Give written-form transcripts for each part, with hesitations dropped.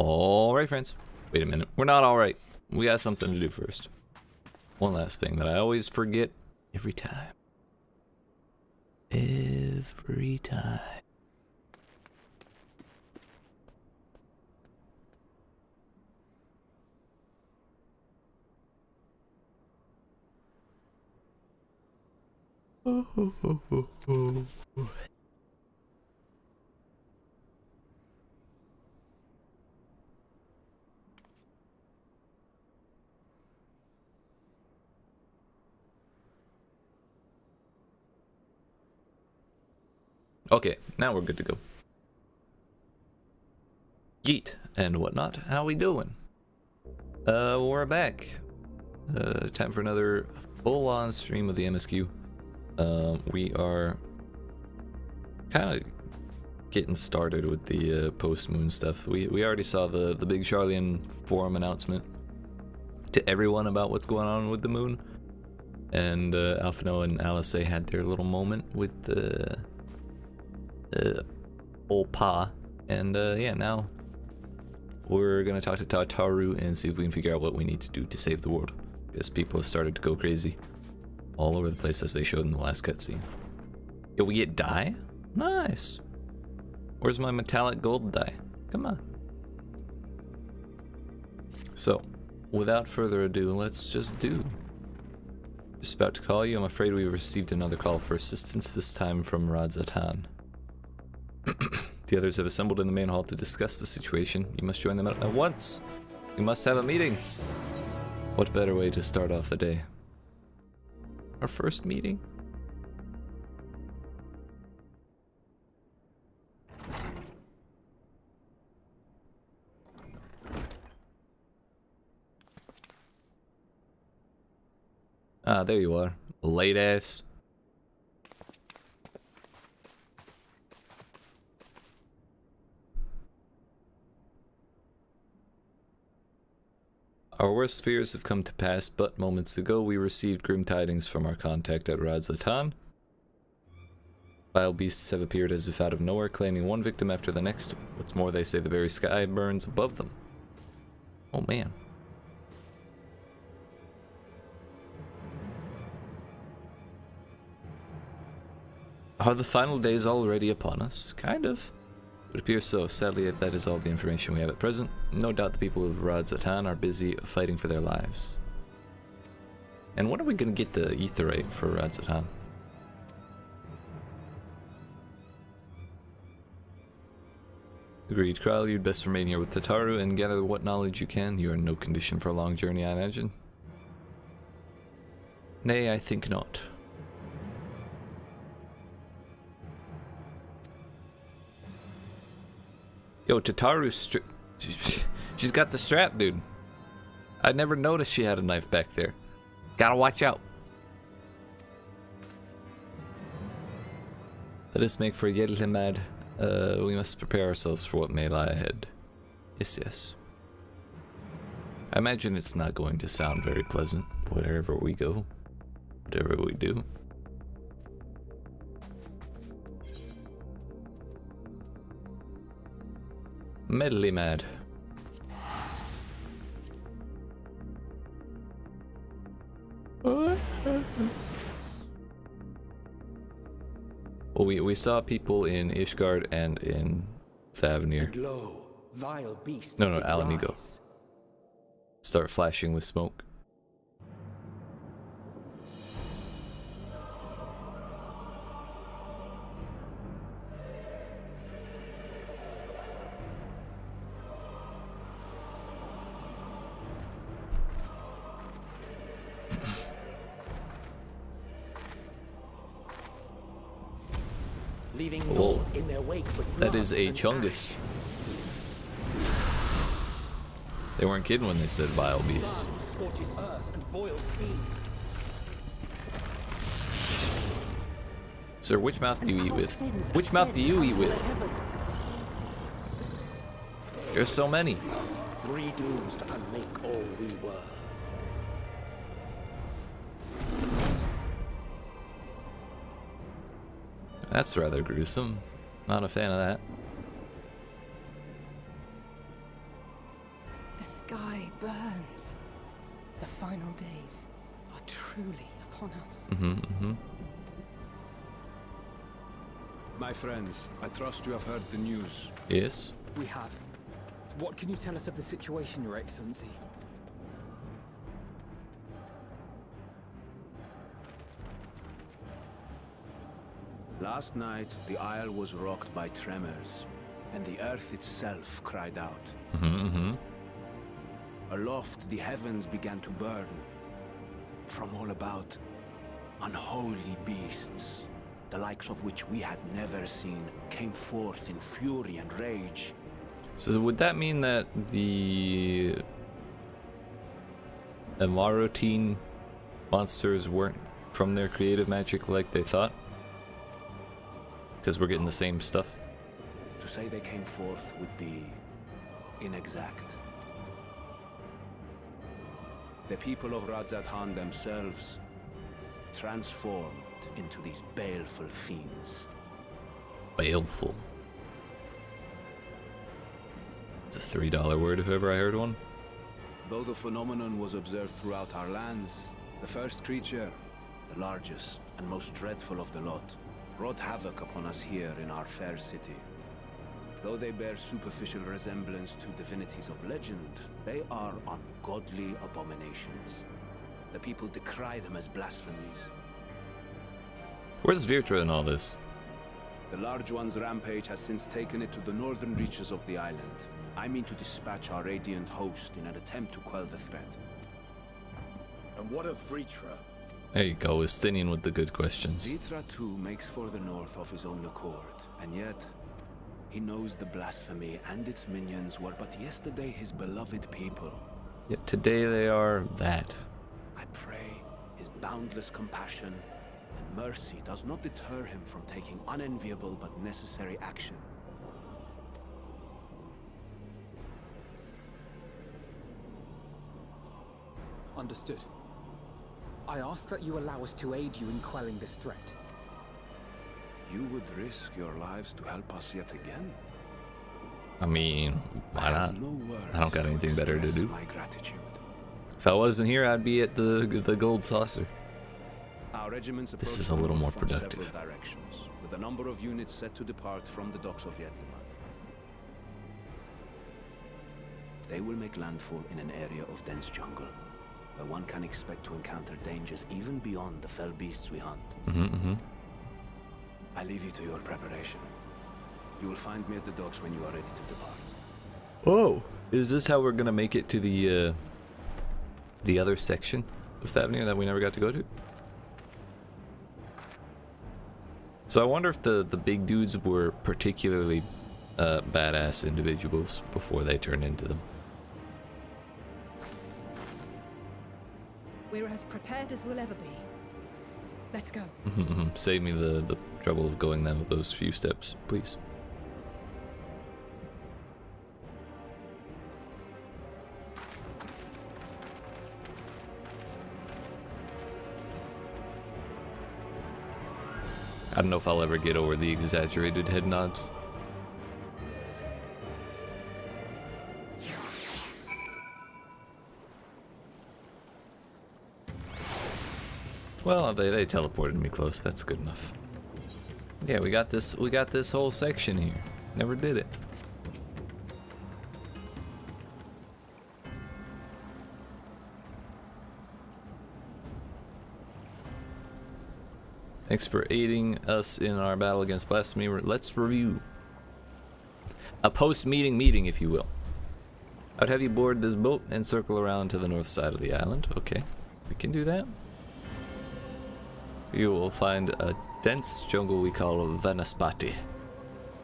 Alright, friends. Wait a minute. We're not alright. We got something to do first. One last thing that I always forget every time. Every time. Okay, now we're good to go. YEET and whatnot. How we doing? We're back. Time for another full-on stream of the MSQ. We are kind of getting started with the post-moon stuff. We already saw the big Charlian forum announcement to everyone about what's going on with the moon. And Alphino and Alice had their little moment with the old Pa, and yeah, now we're gonna talk to Tataru and see if we can figure out what we need to do to save the world, because people have started to go crazy all over the place as they showed in the last cutscene. Yo, we get dye? Nice. Where's my metallic gold dye? Come on. So, without further ado, let's just do. Just about to call you. I'm afraid we received another call for assistance, this time from Radzatan. The others have assembled in the main hall to discuss the situation. You must join them at once. You must have a meeting. What better way to start off the day? Our first meeting? Ah, there you are. Late ass. Our worst fears have come to pass, but moments ago we received grim tidings from our contact at Radzatan. Vile beasts have appeared as if out of nowhere, claiming one victim after the next. What's more, they say the very sky burns above them. Oh man. Are the final days already upon us? Kind of. It appears so. Sadly, that is all the information we have at present. No doubt the people of Radzatan are busy fighting for their lives. And when are we going to get the etherite for Radzatan? Agreed. Kral, you'd best remain here with Tataru and gather what knowledge you can. You are in no condition for a long journey, I imagine. Nay, I think not. Yo, Tataru's she's got the strap, dude. I never noticed she had a knife back there. Gotta watch out. Let us make for Yedlimad. We must prepare ourselves for what may lie ahead. Yes, yes. I imagine it's not going to sound very pleasant, wherever we go, whatever we do. Medley mad. Well, we saw people in Ishgard and in Thavnir. No, Alamigo. Start flashing with smoke. Whoa. In their wake, that is a chungus. They weren't kidding when they said vile beasts. Sir, which mouth do you eat with? Which mouth do you eat with? There's so many. Three dooms to unmake all we were. That's rather gruesome. Not a fan of that. burns. The final days are truly upon us. My friends, I trust you have heard the news. Yes. We have. What can you tell us of the situation, Your Excellency? Last night, the Isle was rocked by tremors, and the earth itself cried out. Aloft, the heavens began to burn. From all about, unholy beasts, the likes of which we had never seen, came forth in fury and rage. So would that mean that the Amarotine monsters weren't from their creative magic like they thought? Because we're getting the same stuff? To say they came forth would be inexact. The people of Radzat-Han themselves transformed into these baleful fiends. Baleful. It's a $3 word if ever I heard one. Though the phenomenon was observed throughout our lands, the first creature, the largest and most dreadful of the lot, wrought havoc upon us here in our fair city. Though they bear superficial resemblance to divinities of legend, they are ungodly abominations. The people decry them as blasphemies. Where's Virtra in all this? The large one's rampage has since taken it to the northern reaches of the island. I mean to dispatch our radiant host in an attempt to quell the threat. And what of Vritra? There you go, Estinian with the good questions. Vritra too makes for the north of his own accord, and yet he knows the blasphemy and its minions were but yesterday his beloved people. Yet today they are that. I pray his boundless compassion and mercy does not deter him from taking unenviable but necessary action. Understood. I ask that you allow us to aid you in quelling this threat. You would risk your lives to help us yet again? I mean, why not? I don't got anything better to do. My gratitude. If I wasn't here, I'd be at the gold saucer. Our regiments This is a little more from productive. several directions, with a number of units set to depart from the docks of Yedlimat. They will make landfall in an area of dense jungle, where one can expect to encounter dangers even beyond the fell beasts we hunt. I leave you to your preparation. You will find me at the docks when you are ready to depart. Oh, is this how we're gonna make it to the other section of Thavnir that we never got to go to? So I wonder if the big dudes were particularly badass individuals before they turned into them. We're as prepared as we'll ever be. Let's go. Save me the trouble of going down those few steps, please. I don't know if I'll ever get over the exaggerated head nods. Well, they teleported me close. That's good enough. Yeah, we got this whole section here. Never did it. Thanks for aiding us in our battle against blasphemy. Let's review. A post-meeting meeting, if you will. I'd have you board this boat and circle around to the north side of the island. Okay, we can do that. You will find a dense jungle we call Vanaspati.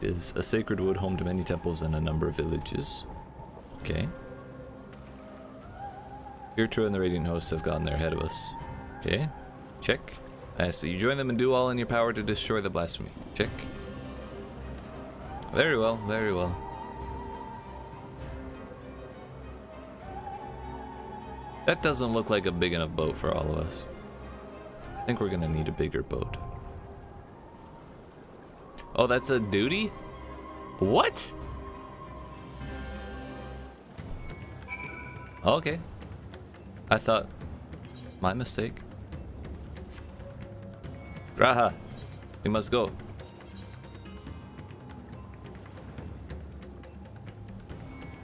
It is a sacred wood home to many temples and a number of villages. Okay. Virtua and the Radiant Hosts have gone there ahead of us. Okay, check. I ask that you join them and do all in your power to destroy the blasphemy. Check. Very well, very well. That doesn't look like a big enough boat for all of us. I think we're gonna need a bigger boat. Oh, that's a duty? What? Okay. I thought... My mistake. Graha, we must go.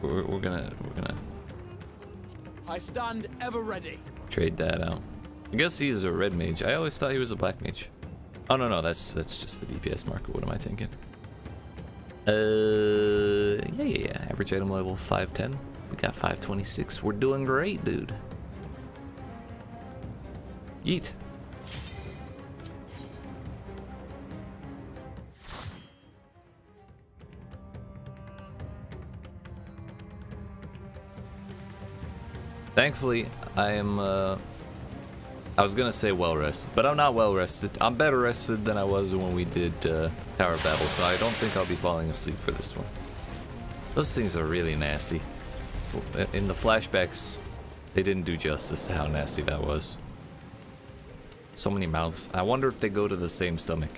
We're gonna I stand ever ready. trade that out. I guess he's a red mage. I always thought he was a black mage. Oh no, that's just the DPS marker. What am I thinking? Yeah. Average item level 510. We got 526. We're doing great, dude. Yeet. Thankfully, I am, I was gonna say well rested, but I'm not well rested. I'm better rested than I was when we did Tower Battle, so I don't think I'll be falling asleep for this one. Those things are really nasty. In the flashbacks, they didn't do justice to how nasty that was. So many mouths. I wonder if they go to the same stomach.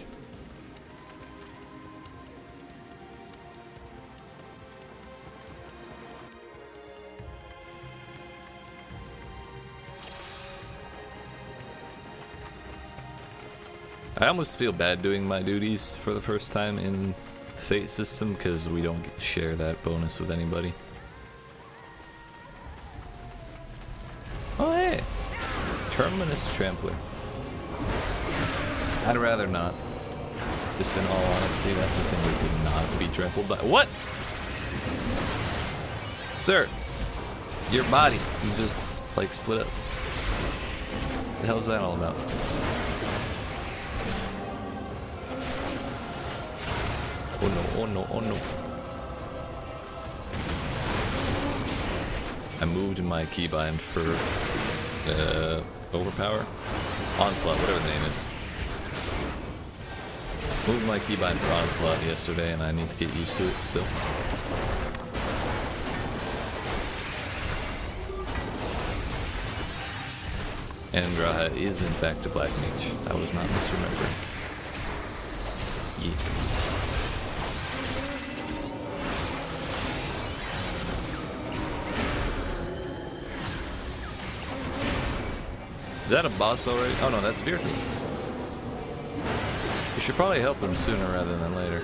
I almost feel bad doing my duties for the first time in Fate system because we don't get to share that bonus with anybody. Oh hey! Terminus Trampler. I'd rather not. Just in all honesty, that's a thing that could not be trampled by. What? Sir! Your body, you just like split up. What the hell is that all about? Oh no, oh no, oh no. I moved my keybind for overpower? Onslaught, whatever the name is. Moved my keybind for Onslaught yesterday and I need to get used to it still. And Graha is in fact a black mage. I was not misremembering. Yeet. Is that a boss already? Oh no, that's Virtu. We should probably help him sooner rather than later.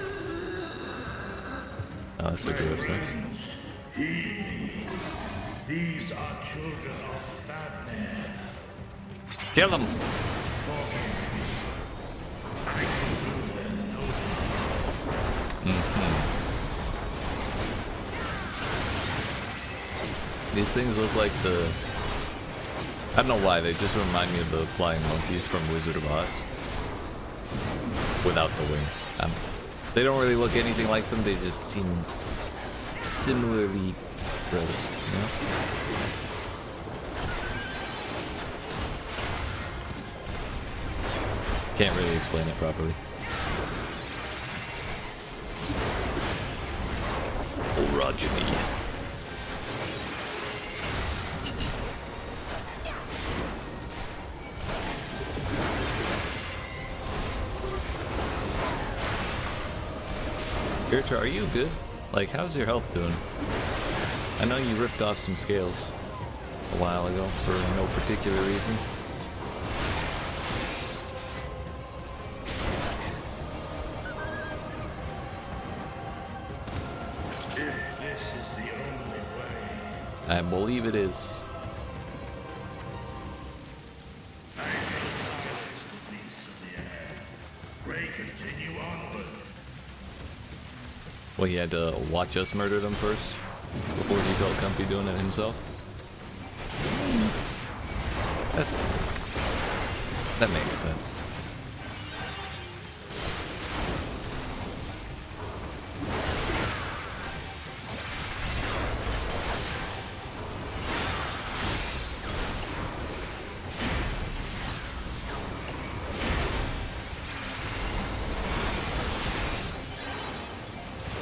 Oh, that's the ghost. Nice. Heed me. These are children of Thavner. Kill him! I can do them no harm. These things look like the... I don't know why, they just remind me of the flying monkeys from Wizard of Oz. Without the wings. They don't really look anything like them, they just seem similarly gross, you know? Can't really explain it properly. Orogeny. Gertrude, are you good? Like, how's your health doing? I know you ripped off some scales a while ago for no particular reason. If this is the only way, I believe it is. I shall silence the beasts of the air. Pray continue onward. Well, he had to watch us murder them first before he felt comfy doing it himself. That makes sense.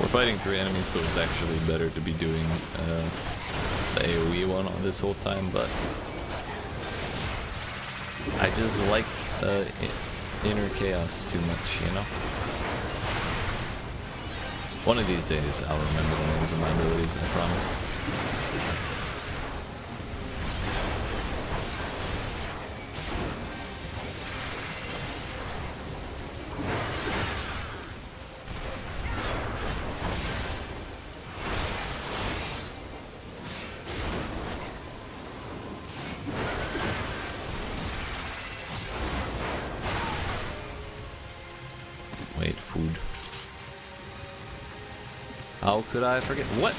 We're fighting 3 enemies, so it's actually better to be doing the AoE one on this whole time, but I just like inner chaos too much, you know? One of these days I'll remember the names of my abilities, I promise. Wait, food. How could I forget? What?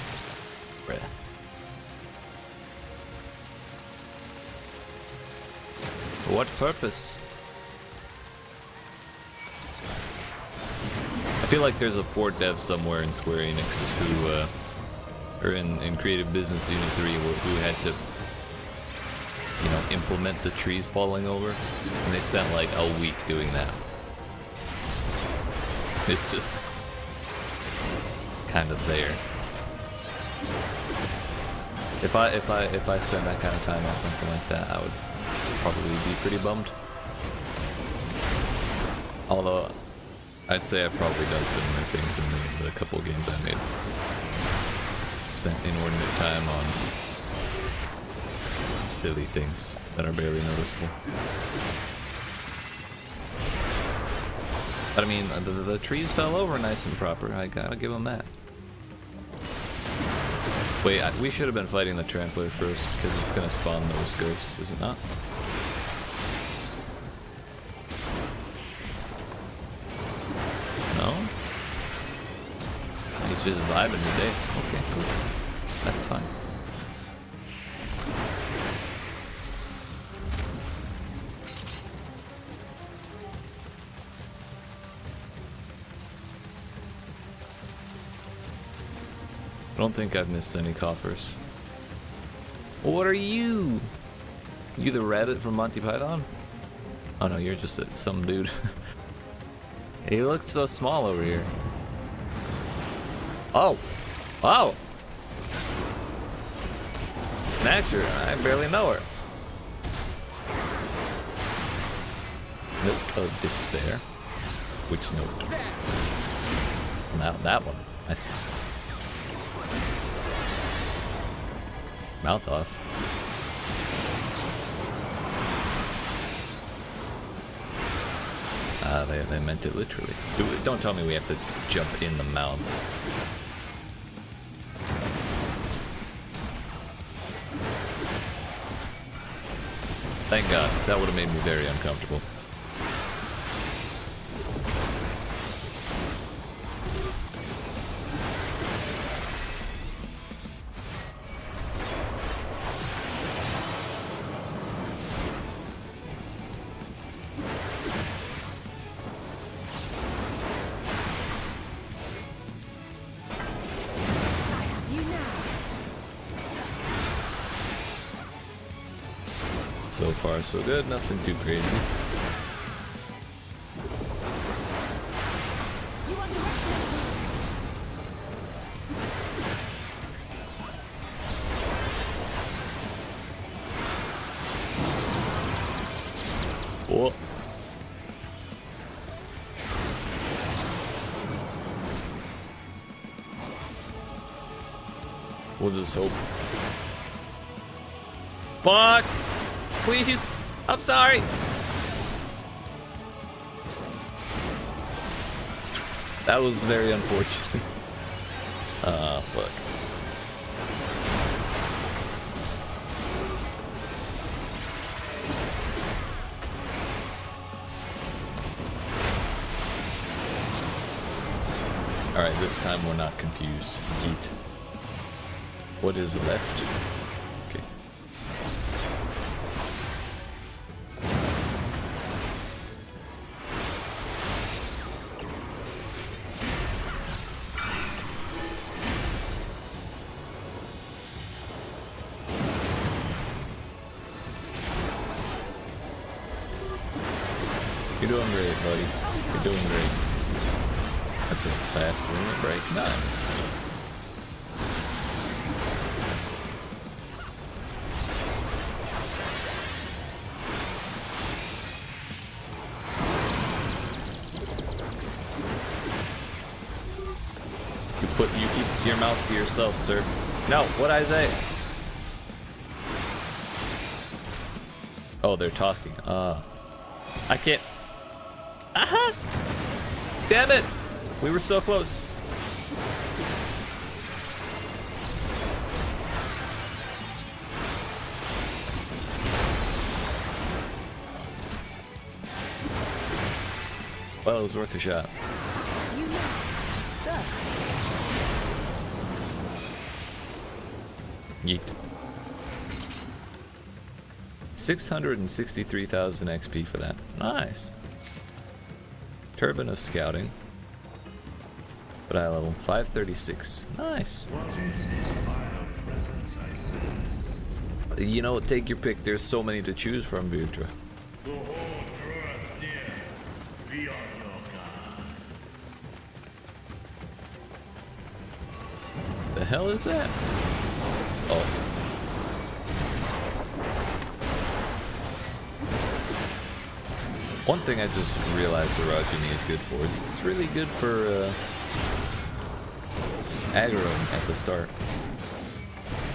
Bruh. For what purpose? I feel like there's a port dev somewhere in Square Enix who, or in Creative Business Unit 3 who had to, you know, implement the trees falling over, and they spent like a week doing that. It's just kind of there. If I spend that kind of time on something like that, I would probably be pretty bummed. Although I'd say I've probably done similar things in the couple of games I made. Spent inordinate time on silly things that are barely noticeable. But I mean, the trees fell over nice and proper. I gotta give them that. Wait, we should have been fighting the trampler first because it's gonna spawn those ghosts, is it not? No? He's just vibing today. Okay, cool. That's fine. I don't think I've missed any coffers. What are you? You the rabbit from Monty Python? Oh no, you're just some dude. He looked so small over here. Oh! Wow! Snatcher, I barely know her. Note of despair. Which note? Not that one. I see. Mouth off. They meant it literally. Don't tell me we have to jump in the mouths. Thank God. That would have made me very uncomfortable. So far, so good. Nothing too crazy. Whoa. We'll just hope. Fuck! Please! I'm sorry! That was very unfortunate. Ah, fuck. Alright, this time we're not confused. Yeet. What is left? Okay. You're doing great, buddy. You're doing great. That's a fast limit break. Nice. You keep your mouth to yourself, sir. No, what'd I say? Oh, they're talking. I can't. Aha! Damn it! We were so close. Well, it was worth a shot. stuff. Yeet. 663,000 XP for that. Nice. Turban of Scouting. But I level 536. Nice. What is this vile presence I sense? You know, take your pick. There's so many to choose from, Virtua. The horde draweth near. Be on your guard. The hell is that? Oh. One thing I just realized Sarajini is good for is it's really good for aggro at the start.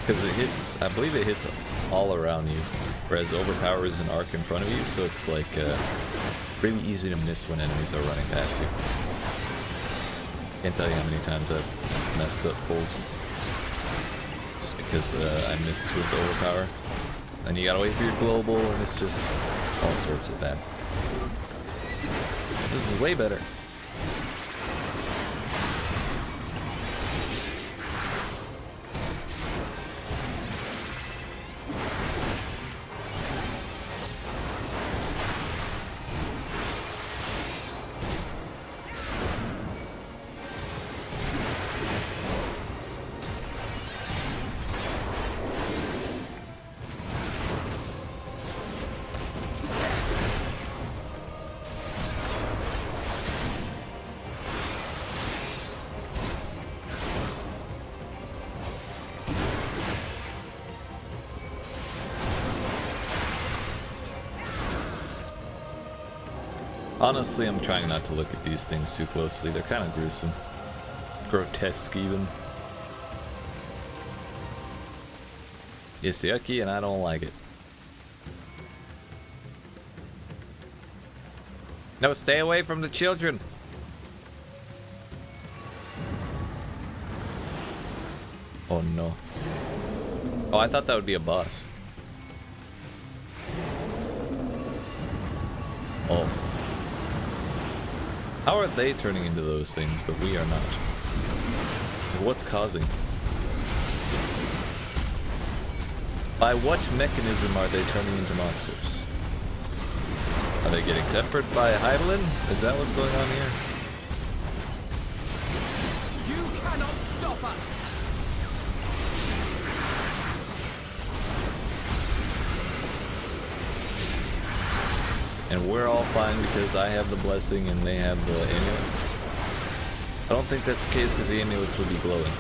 Because it hits, I believe it hits all around you, whereas Overpower is an arc in front of you, so it's like really easy to miss when enemies are running past you. Can't tell you how many times I've messed up pulls just because I missed with the Overpower. And you gotta wait for your global, and it's just all sorts of bad. This is way better. Honestly, I'm trying not to look at these things too closely. They're kind of gruesome. Grotesque, even. It's yucky and I don't like it. No, stay away from the children! Oh no. Oh, I thought that would be a boss. Oh. How are they turning into those things, but we are not? What's causing? By what mechanism are they turning into monsters? Are they getting tempered by Heidelin? Is that what's going on here? You cannot stop us! And we're all fine because I have the blessing and they have the amulets. I don't think that's the case because the amulets would be glowing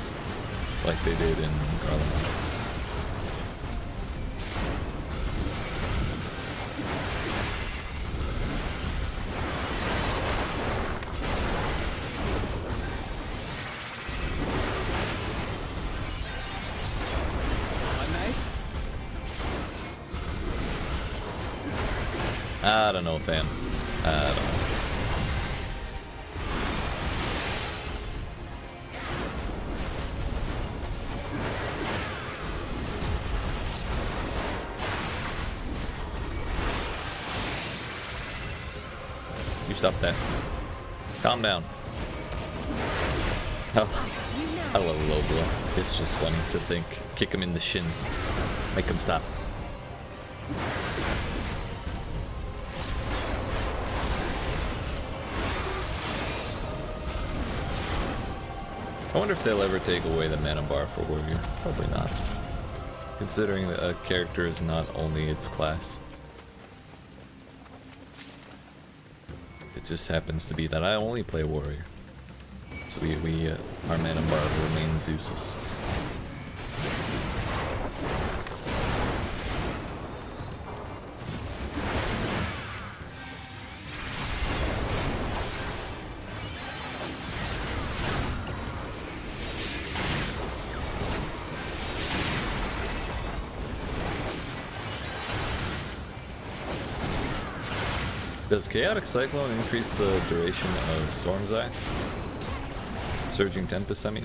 like they did in Garland. I don't know, fam. I don't know. You stop that. Calm down. Oh, I love low blow. It's just funny to think. Kick him in the shins. Make him stop. I wonder if they'll ever take away the mana bar for Warrior. Probably not. Considering that a character is not only its class. It just happens to be that I only play Warrior. So our mana bar remains useless. Does Chaotic Cyclone increase the duration of Storm's Eye? Surging Tempest, I mean.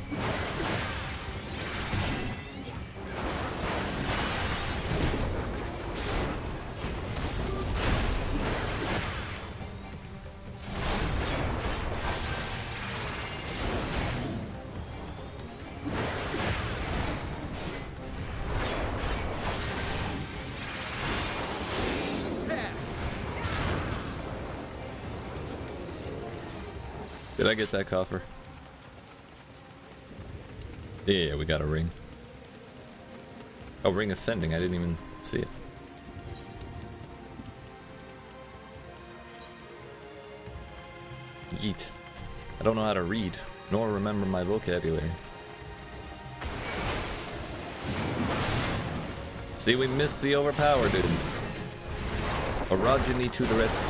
Did I get that coffer? Yeah, we got a ring. Oh, ring of fending. I didn't even see it. Yeet. I don't know how to read, nor remember my vocabulary. See, we missed the overpower, dude. Orogeny to the rescue.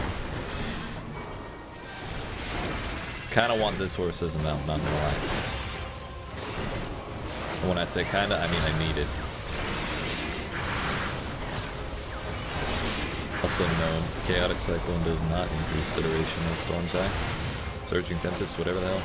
Kinda want this horse as a mount, not gonna lie. When I say kinda, I mean I need it. Also, no, Chaotic Cyclone does not increase the duration of Storm's Eye. Surging Tempest, whatever the hell.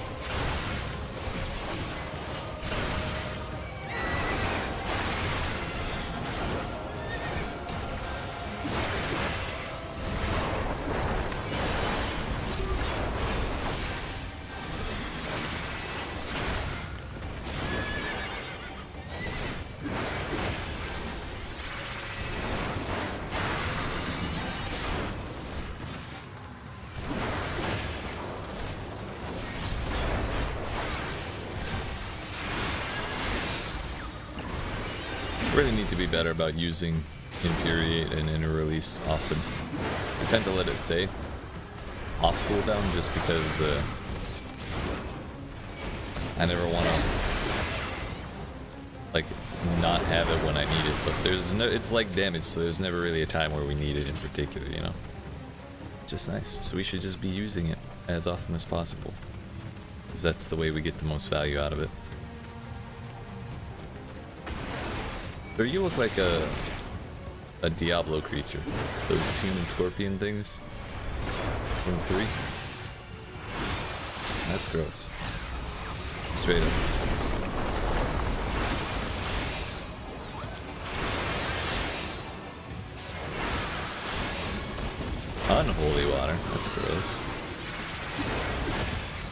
Really need to be better about using Infuriate and Inner Release often. I tend to let it stay off cooldown just because I never want to like not have it when I need it. But there's no, it's like damage, so there's never really a time where we need it in particular, you know. Just nice. So we should just be using it as often as possible, because that's the way we get the most value out of it. So you look like a Diablo creature. Those human scorpion things from 3. That's gross. Straight up. Unholy water. That's gross.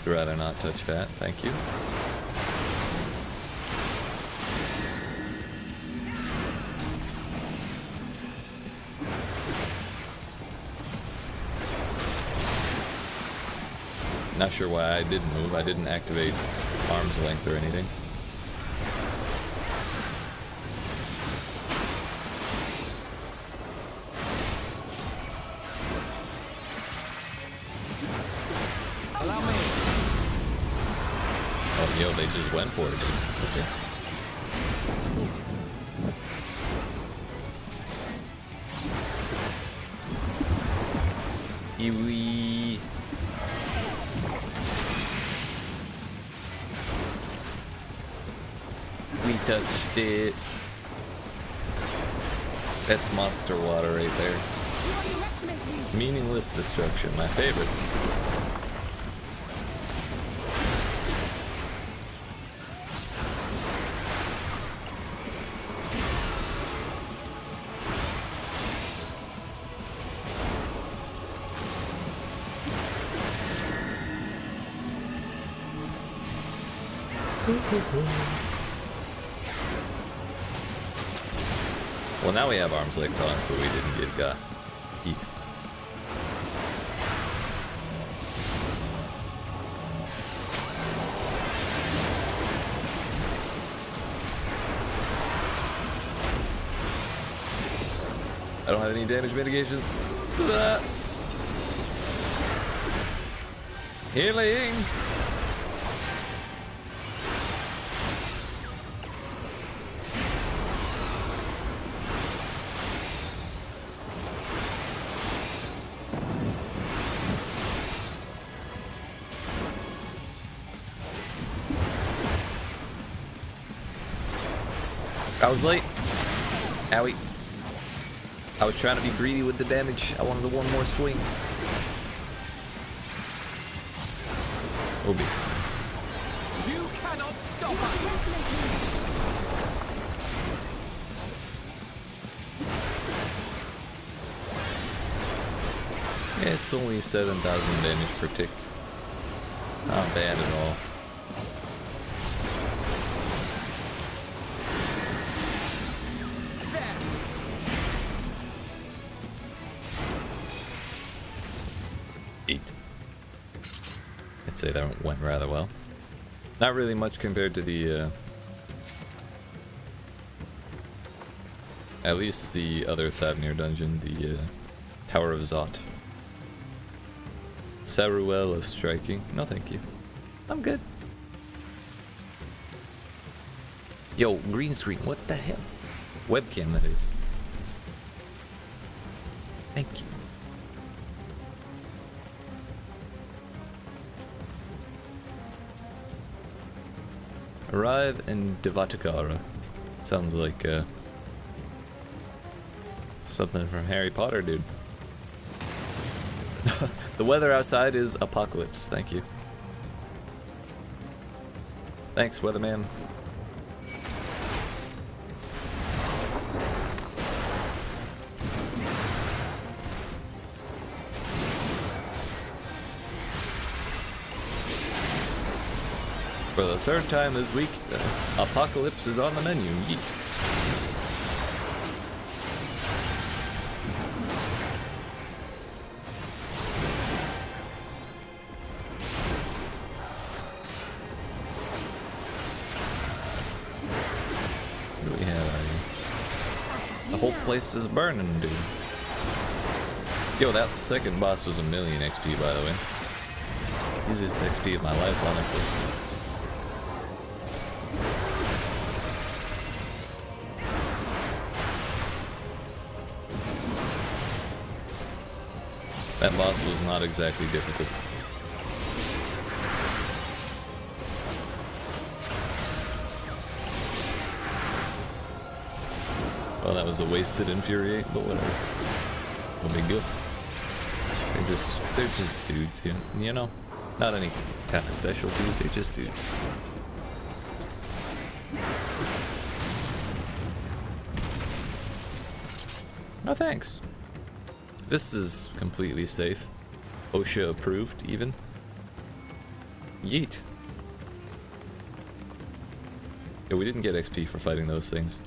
I'd rather not touch that. Thank you. Not sure why I didn't move. I didn't activate arm's length or anything. Allow me. Oh, yo, they just went for it. Okay. Iwi. We touched it. That's monster water right there. Meaningless destruction, my favorite. Well, now we have arms length on, so we didn't get heat. I don't have any damage mitigation. Healing! I was late. Owie. I was trying to be greedy with the damage. I wanted the one more swing. Obi. You cannot stop us. Yeah, it's only 7,000 damage per tick. Not bad at all. say that went rather well. Not really much compared to the, at least the other Thavnir dungeon, the Tower of Zot. Saruel of Striking. No thank you. I'm good. Yo, green screen, what the hell? Webcam, that is. Thank you. Arrive in Devatakara. Sounds like something from Harry Potter, dude. The weather outside is apocalypse. Thank you. Thanks, weatherman. For the third time this week, apocalypse is on the menu. Yeet. What do we have out here? The whole place is burning, dude. Yo, that second boss was 1,000,000 XP, by the way. Easiest XP of my life, honestly. That boss was not exactly difficult. Well, that was a wasted infuriate, but whatever. No big deal. They're just dudes, you know? Not any kind of special dude, they're just dudes. No thanks. This is completely safe. OSHA approved, even. Yeet. Yeah, we didn't get XP for fighting those things.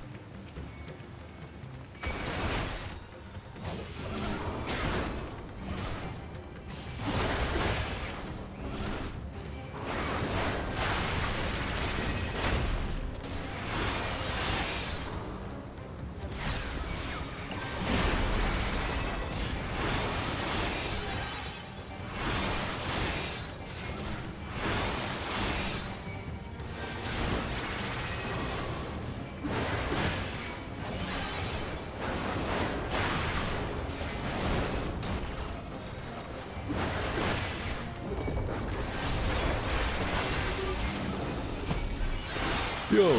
Yo,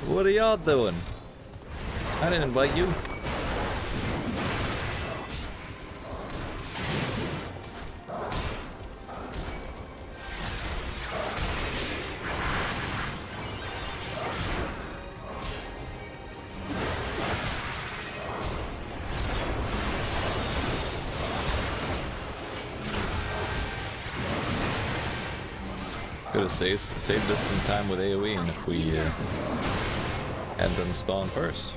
what are y'all doing? I didn't invite you. Could have saved us some time with AoE, and if we had them spawn first.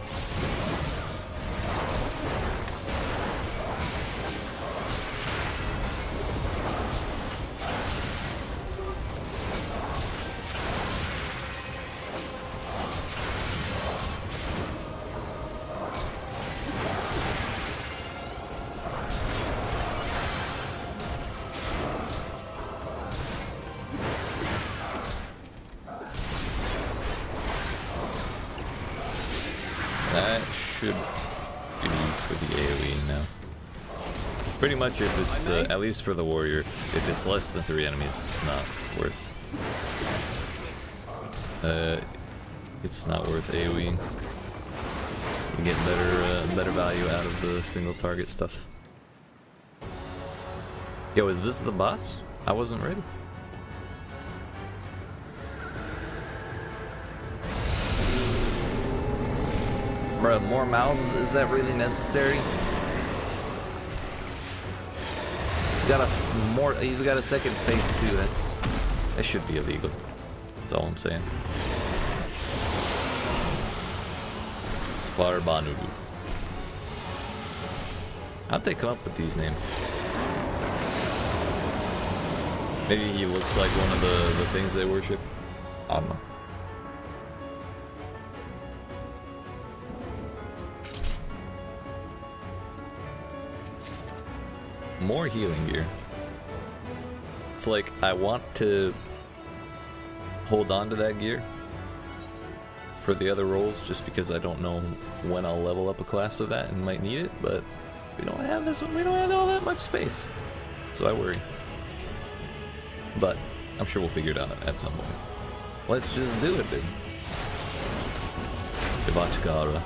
That should do for the AoE now. Pretty much if it's, at least for the warrior, if it's less than 3 enemies, it's not worth. It's not worth AoE. You get better value out of the single target stuff. Yo, is this the boss? I wasn't ready. Bruh, more mouths? Is that really necessary? He's got a second face too. That should be illegal. That's all I'm saying. Sfar Banulu. How'd they come up with these names? Maybe he looks like one of the things they worship. I don't know. More healing gear. It's like I want to hold on to that gear for the other roles just because I don't know when I'll level up a class of that and might need it, but we don't have this one, we don't have all that much space. So I worry. But I'm sure we'll figure it out at some point. Let's just do it, dude. Devatakara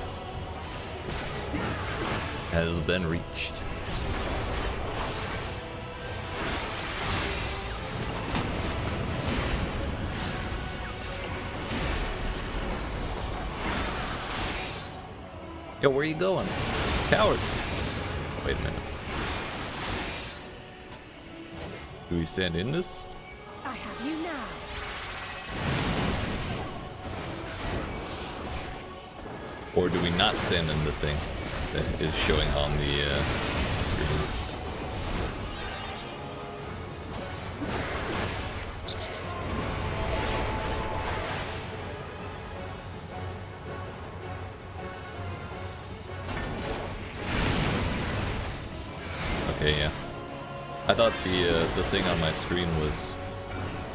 has been reached. Yo, where are you going? Coward. Wait a minute. Do we stand in this? I have you now. Or do we not stand in the thing that is showing on the screen? Okay, yeah. I thought the thing on my screen was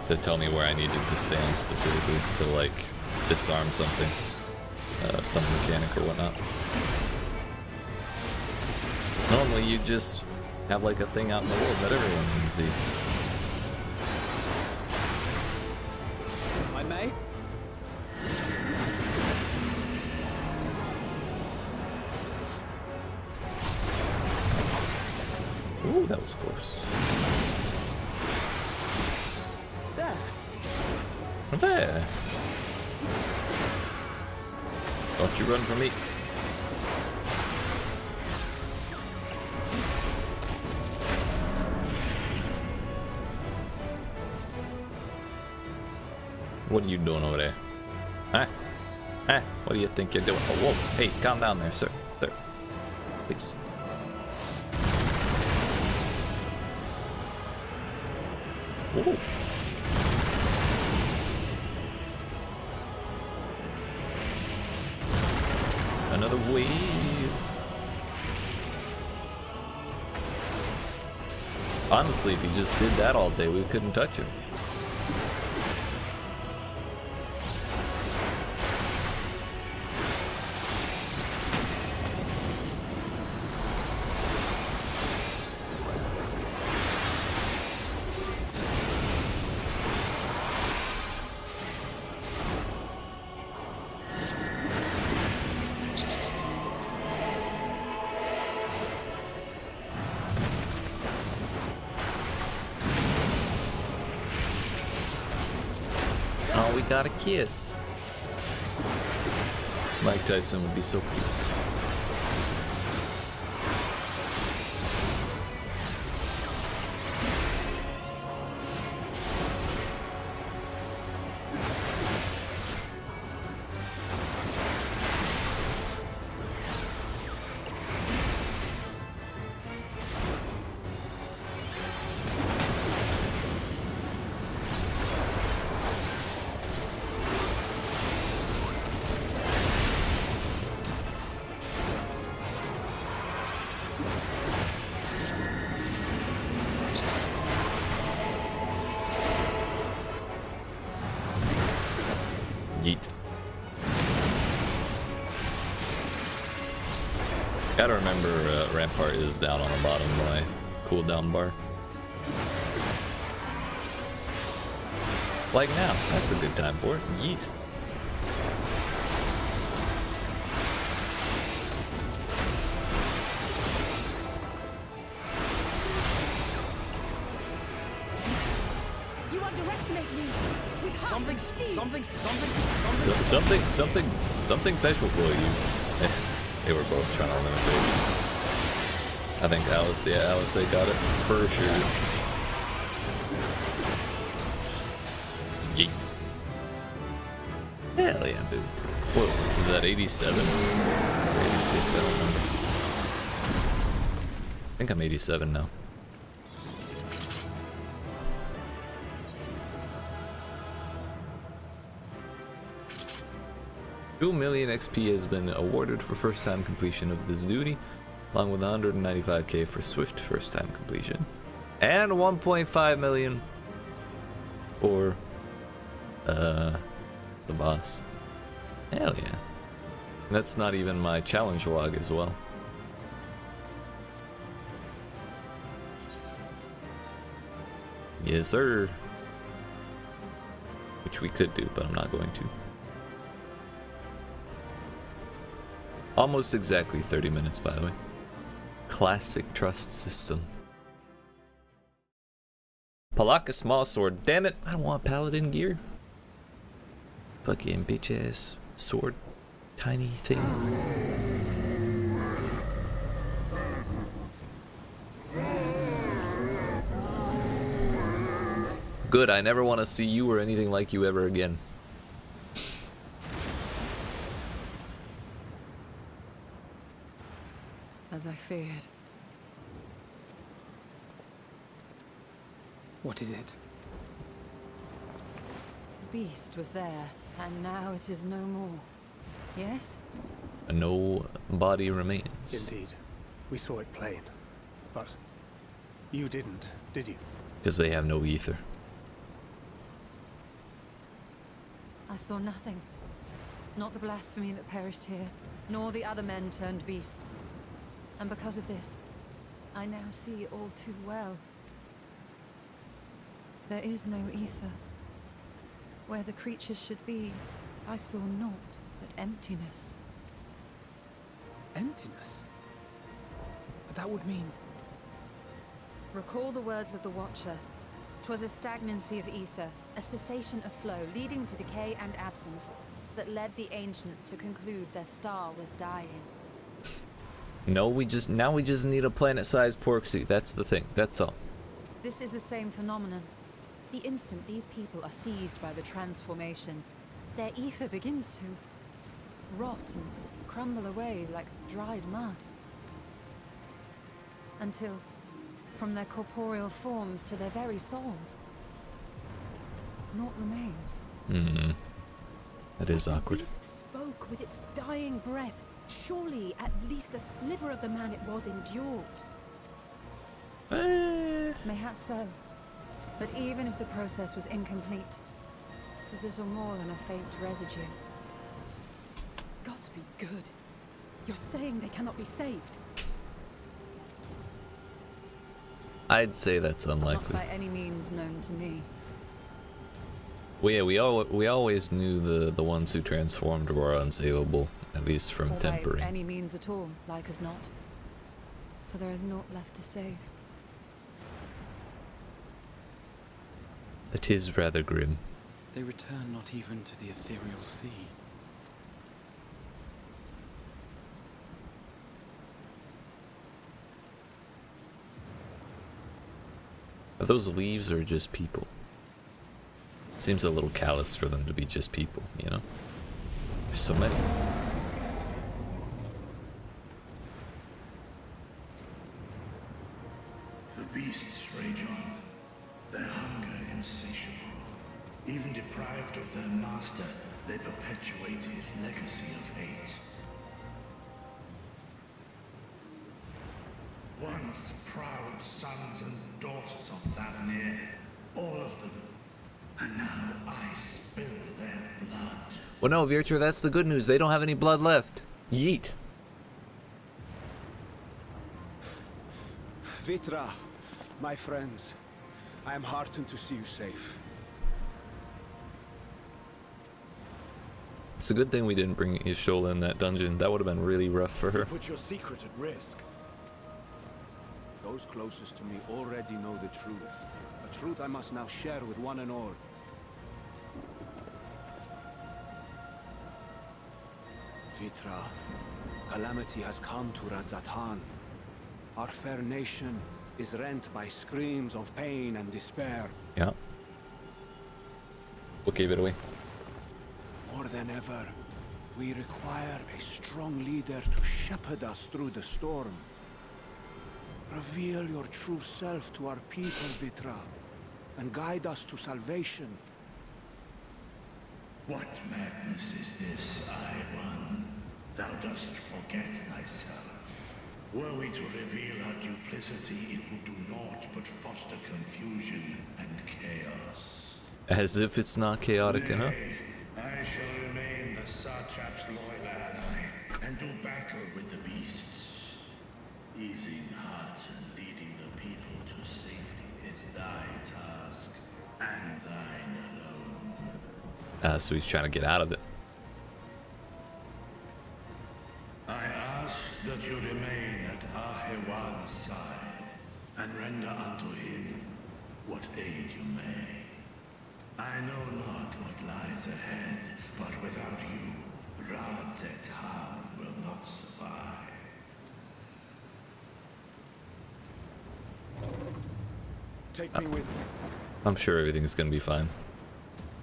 to tell me where I needed to stand specifically to like disarm something, some mechanic or whatnot. So normally you just have like a thing out in the world that everyone can see. If I may? Ooh, that was close. There. There. Don't you run from me. What are you doing over there? Huh? Huh? What do you think you're doing? Oh, whoa. Hey, calm down there, sir. Sir. Please. Ooh. Another wave. Honestly, if he just did that all day, we couldn't touch him. Oh, we got a kiss. Mike Tyson would be so pleased. Yeet. Gotta remember, Rampart is down on the bottom of my cooldown bar. Like now, that's a good time for it. Yeet. You underestimate me. With Something Something special for you. They were both trying to eliminate it. I think Alice, yeah, Alice, they got it for sure. Yeet. Hell yeah, dude. Whoa, is that 87? Or 86? I don't remember. I think I'm 87 now. 2 million XP has been awarded for first time completion of this duty, along with 195k for swift first time completion, and 1.5 million for the boss. Hell yeah. That's not even my challenge log as well. Yes, sir. Which we could do, but I'm not going to. Almost exactly 30 minutes, by the way. Classic trust system. Palaka small sword. Damn it, I don't want paladin gear. Fucking bitch ass sword. Tiny thing. Good, I never want to see you or anything like you ever again. As I feared. What is it? The beast was there, and now it is no more. Yes? No body remains. Indeed. We saw it plain. But you didn't, did you? Because they have no ether. I saw nothing. Not the blasphemy that perished here, nor the other men turned beasts. And because of this, I now see all too well. There is no ether. Where the creatures should be, I saw naught but emptiness. Emptiness? But that would mean... Recall the words of the Watcher. 'Twas a stagnancy of ether, a cessation of flow, leading to decay and absence, that led the ancients to conclude their star was dying. No, we just need a planet-sized pork suit. That's the thing. That's all. This is the same phenomenon. The instant these people are seized by the transformation, their ether begins to rot and crumble away like dried mud. Until, from their corporeal forms to their very souls, naught remains. Hmm. That is awkward. The beast spoke with its dying breath. Surely at least a sliver of the man it was endured. Mayhaps so. But even if the process was incomplete, it was little more than a faint residue. Gods be good. You're saying they cannot be saved? I'd say that's unlikely. Not by any means known to me. Well, yeah, we always knew the ones who transformed were unsavable, at least from Or by tempering. any means at all, like as not. For there is naught left to save. It is rather grim. They return not even to the ethereal sea. Are those leaves or just people? Seems a little callous for them to be just people, you know? There's so many. The beasts rage on, their hunger insatiable. Even deprived of their master, they perpetuate his legacy of hate. Once proud sons and daughters of Thavnir, all of them, and now I spill their blood. Well, no, Virtua, that's the good news. They don't have any blood left. Yeet. Vitra, my friends, I am heartened to see you safe. It's a good thing we didn't bring Ishol in that dungeon. That would have been really rough for her. Put your secret at risk. Those closest to me already know the truth. A truth I must now share with one and all. Vitra, calamity has come to Radzatan. Our fair nation is rent by screams of pain and despair. Yeah. We'll give it away. More than ever, we require a strong leader to shepherd us through the storm. Reveal your true self to our people, Vitra, and guide us to salvation. What madness is this, I-1? Thou dost forget thyself. Were we to reveal our duplicity, it would do naught but foster confusion and chaos. As if it's not chaotic enough. I shall remain the Satrap's loyal ally and do battle with the beasts. Easing hearts and leading the people to safety is thy task, and thine alone. So he's trying to get out of it. I ask that you remain at Ahewan's side, and render unto him what aid you may. I know not what lies ahead, but without you, Rad-et-Han will not survive. Take me with you. I'm sure everything's gonna be fine.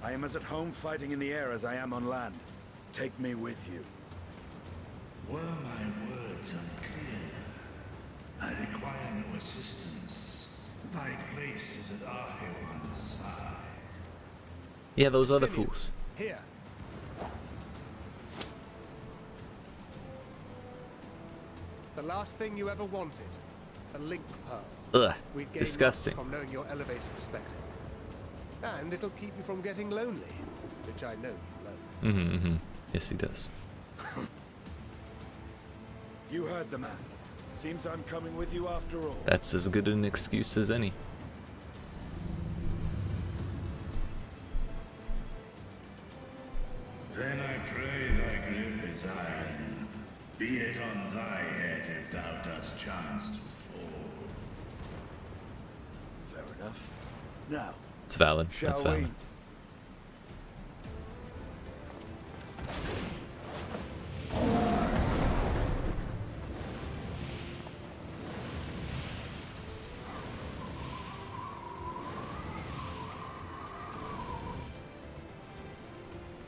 I am as at home fighting in the air as I am on land. Take me with you. Were my words unclear? I require no assistance. Thy place is at Ahewan's side. Yeah, those other fools. Here. It's the last thing you ever wanted. A link pearl. Ugh, We'd gain disgusting. lots from knowing your elevated perspective. And it'll keep you from getting lonely, which I know you love. Yes, he does. You heard the man. Seems I'm coming with you after all. That's as good an excuse as any. Then I pray thy grip is iron. Be it on thy head if thou dost chance to fall. Fair enough. Now, It's valid. shall That's we? valid.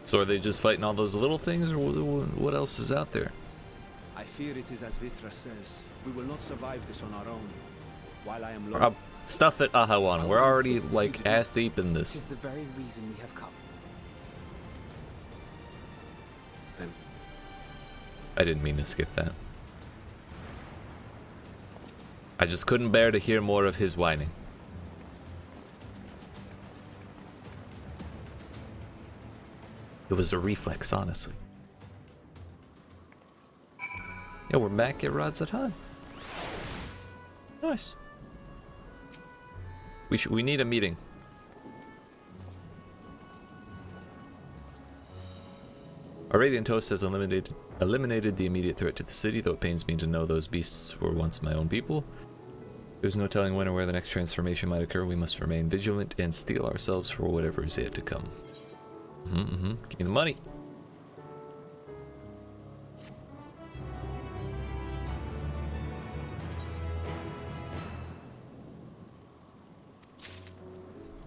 So are they just fighting all those little things, or what else is out there? I fear it is as Vitra says. We will not survive this on our own. While I am low, Stuff at Ahawan. We're already like ass deep in This this. is the very reason we have come. then I didn't mean to skip that. I just couldn't bear to hear more of his whining. It was a reflex, honestly. Yeah, we're back at Rad-et-Han. Nice. We need a meeting. Our Radiant Host has eliminated the immediate threat to the city, though it pains me to know those beasts were once my own people. There's no telling when or where the next transformation might occur. We must remain vigilant and steel ourselves for whatever is yet to come. Give me the money.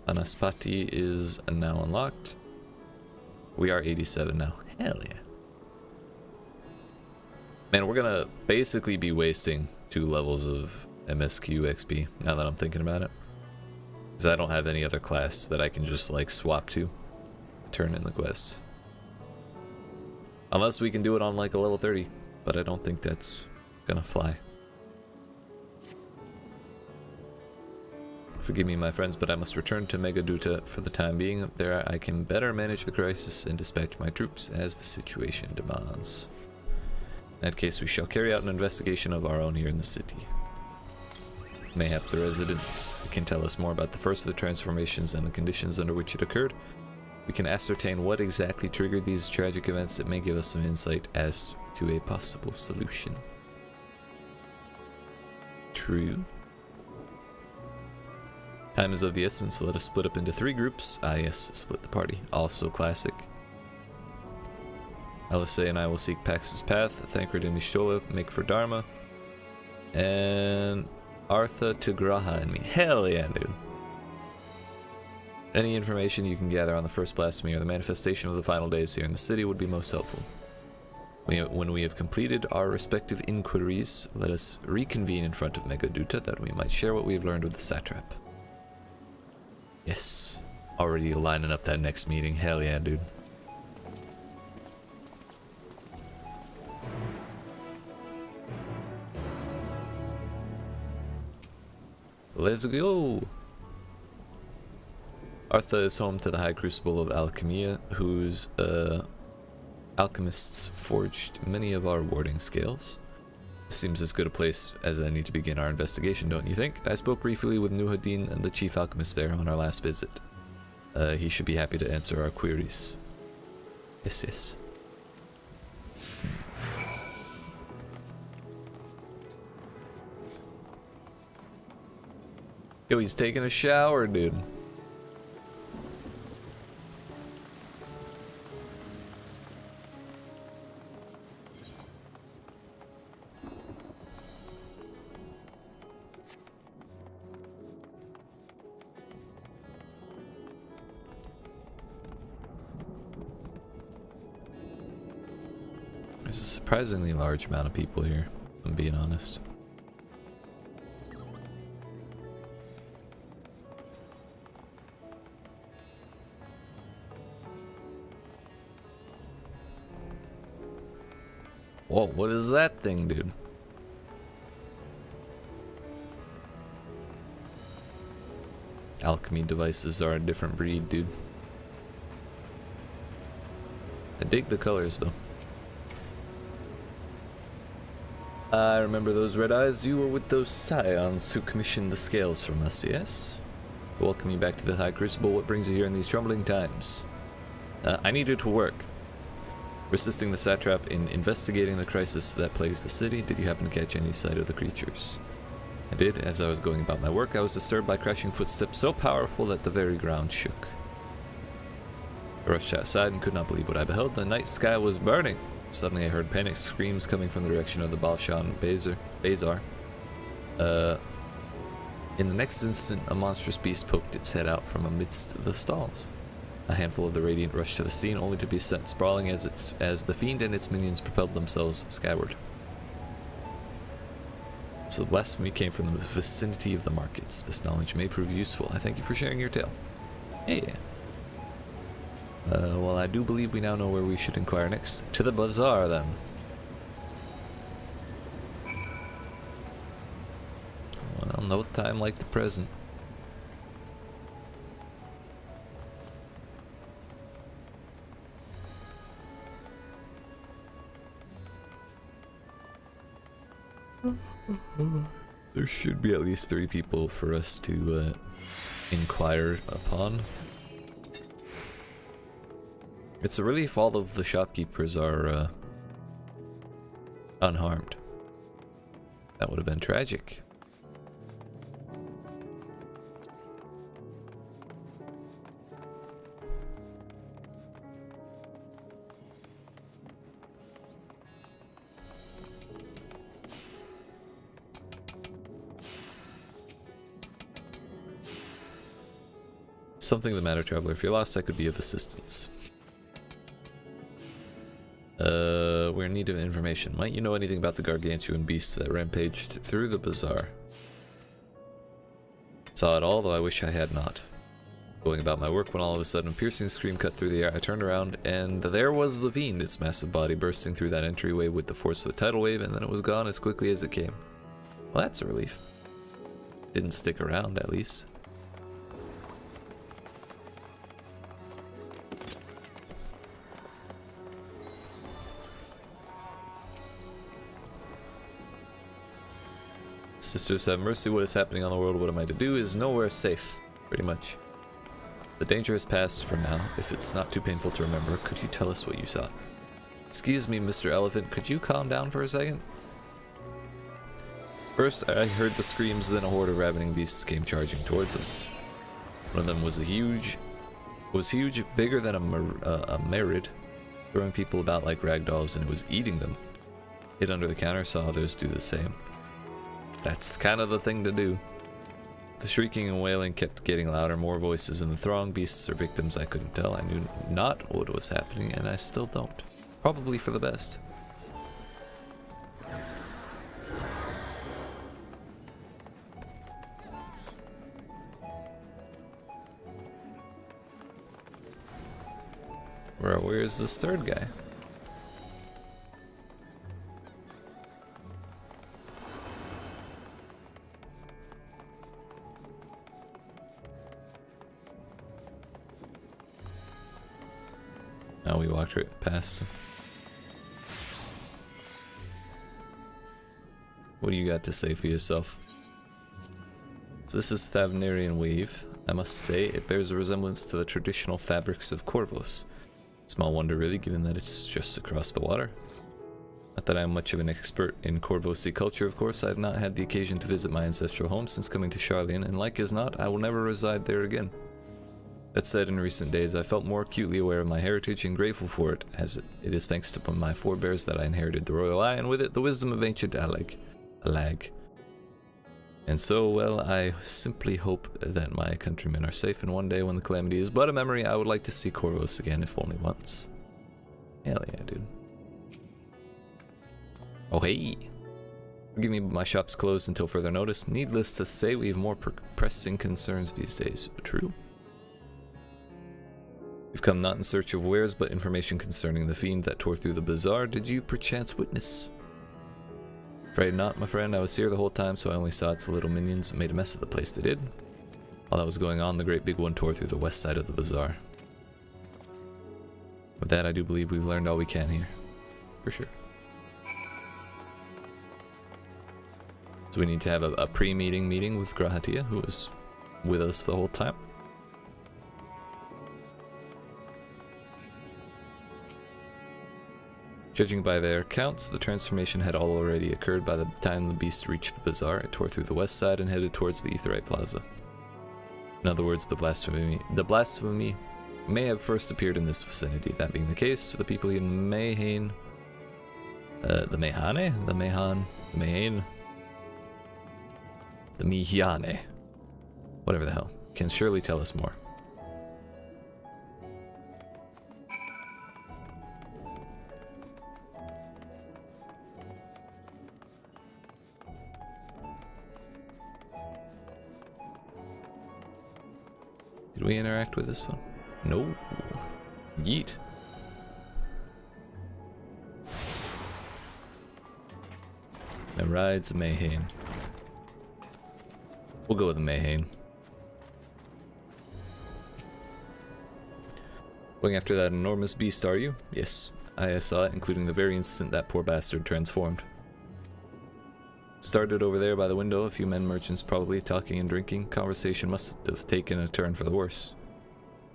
Anaspati is now unlocked. We are 87 now. Hell yeah. Man, we're gonna basically be wasting 2 levels of MSQ XP now that I'm thinking about it. Because I don't have any other class that I can just like swap to turn in the quests. Unless we can do it on like a level 30, but I don't think that's gonna fly. Forgive me, my friends, but I must return to Megaduta for the time being. There I can better manage the crisis and dispatch my troops as the situation demands. In that case, we shall carry out an investigation of our own here in the city. Mayhap the residents can tell us more about the first of the transformations and the conditions under which it occurred. We can ascertain what exactly triggered these tragic events that may give us some insight as to a possible solution. True. Time is of the essence, so let us split up into 3 groups. Ah yes, split the party. Also classic. LSA and I will seek Pax's path, Thancred and Mishtola make for Dharma, and Artha to Graha and me. Hell yeah, dude. Any information you can gather on the first blasphemy or the manifestation of the final days here in the city would be most helpful. When we have completed our respective inquiries, let us reconvene in front of Megaduta that we might share what we have learned with the satrap. Yes. Already lining up that next meeting. Hell yeah, dude. Let's go! Artha is home to the High Crucible of Alchemia, whose alchemists forged many of our warding scales. This seems as good a place as any to begin our investigation, don't you think? I spoke briefly with Nuhaddin and the chief alchemist there on our last visit. He should be happy to answer our queries. Yes. Yo, he's taking a shower, dude. There's a surprisingly large amount of people here, if I'm being honest. Whoa, what is that thing, dude? Alchemy devices are a different breed, dude. I dig the colors, though. I remember those red eyes. You were with those scions who commissioned the scales from us, yes? Welcome you back to the High Crucible. What brings you here in these troubling times? I need you to work. Assisting the satrap in investigating the crisis that plagues the city. Did you happen to catch any sight of the creatures? I did. As I was going about my work, I was disturbed by crashing footsteps so powerful that the very ground shook. I rushed outside and could not believe what I beheld. The night sky was burning. Suddenly I heard panic screams coming from the direction of the Balshan Bazar. In the next instant, a monstrous beast poked its head out from amidst the stalls. A handful of the Radiant rushed to the scene, only to be sent sprawling as the fiend and its minions propelled themselves skyward. So the blasphemy came from the vicinity of the markets. This knowledge may prove useful. I thank you for sharing your tale. Hey. Well, I do believe we now know where we should inquire next. To the bazaar, then. Well, no time like the present. There should be at least 3 people for us to inquire upon. It's a relief all of the shopkeepers are unharmed. That would have been tragic. Something the matter, traveler. If you're lost, I could be of assistance. We're in need of information. Might you know anything about the gargantuan beast that rampaged through the bazaar? Saw it all, though I wish I had not. Going about my work when all of a sudden a piercing scream cut through the air. I turned around, and there was the fiend, its massive body bursting through that entryway with the force of a tidal wave, and then it was gone as quickly as it came. Well, that's a relief. Didn't stick around, at least. Sisters have mercy. What is happening on the world? What am I to do? Is nowhere safe, pretty much. The danger has passed for now. If it's not too painful to remember, could you tell us what you saw? Excuse me, Mr. Elephant, could you calm down for a second? First, I heard the screams, then a horde of ravening beasts came charging towards us. One of them was huge, bigger than a merid, throwing people about like ragdolls, and it was eating them. Hid under the counter, saw others do the same. That's kind of the thing to do. The shrieking and wailing kept getting louder, more voices in the throng, beasts or victims I couldn't tell. I knew not what was happening, and I still don't. Probably for the best. Where's this third guy? Oh, we walked right past. What do you got to say for yourself? So this is Favnarian weave. I must say, it bears a resemblance to the traditional fabrics of Corvos. Small wonder really, given that it's just across the water. Not that I'm much of an expert in Corvosi culture, of course. I have not had the occasion to visit my ancestral home since coming to Charlian, and like as not, I will never reside there again. That said, in recent days, I felt more acutely aware of my heritage and grateful for it, as it is thanks to my forebears that I inherited the royal eye, and with it the wisdom of ancient Alag. And so, well, I simply hope that my countrymen are safe, and one day when the calamity is but a memory, I would like to see Corvos again, if only once. Hell yeah, dude. Oh hey! Forgive me, but my shop's closed until further notice. Needless to say, we have more pressing concerns these days. True. We've come not in search of wares, but information concerning the fiend that tore through the bazaar. Did you perchance witness? Afraid not, my friend. I was here the whole time, so I only saw its little minions made a mess of the place. They did. While that was going on, the great big one tore through the west side of the bazaar. With that, I do believe we've learned all we can here. For sure. So we need to have a pre-meeting meeting with Grahatia, who was with us the whole time. Judging by their accounts, the transformation had already occurred by the time the beast reached the bazaar. It tore through the west side and headed towards the Aetheryte Plaza. In other words, the blasphemy may have first appeared in this vicinity. That being the case, the people in Mayhane, the Mihyane, whatever the hell, can surely tell us more. Did we interact with this one? No. Yeet. And rides Mayhane. We'll go with the Mayhane. Going after that enormous beast, are you? Yes, I saw it, including the very instant that poor bastard transformed. Started over there by the window, a few men merchants probably talking and drinking. Conversation must have taken a turn for the worse.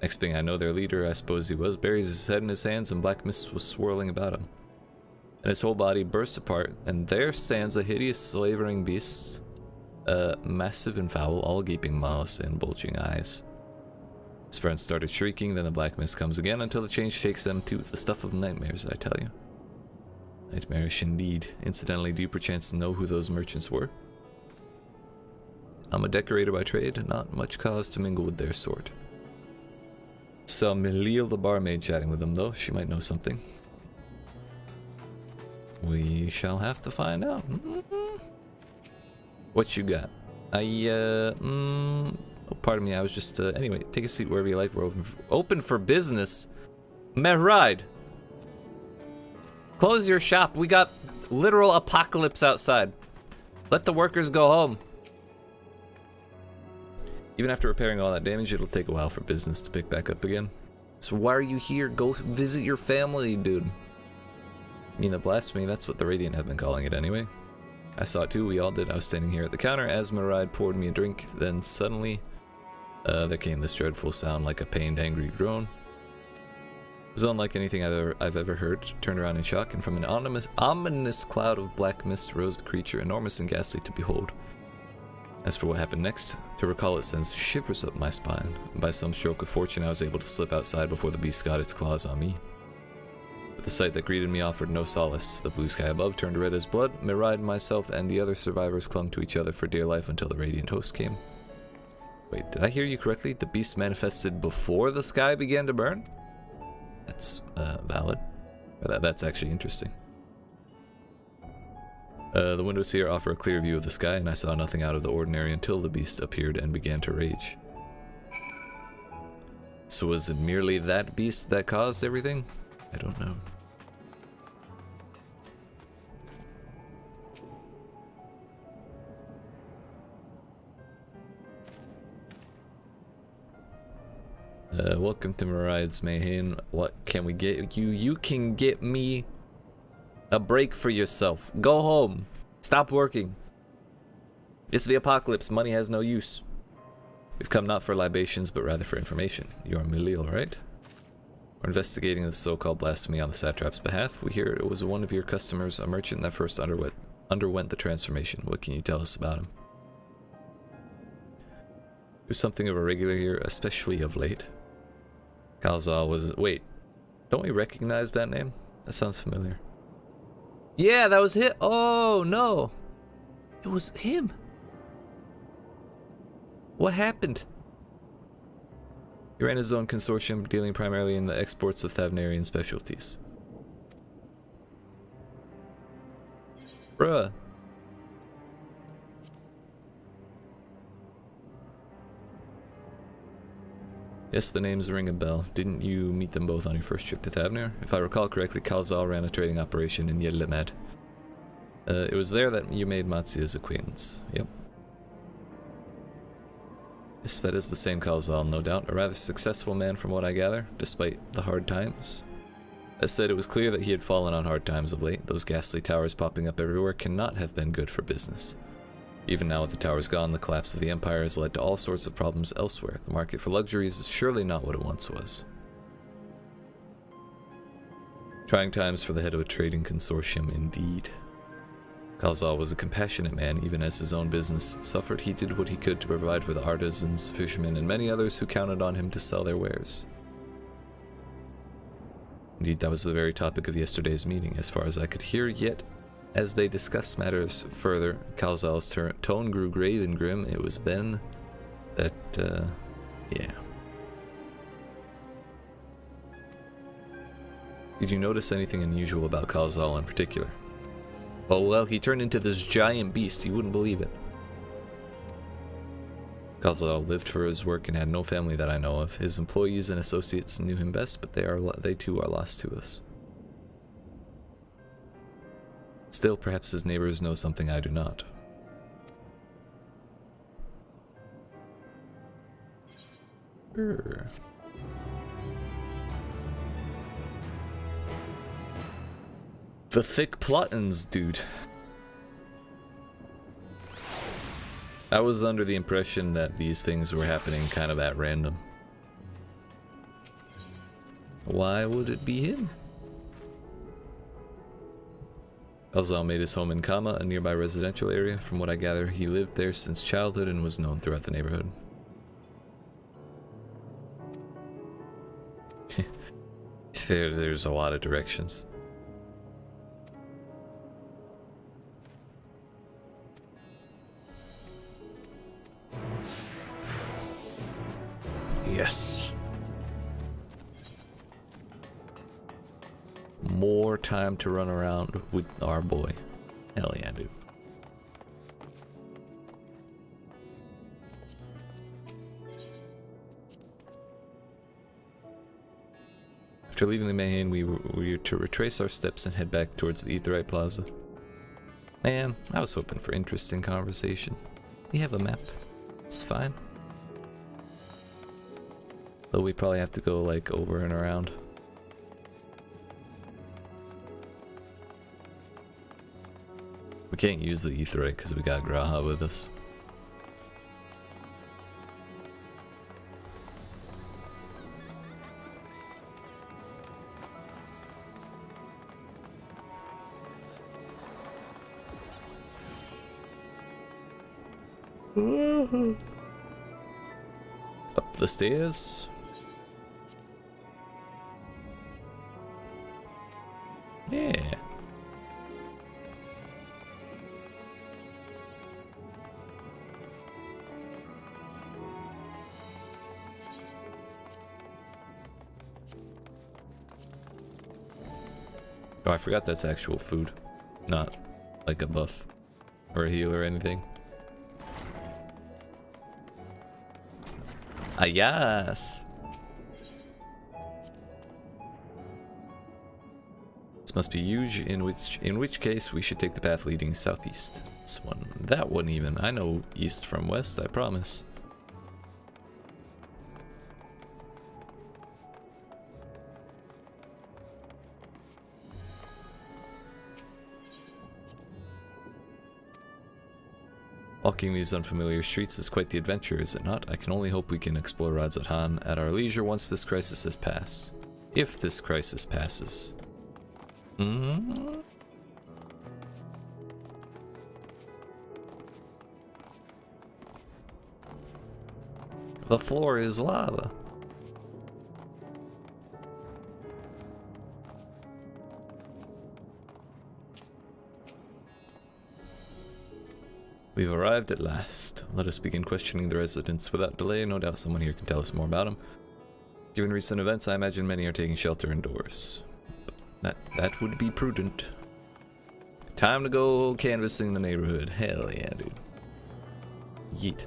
Next thing I know, their leader, I suppose he was, buries his head in his hands and black mist was swirling about him. And his whole body bursts apart, and there stands a hideous slavering beast. Massive and foul, all gaping mouths and bulging eyes. His friends started shrieking, then the black mist comes again until the change takes them to the stuff of nightmares, I tell you. Nightmarish indeed. Incidentally, do you perchance know who those merchants were? I'm a decorator by trade, not much cause to mingle with their sort. Saw Melil the barmaid chatting with them though, she might know something. We shall have to find out. What you got? Oh, pardon me, I was just, anyway, take a seat wherever you like, we're open for business. Meride! Close your shop, we got literal apocalypse outside. Let the workers go home. Even after repairing all that damage, it'll take a while for business to pick back up again. So why are you here? Go visit your family, dude. I mean, the blasphemy, that's what the Radiant have been calling it anyway. I saw it too, we all did. I was standing here at the counter as Maride poured me a drink, then suddenly there came this dreadful sound like a pained, angry groan. It was unlike anything I've ever heard. Turned around in shock, and from an ominous cloud of black mist rose the creature, enormous and ghastly to behold. As for what happened next, to recall it sends shivers up my spine. By some stroke of fortune, I was able to slip outside before the beast got its claws on me. But the sight that greeted me offered no solace. The blue sky above turned red as blood. Miride, myself, and the other survivors clung to each other for dear life until the Radiant host came. Wait, did I hear you correctly? The beast manifested before the sky began to burn? That's valid. That's actually interesting. The windows here offer a clear view of the sky, and I saw nothing out of the ordinary until the beast appeared and began to rage. So was it merely that beast that caused everything? I don't know. Welcome to Mariah's Mayhem. What can we get you? You can get me a break for yourself. Go home. Stop working. It's the apocalypse. Money has no use. We've come not for libations, but rather for information. You are Milil, right? We're investigating the so-called blasphemy on the satrap's behalf. We hear it was one of your customers, a merchant that first underwent the transformation. What can you tell us about him? He was something of a regular here, especially of late. Kalzal was... Wait. Don't we recognize that name? That sounds familiar. Yeah, that was it. Oh, no. It was him. What happened? He ran his own consortium, dealing primarily in the exports of Thavnarian specialties. Bruh. Yes, the names ring a bell. Didn't you meet them both on your first trip to Thavnir? If I recall correctly, Kalzal ran a trading operation in Yedlimed. It was there that you made Matsuya's acquaintance. Yep. Isfet is the same Kalzal, no doubt. A rather successful man from what I gather, despite the hard times. That said, it was clear that he had fallen on hard times of late. Those ghastly towers popping up everywhere cannot have been good for business. Even now with the towers gone, the collapse of the Empire has led to all sorts of problems elsewhere. The market for luxuries is surely not what it once was. Trying times for the head of a trading consortium, indeed. Kalzal was a compassionate man. Even as his own business suffered, he did what he could to provide for the artisans, fishermen, and many others who counted on him to sell their wares. Indeed, that was the very topic of yesterday's meeting, as far as I could hear, yet as they discussed matters further, Kalzal's tone grew grave and grim. It was Ben that, yeah. Did you notice anything unusual about Kalzal in particular? Oh, well, he turned into this giant beast. You wouldn't believe it. Kalzal lived for his work and had no family that I know of. His employees and associates knew him best, but they too are lost to us. Still, perhaps his neighbors know something I do not. The thick plottins, dude. I was under the impression that these things were happening kind of at random. Why would it be him? Kalzal made his home in Kama, a nearby residential area. From what I gather, he lived there since childhood and was known throughout the neighborhood. There's a lot of directions. Yes. More time to run around with our boy. Hell yeah, dude. After leaving the Mayhem, we were to retrace our steps and head back towards the Aetheryte Plaza. Man, I was hoping for interesting conversation. We have a map. It's fine. Though we probably have to go like over and around. We can't use the Aetheryte because we got Graha with us. Up the stairs. Yeah. Oh, I forgot that's actual food, not like a buff or a heal or anything. Ah, yes. This must be huge, in which case we should take the path leading southeast. This one, that one even. I know east from west, I promise. Walking these unfamiliar streets is quite the adventure, is it not? I can only hope we can explore Radzatan at our leisure once this crisis has passed. If this crisis passes. The floor is lava. We've arrived at last. Let us begin questioning the residents without delay. No doubt someone here can tell us more about them. Given recent events, I imagine many are taking shelter indoors. That would be prudent. Time to go canvassing the neighborhood. Hell yeah, dude. Yeet.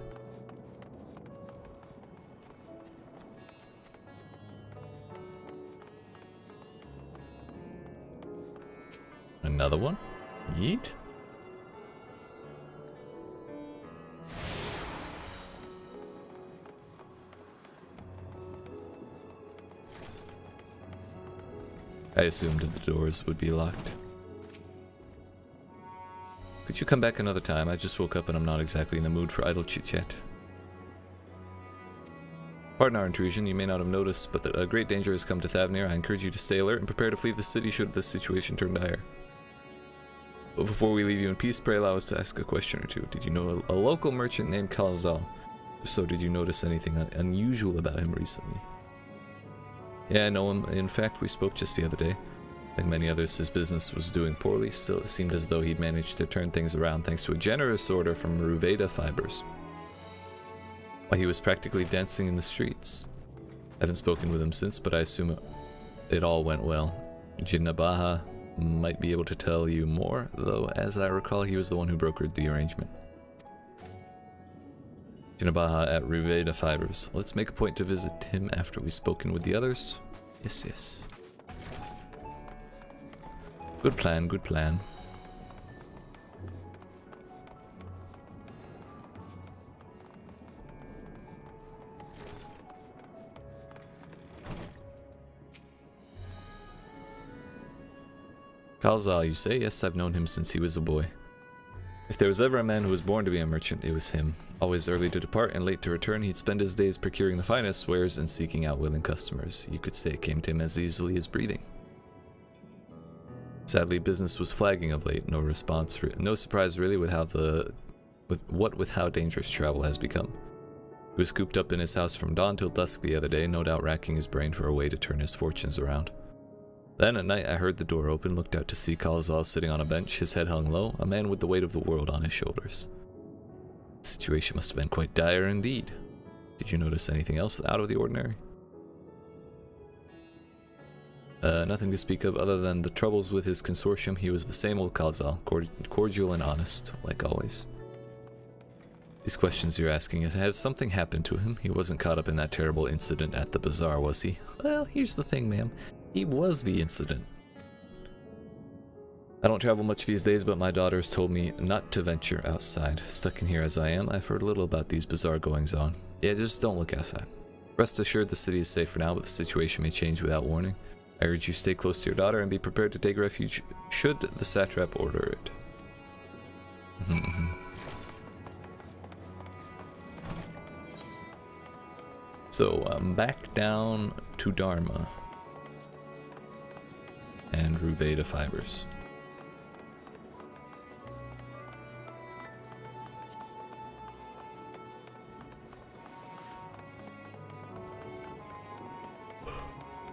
Another one? Yeet. I assumed the doors would be locked. Could you come back another time? I just woke up and I'm not exactly in the mood for idle chit-chat. Pardon our intrusion, you may not have noticed, but a great danger has come to Thavnir. I encourage you to stay alert and prepare to flee the city should the situation turn dire. But before we leave you in peace, pray allow us to ask a question or two. Did you know a local merchant named Kalzal? If so, did you notice anything unusual about him recently? Yeah, I know him. In fact, we spoke just the other day. Like many others, his business was doing poorly. Still, it seemed as though he'd managed to turn things around thanks to a generous order from Ruveda Fibers. Why, he was practically dancing in the streets. I haven't spoken with him since, but I assume it all went well. Jinnabaha might be able to tell you more, though as I recall, he was the one who brokered the arrangement. Jinnabaha at Ruveda Fibers. Let's make a point to visit him after we've spoken with the others. Yes, yes. Good plan, good plan. Kalzal, you say? Yes, I've known him since he was a boy. If there was ever a man who was born to be a merchant, it was him. Always early to depart and late to return, he'd spend his days procuring the finest wares and seeking out willing customers. You could say it came to him as easily as breathing. Sadly, business was flagging of late. No response, no surprise really with how dangerous travel has become. He was cooped up in his house from dawn till dusk the other day, no doubt racking his brain for a way to turn his fortunes around. Then at night I heard the door open, looked out to see Kalzal sitting on a bench, his head hung low, a man with the weight of the world on his shoulders. The situation must have been quite dire indeed. Did you notice anything else out of the ordinary? Nothing to speak of other than the troubles with his consortium. He was the same old Kalzal, cordial and honest, like always. These questions you're asking, has something happened to him? He wasn't caught up in that terrible incident at the bazaar, was he? Well, here's the thing, ma'am. He was the incident. I don't travel much these days, but my daughters told me not to venture outside. Stuck in here as I am, I've heard little about these bazaar goings-on. Yeah, just don't look outside. Rest assured the city is safe for now, but the situation may change without warning. I urge you stay close to your daughter and be prepared to take refuge should the satrap order it. So, back down to Dharma and Ruveda Fibers.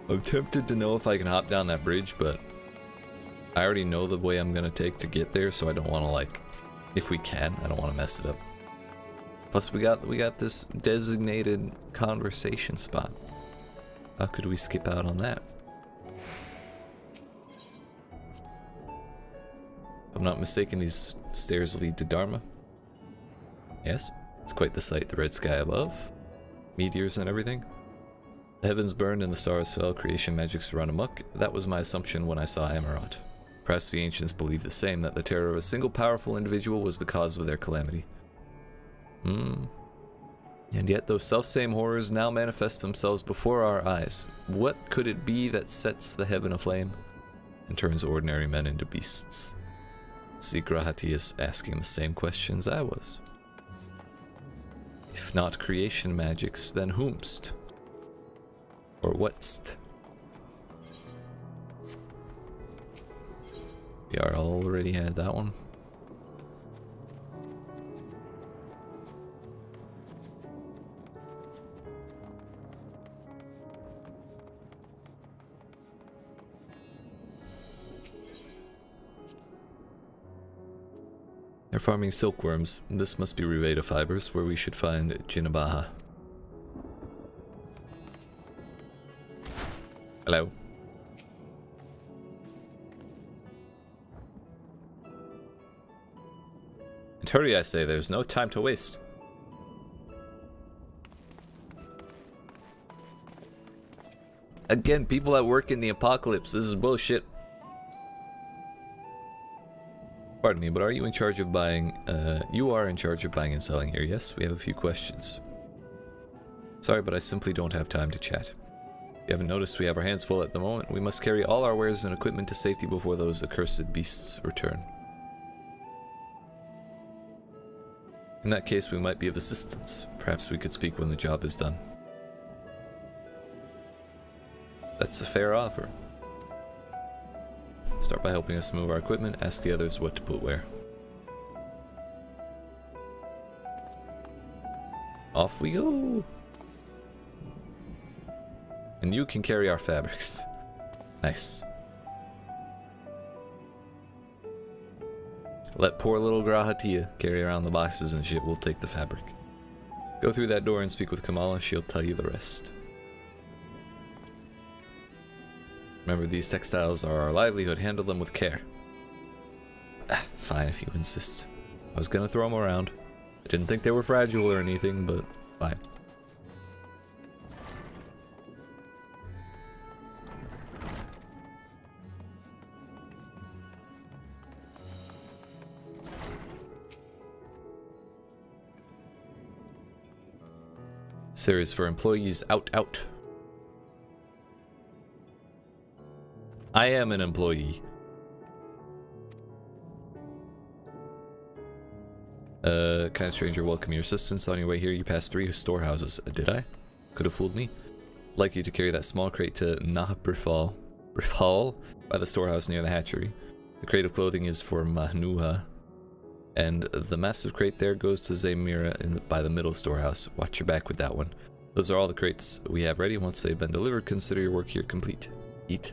I'm tempted to know if I can hop down that bridge, but I already know the way I'm gonna take to get there, so I don't want to, like, if we can, I don't want to mess it up. Plus we got this designated conversation spot. How could we skip out on that? If I'm not mistaken, these stairs lead to Dharma. Yes, it's quite the sight. The red sky above, meteors and everything. The heavens burned and the stars fell, creation magics run amok. That was my assumption when I saw Amarat. Perhaps the ancients believed the same, that the terror of a single powerful individual was the cause of their calamity. And yet those self-same horrors now manifest themselves before our eyes. What could it be that sets the heaven aflame and turns ordinary men into beasts? Sigrahati is asking the same questions I was. If not creation magics, then whomst? Or whatst? We are already had that one. They're farming silkworms. This must be Ruveda fibers, where we should find Jinabaha. Hello. And hurry, I say, there's no time to waste. Again, people that work in the apocalypse, this is bullshit. Pardon me, but are you in charge of buying, you are in charge of buying and selling here, yes? We have a few questions. Sorry, but I simply don't have time to chat. If you haven't noticed, we have our hands full at the moment. We must carry all our wares and equipment to safety before those accursed beasts return. In that case, we might be of assistance. Perhaps we could speak when the job is done. That's a fair offer. Start by helping us move our equipment, ask the others what to put where. Off we go! And you can carry our fabrics. Nice. Let poor little Grahatia carry around the boxes and shit, we'll take the fabric. Go through that door and speak with Kamala, she'll tell you the rest. Remember, these textiles are our livelihood, handle them with care. Fine if you insist. I was gonna throw them around. I didn't think they were fragile or anything, but fine. Series for employees out. I am an employee. Kind stranger, welcome your assistance. On your way here, you passed 3 storehouses. Did I? Could have fooled me. Like you to carry that small crate to Brifal by the storehouse near the hatchery. The crate of clothing is for Mahnuha. And the massive crate there goes to Zaymira by the middle storehouse. Watch your back with that one. Those are all the crates we have ready. Once they've been delivered, consider your work here complete. Eat.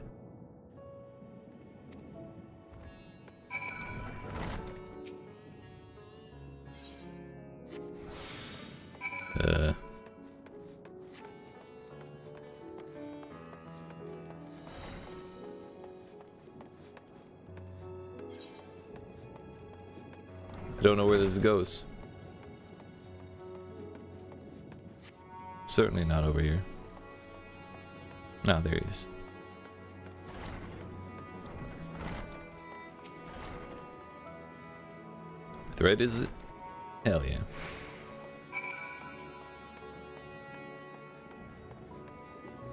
I don't know where this goes. Certainly not over here. Ah, there he is. Thread, is it? Hell yeah.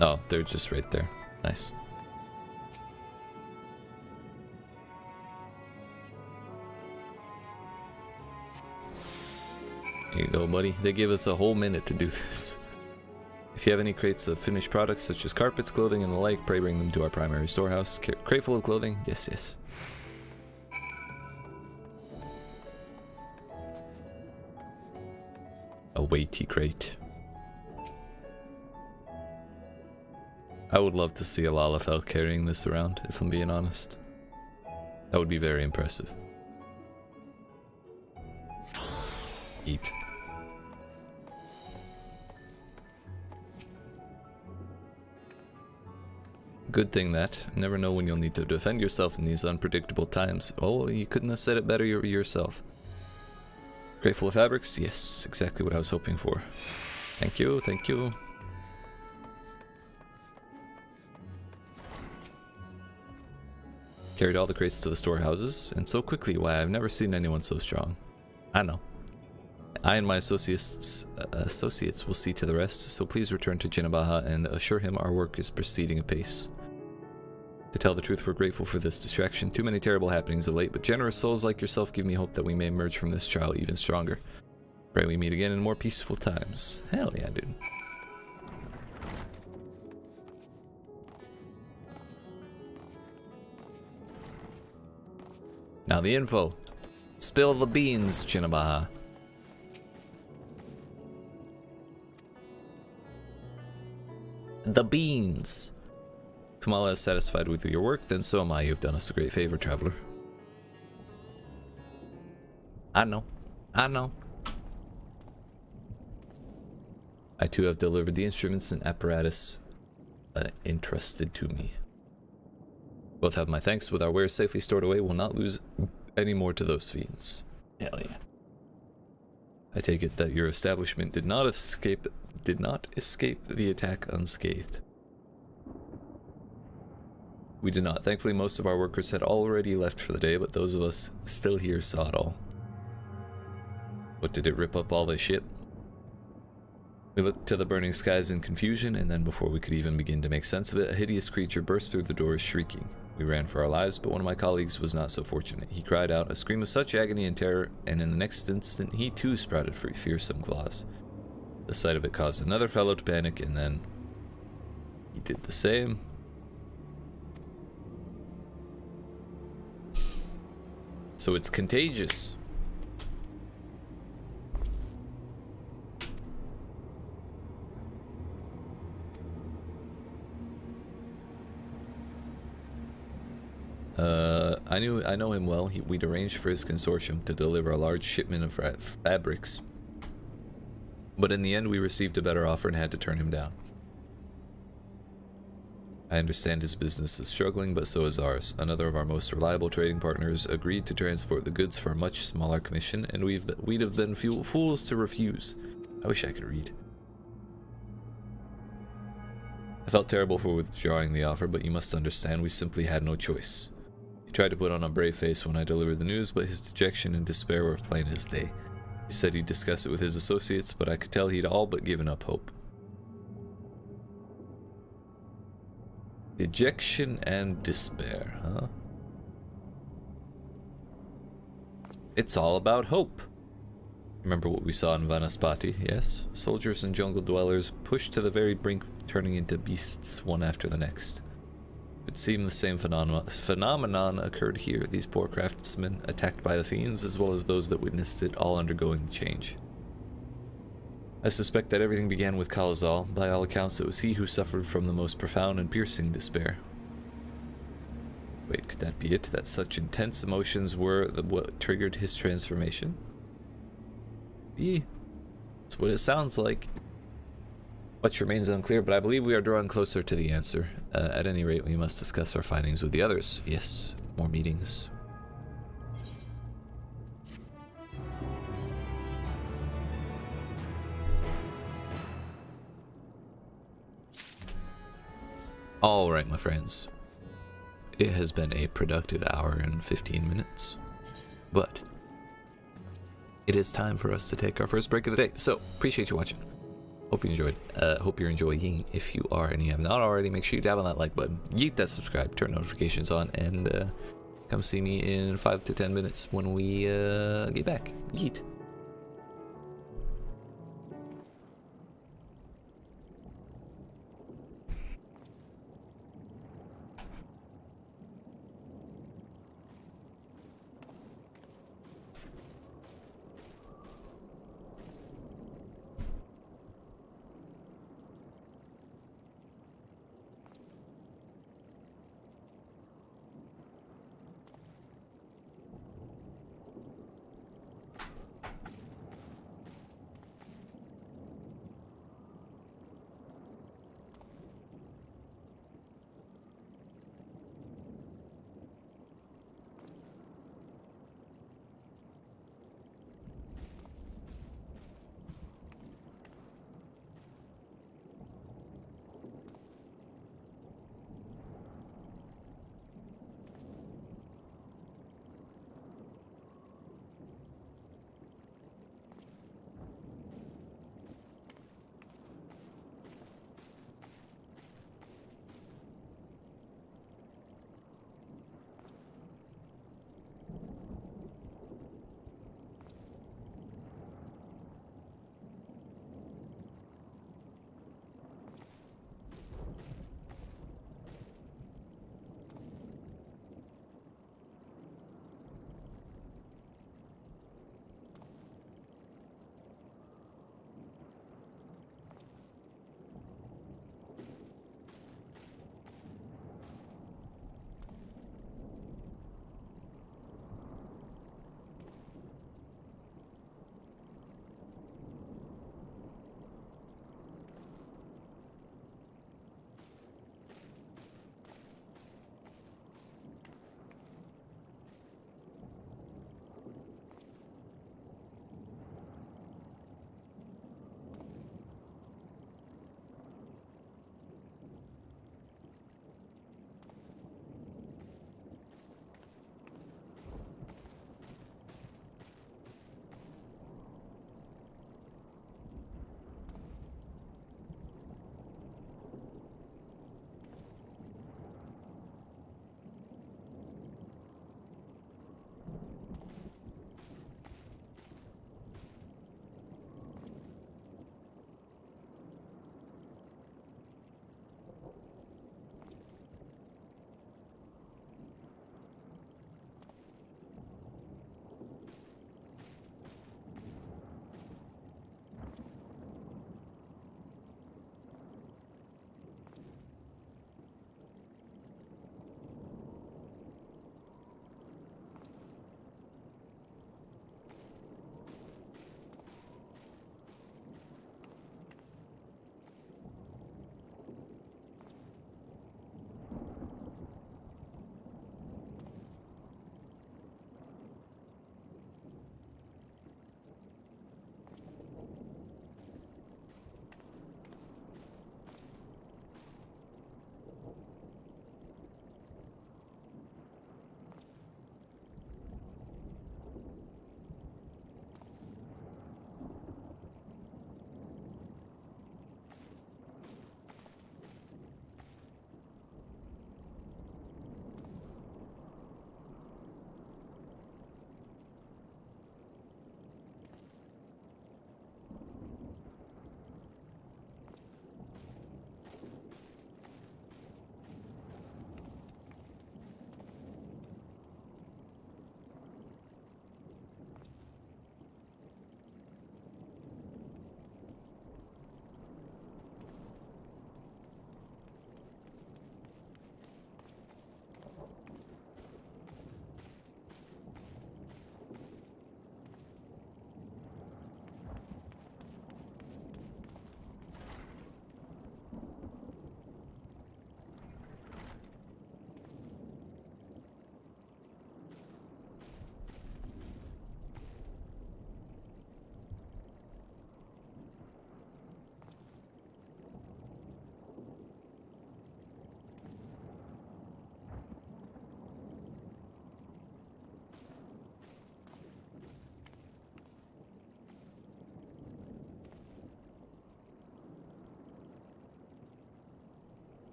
Oh, they're just right there. Nice. Here you go, buddy. They gave us a whole minute to do this. If you have any crates of finished products such as carpets, clothing, and the like, pray bring them to our primary storehouse. Crate full of clothing? Yes, yes. A weighty crate. I would love to see a Lalafell carrying this around, if I'm being honest. That would be very impressive. Eat. Good thing that. Never know when you'll need to defend yourself in these unpredictable times. Oh, you couldn't have said it better yourself. Crate full of fabrics? Yes, exactly what I was hoping for. Thank you, thank you. Carried all the crates to the storehouses, and so quickly. Why, I've never seen anyone so strong. I know. I and my associates will see to the rest, so please return to Jinabaha and assure him our work is proceeding apace. To tell the truth, we're grateful for this distraction. Too many terrible happenings of late, but generous souls like yourself give me hope that we may emerge from this trial even stronger. Pray we meet again in more peaceful times. Hell yeah, dude. Now the info. Spill the beans, Chinabaha. The beans. Kamala is satisfied with your work, then so am I. You've done us a great favor, traveler. I know. I know. I too have delivered the instruments and apparatus entrusted to me. Both have my thanks. With our wares safely stored away, we'll not lose any more to those fiends. Hell yeah. I take it that your establishment did not escape the attack unscathed. We did not. Thankfully, most of our workers had already left for the day, but those of us still here saw it all. What, did it rip up all the shit? We looked to the burning skies in confusion, and then before we could even begin to make sense of it, a hideous creature burst through the doors shrieking. We ran for our lives, but one of my colleagues was not so fortunate. He cried out, a scream of such agony and terror, and in the next instant he too sprouted fearsome claws. The sight of it caused another fellow to panic, and then he did the same. So it's contagious. I know him well. We'd arranged for his consortium to deliver a large shipment of fabrics. But in the end, we received a better offer and had to turn him down. I understand his business is struggling, but so is ours. Another of our most reliable trading partners agreed to transport the goods for a much smaller commission, and we'd have been fools to refuse. I wish I could read. I felt terrible for withdrawing the offer, but you must understand we simply had no choice. He tried to put on a brave face when I delivered the news, but his dejection and despair were plain as day. He said he'd discuss it with his associates, but I could tell he'd all but given up hope. Dejection and despair, huh? It's all about hope. Remember what we saw in Vanaspati, yes? Soldiers and jungle dwellers pushed to the very brink, turning into beasts one after the next. It would seem the same phenomenon occurred here, these poor craftsmen, attacked by the fiends, as well as those that witnessed it, all undergoing the change. I suspect that everything began with Kalazal. By all accounts, it was he who suffered from the most profound and piercing despair. Wait, could that be it? That such intense emotions were what triggered his transformation? That's what it sounds like. Much remains unclear, but I believe we are drawing closer to the answer. At any rate, we must discuss our findings with the others. Yes, more meetings. Alright, my friends. It has been a productive hour and 15 minutes. But it is time for us to take our first break of the day. So, appreciate you watching. Hope you enjoyed. Hope you're enjoying. If you are and you have not already, make sure you dab on that like button. Yeet that subscribe, turn notifications on, and come see me in 5 to 10 minutes when we get back. Yeet.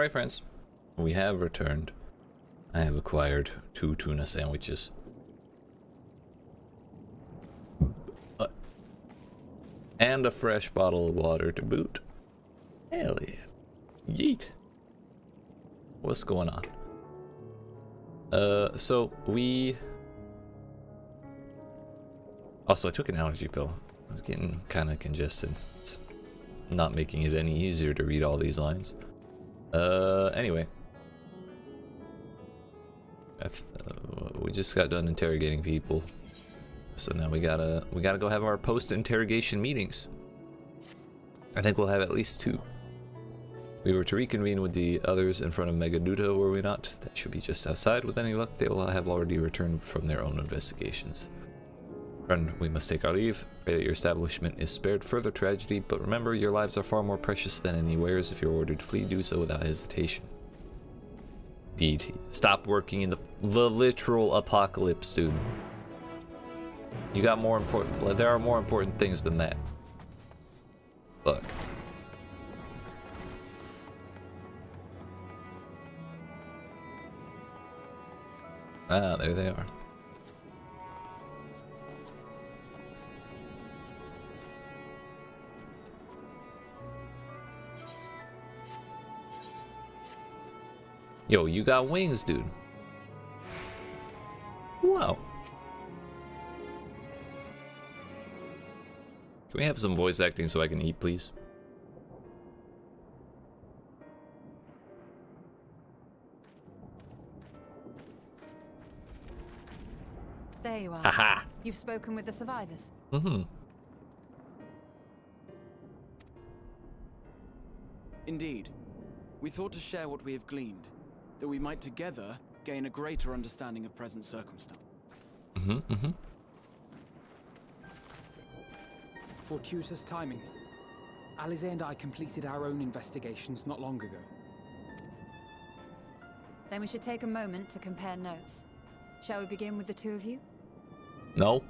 Alright, friends. We have returned. I have acquired 2 tuna sandwiches. And a fresh bottle of water to boot. Hell yeah. Yeet. What's going on? So we... Also, I took an allergy pill. I was getting kind of congested. It's not making it any easier to read all these lines. Anyway. We just got done interrogating people. So now we gotta go have our post-interrogation meetings. I think we'll have at least 2. We were to reconvene with the others in front of Megaduta, were we not? That should be just outside. With any luck, they will have already returned from their own investigations. Friend, we must take our leave. Pray that your establishment is spared further tragedy, but remember, your lives are far more precious than any wares. If you're ordered to flee, do so without hesitation. DT. Stop working in the literal apocalypse, dude. You got more important... There are more important things than that. Fuck. Ah, there they are. Yo, you got wings, dude. Wow. Can we have some voice acting so I can eat, please? There you are. Haha. You've spoken with the survivors. Mm-hmm. Indeed. We thought to share what we have gleaned, that we might together gain a greater understanding of present circumstance. Mm-hmm, mm-hmm. Fortuitous timing. Alize and I completed our own investigations not long ago. Then we should take a moment to compare notes. Shall we begin with the 2 of you? No.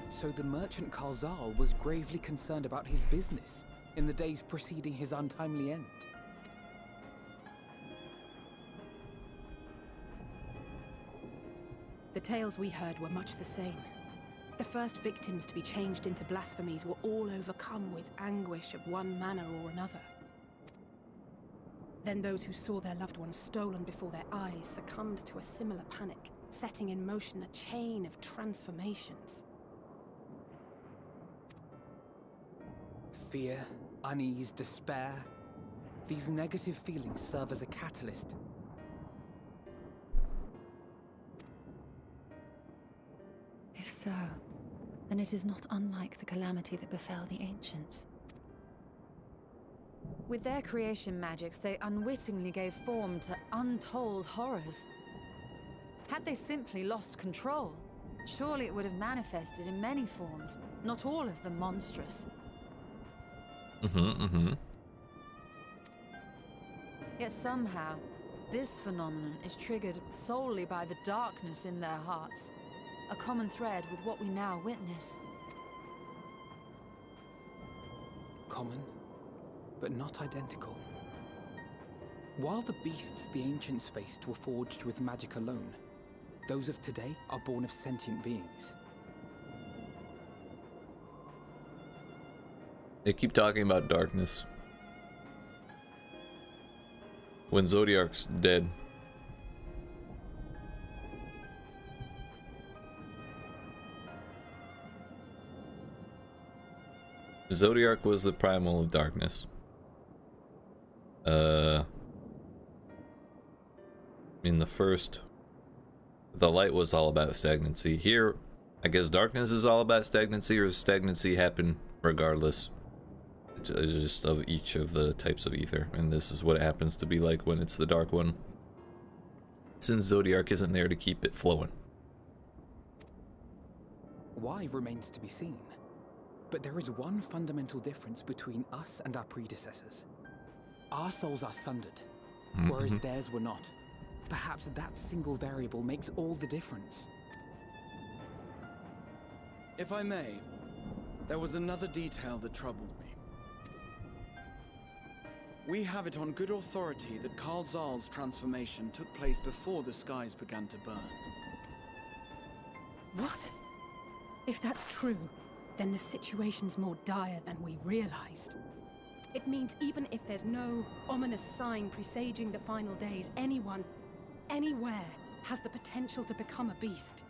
So the merchant Karzal was gravely concerned about his business in the days preceding his untimely end. The tales we heard were much the same. The first victims to be changed into blasphemies were all overcome with anguish of one manner or another. Then those who saw their loved ones stolen before their eyes succumbed to a similar panic, setting in motion a chain of transformations. Fear, unease, despair. These negative feelings serve as a catalyst. If so, then it is not unlike the calamity that befell the ancients. With their creation magics, they unwittingly gave form to untold horrors. Had they simply lost control, surely it would have manifested in many forms, not all of them monstrous. Yet somehow, this phenomenon is triggered solely by the darkness in their hearts, a common thread with what we now witness. Common, but not identical. While the beasts the ancients faced were forged with magic alone, those of today are born of sentient beings. They keep talking about darkness. When Zodiark's dead. Zodiark was the primal of darkness. In the first, the light was all about stagnancy. Here, I guess darkness is all about stagnancy, or stagnancy happen regardless. It's just of each of the types of ether, and this is what it happens to be like when it's the dark one, since Zodiark isn't there to keep it flowing. Why remains to be seen. But there is one fundamental difference between us and our predecessors. Our souls are sundered, whereas theirs were not. Perhaps that single variable makes all the difference. If I may, there was another detail that troubled me. We have it on good authority that Karl Zahl's transformation took place before the skies began to burn. What? If that's true, then the situation's more dire than we realized. It means even if there's no ominous sign presaging the final days, anyone, anywhere, has the potential to become a beast.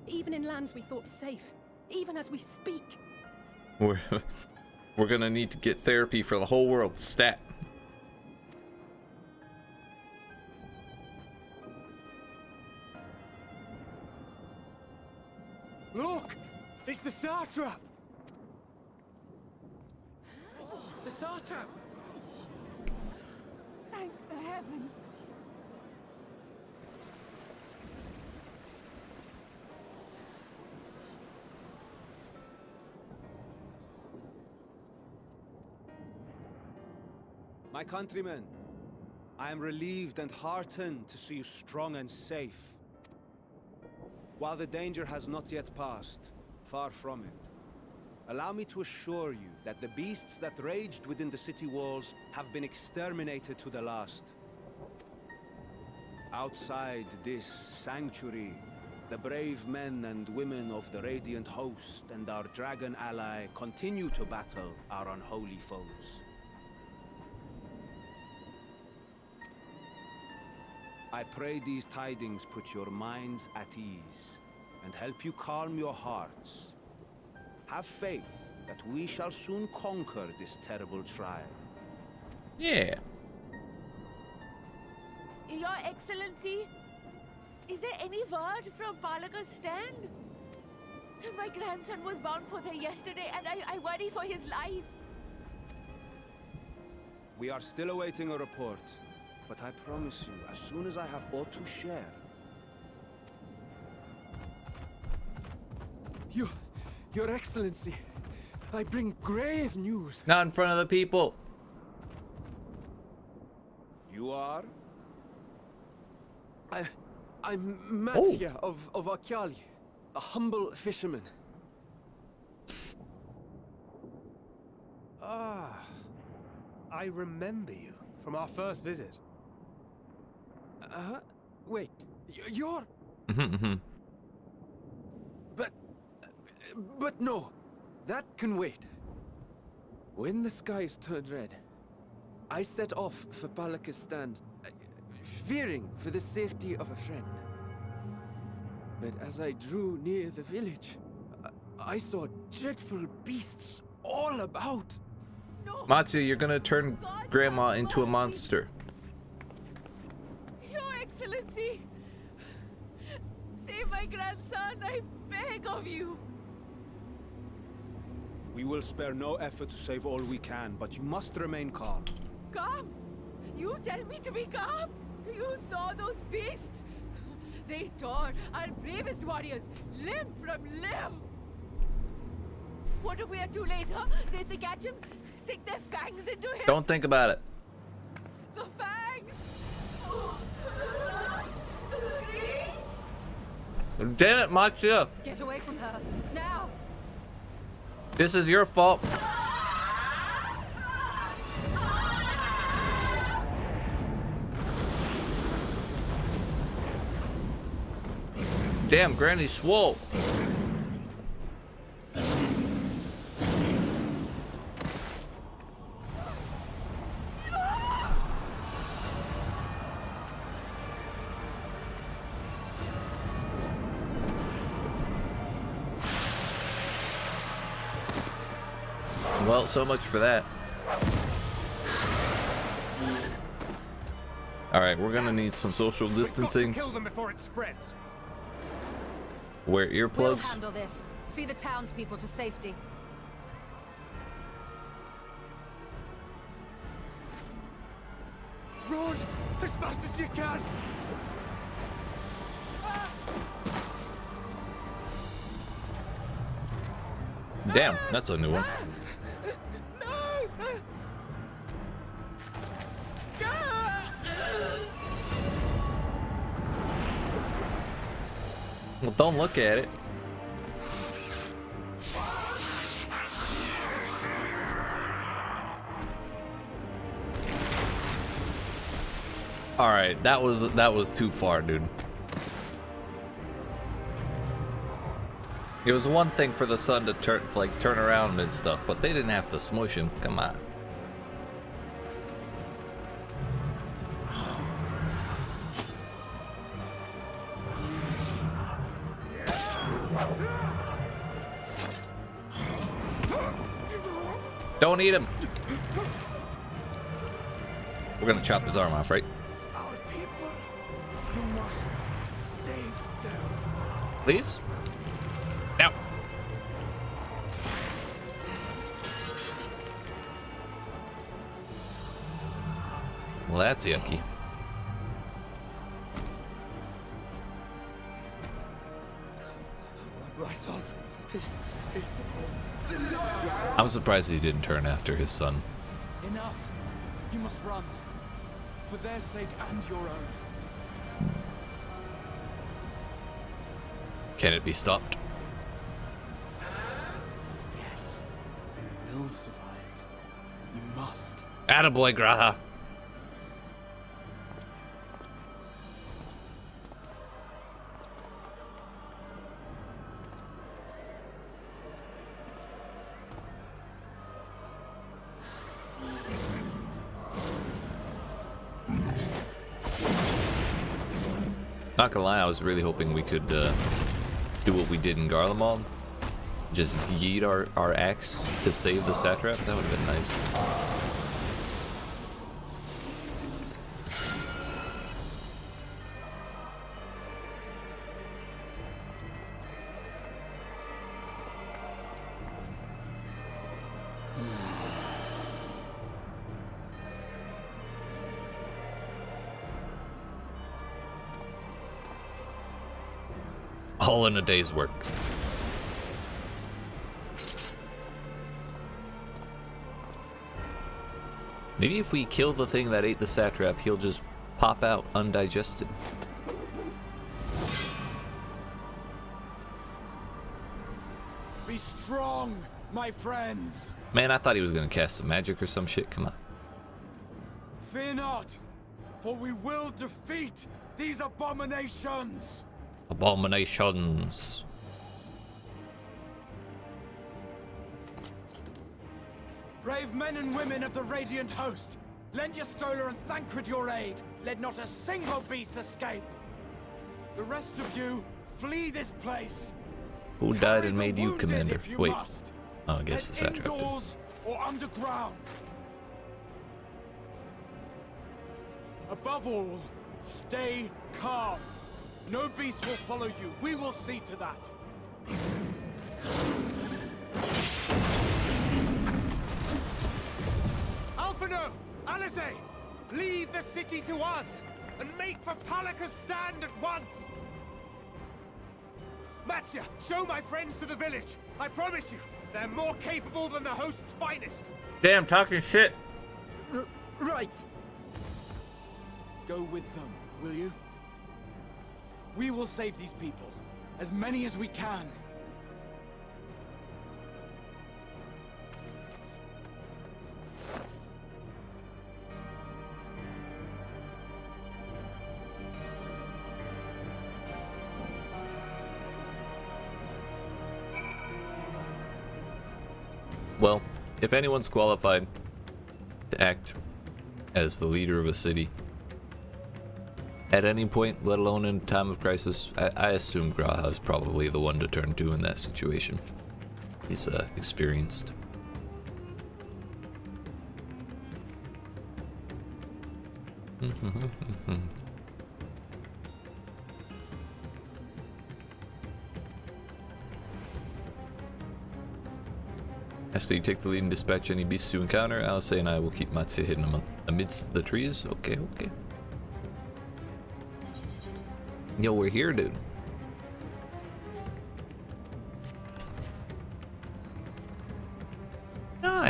Even in lands we thought safe, even as we speak. We're gonna need to get therapy for the whole world. Stat. Look! It's the satrap! The satrap! Thank the heavens. My countrymen, I am relieved and heartened to see you strong and safe. While the danger has not yet passed, far from it, allow me to assure you that the beasts that raged within the city walls have been exterminated to the last. Outside this sanctuary, the brave men and women of the Radiant Host and our dragon ally continue to battle our unholy foes. I pray these tidings put your minds at ease and help you calm your hearts. Have faith that we shall soon conquer this terrible trial. Yeah. Your Excellency, is there any word from Balaka's stand? My grandson was bound for there yesterday and I worry for his life. We are still awaiting a report, but I promise you, as soon as I have aught to share. Your Excellency, I bring grave news. Not in front of the people. You are? I'm Matya of Akyali, a humble fisherman. Ah, I remember you from our first visit. Wait, you're... But no, that can wait. When the skies turned red, I set off for Balaka's stand, fearing for the safety of a friend. But as I drew near the village, I saw dreadful beasts all about. No! Matsu, you're gonna turn Grandma into a monster. Your Excellency! Save my grandson, I beg of you! We will spare no effort to save all we can, but you must remain calm. Calm? You tell me to be calm? You saw those beasts? They tore our bravest warriors limb from limb! What if we are too late, huh? They catch him, stick their fangs into him? Don't think about it. The fangs! The screams! Damn it, Matsu. Get away from her, now! This is your fault. Damn, Granny swole. Well, so much for that. All right, we're gonna need some social distancing. Kill them before it spreads. Wear We'll earplugs. handle this. See the townspeople to safety. Run as fast as you can! Damn, that's a new one. Well, don't look at it. All right, that was too far, dude. It was one thing for the sun to turn around and stuff, but they didn't have to smush him. Come on. Don't eat him. We're gonna chop his arm off, right? Our people, you must save them. Please? No. Well, that's yucky. My son. I'm surprised he didn't turn after his son. Enough. You must run. For their sake and your own. Can it be stopped? Yes. You'll survive. You must. Attaboy, Graha. Not gonna lie, I was really hoping we could do what we did in Garlemald. Just yeet our axe to save the satrap. That would have been nice. All in a day's work. Maybe if we kill the thing that ate the satrap, he'll just pop out undigested. Be strong, my friends. Man, I thought he was gonna cast some magic or some shit. Come on. Fear not, for we will defeat these abominations. Abominations. Brave men and women of the Radiant Host, lend your Stola and Thancred your aid. Let not a single beast escape. The rest of you, flee this place. Who died and made you commander? If you Wait. must. Oh, I guess the Head satrap did. indoors or underground. Above all, stay calm. No beast will follow you. We will see to that. Alphino! Alice! Leave the city to us, and make for Palaka's stand at once! Matya, show my friends to the village. I promise you, they're more capable than the host's finest. Damn, talking shit. Right. Go with them, will you? We will save these people. As many as we can. Well, if anyone's qualified to act as the leader of a city at any point, let alone in a time of crisis, I assume Graha is probably the one to turn to in that situation. He's experienced. After you take the lead and dispatch any beasts to encounter, Alice and I will keep Matsuya hidden amidst the trees. Okay, okay. Yo, we're here, dude.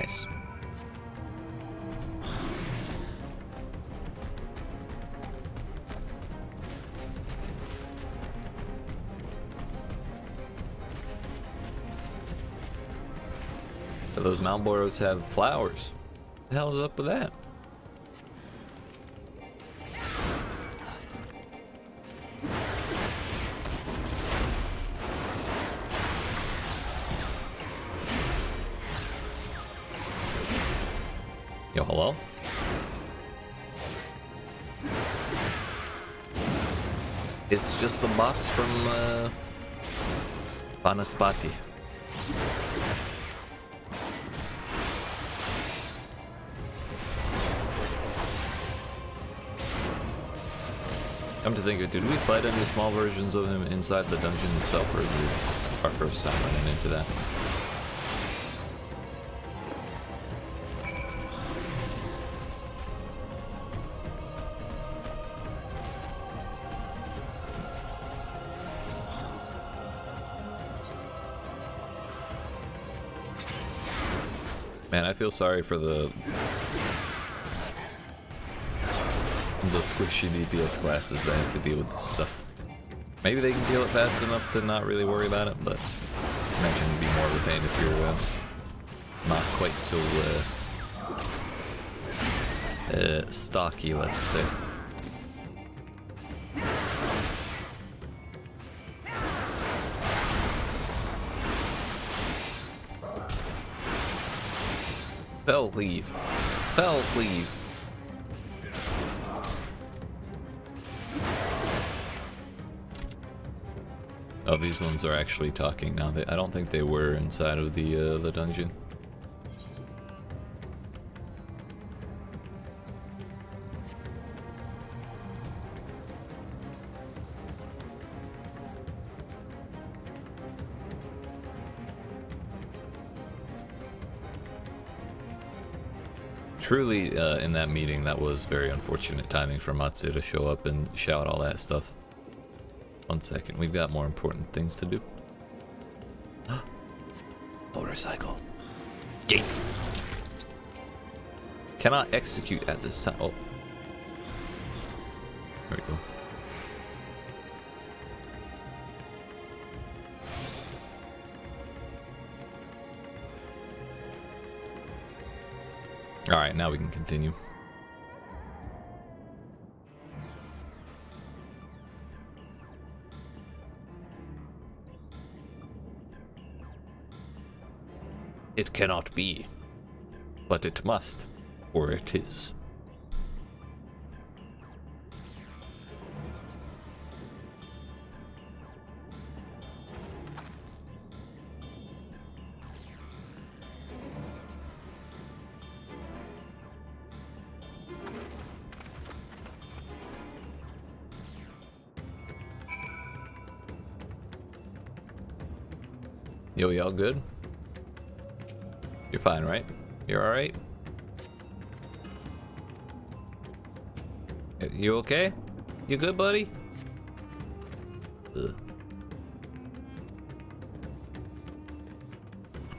Nice. Those Malboros have flowers. What the hell is up with that? Yo, hello? It's just the boss from Banaspati. Come to think of it, did we fight any small versions of him inside the dungeon itself, or is this our first time running into that? Man, I feel sorry for the squishy DPS classes that have to deal with this stuff. Maybe they can kill it fast enough to not really worry about it, but I imagine it'd be more of a pain if you're not quite so stocky, let's say. Fell cleave. Fell cleave. Oh, these ones are actually talking now. I don't think they were inside of the dungeon. Truly, in that meeting, that was very unfortunate timing for Matsu to show up and shout all that stuff. 1 second, we've got more important things to do. Motorcycle. Gate. Cannot execute at this time. Oh. There we go. Alright, now we can continue. It cannot be, but it must, or it is. Yo, y'all good? You're fine, right? You're alright? You okay? You good, buddy? Ugh.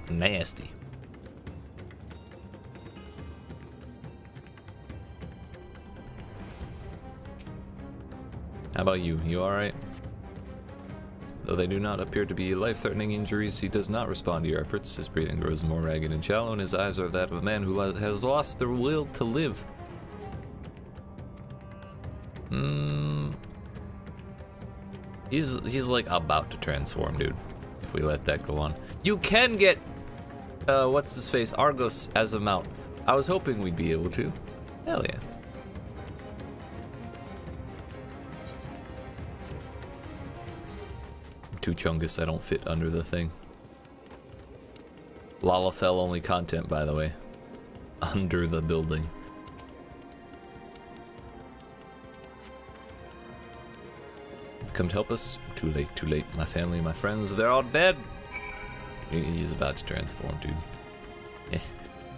Nasty. How about you? You alright? Though they do not appear to be life-threatening injuries, he does not respond to your efforts. His breathing grows more ragged and shallow, and his eyes are that of a man who has lost the will to live. He's like about to transform, dude. If we let that go on. You can get, what's his face, Argos as a mount. I was hoping we'd be able to. Hell yeah. Too chungus, I don't fit under the thing. Lalafell only content, by the way. Under the building. Come to help us? Too late, too late. My family, my friends, they're all dead. He's about to transform, dude.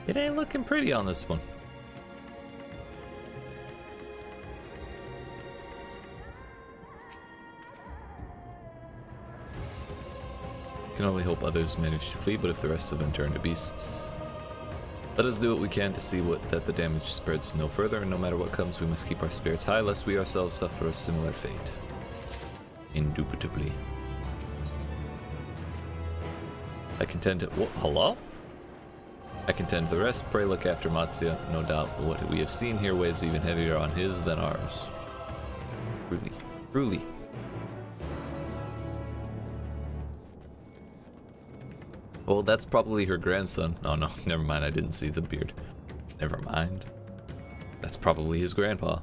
It ain't looking pretty on this one. Can only hope others manage to flee, but if the rest of them turn to beasts... Let us do what we can to see that the damage spreads no further, and no matter what comes, we must keep our spirits high, lest we ourselves suffer a similar fate. Indubitably. I contend to— what? Hello? I contend the rest. Pray look after Matsuya. No doubt what we have seen here weighs even heavier on his than ours. Truly. Truly. Well, that's probably her grandson. Oh no, never mind, I didn't see the beard. Never mind. That's probably his grandpa.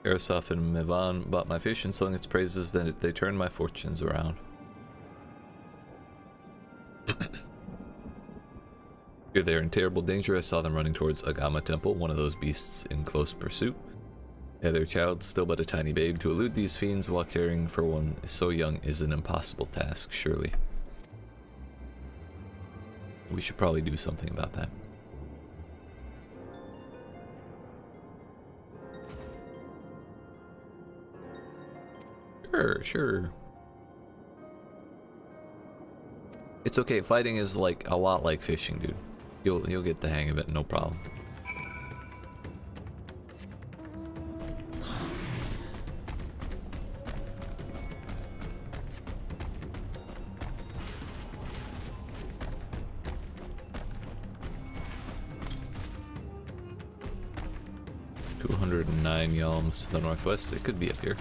Arasaf and Mevan bought my fish and sung its praises, then they turned my fortunes around. Here they are in terrible danger. I saw them running towards Agama Temple, one of those beasts in close pursuit. Yeah, their child, still but a tiny babe. To elude these fiends while caring for one so young is an impossible task, surely. We should probably do something about that. Sure. It's okay. Fighting is like a lot like fishing, dude. You'll get the hang of it, no problem. $209 yalms to the northwest. It could be up here.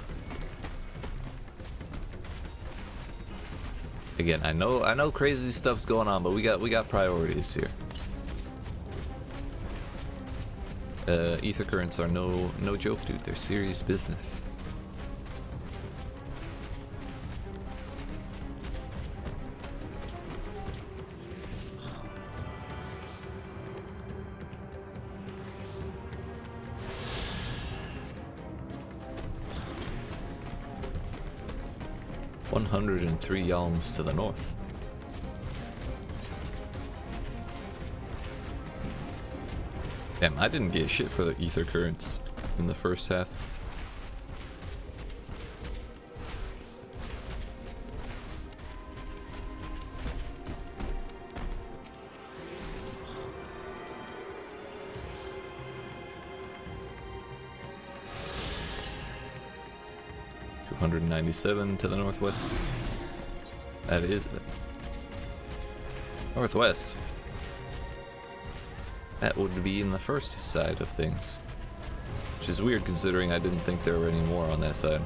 Again, I know crazy stuff's going on, but we got priorities here. Ether currents are no joke, dude. They're serious business. $103 yalms to the north. Damn, I didn't get shit for the ether currents in the first half. $297 to the northwest. That is it. Northwest. That would be in the first side of things. Which is weird considering I didn't think there were any more on that side.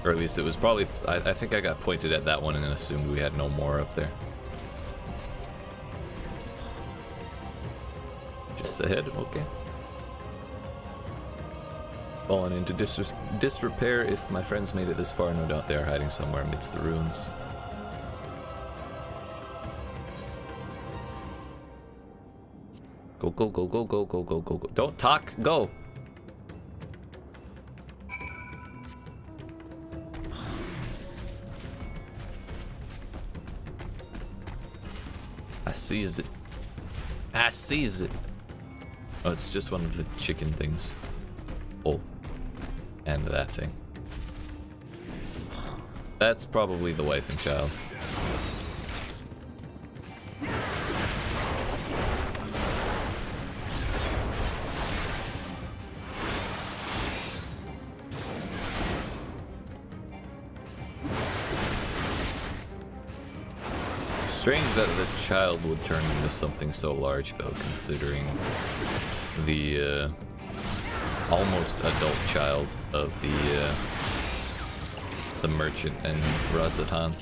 Or at least it was probably... I think I got pointed at that one and assumed we had no more up there. Just ahead, okay. Fallen into disrepair. If my friends made it this far, no doubt they are hiding somewhere amidst the ruins. Go, go, go, go, go, go, go, go, go. Don't talk, go! I seize it. I seize it! Oh, it's just one of the chicken things. Oh. And that thing. That's probably the wife and child. Strange that the child would turn into something so large, though, considering the almost adult child of the merchant and Razatan.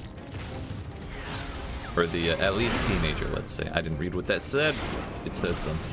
Or the at least teenager, let's say. I didn't read what that said. It said something.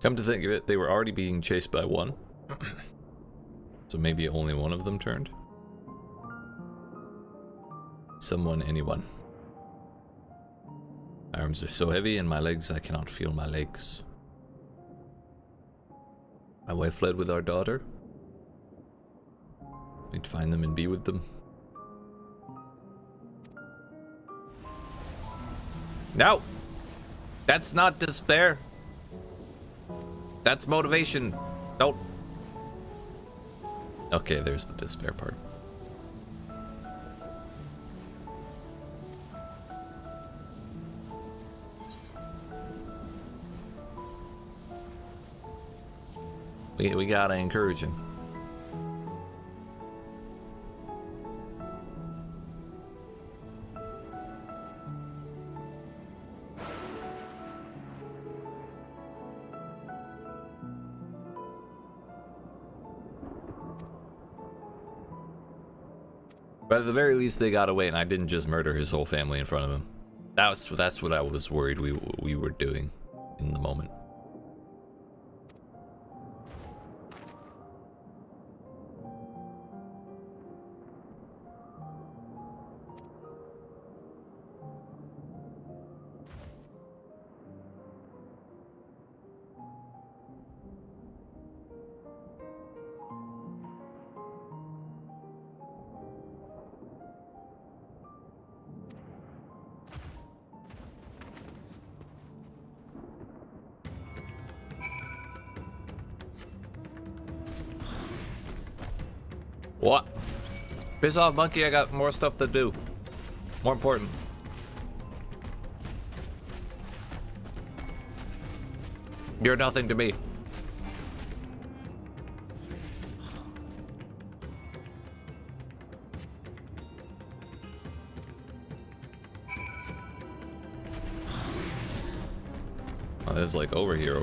Come to think of it, they were already being chased by one. So maybe only one of them turned. Someone, anyone. My arms are so heavy and my legs, I cannot feel my legs. My wife fled with our daughter. Need to find them and be with them. No! That's not despair. That's motivation. Don't. Okay, there's the despair part. We gotta encourage him. But at the very least, they got away, and I didn't just murder his whole family in front of him. That's what I was worried we were doing in the moment. What? Piss off, monkey, I got more stuff to do. More important. You're nothing to me. Oh, there's like over here.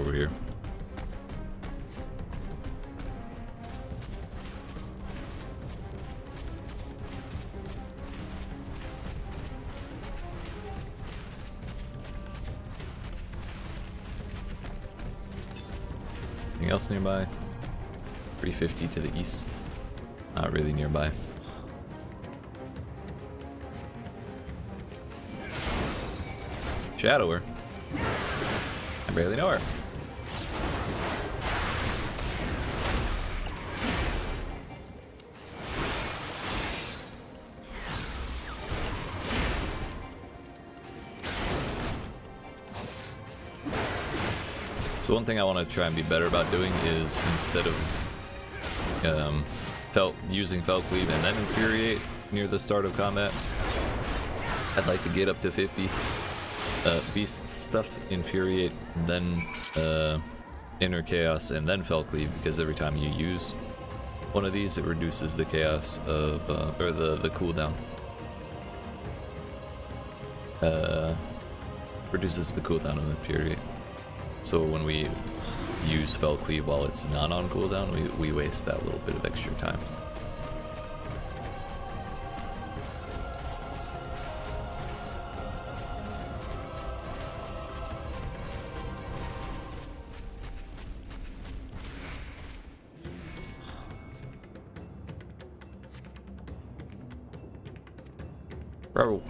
Anything else nearby? 350 to the east. Not really nearby. Shadower? I barely know her. So one thing I want to try and be better about doing is, instead of using Fell Cleave and then Infuriate near the start of combat, I'd like to get up to 50 Beast stuff, Infuriate, then Inner Chaos, and then Fell Cleave, because every time you use one of these, it reduces the chaos of, or the cooldown. Reduces the cooldown of Infuriate. So when we use Fell Cleave while it's not on cooldown, we waste that little bit of extra time. Bro,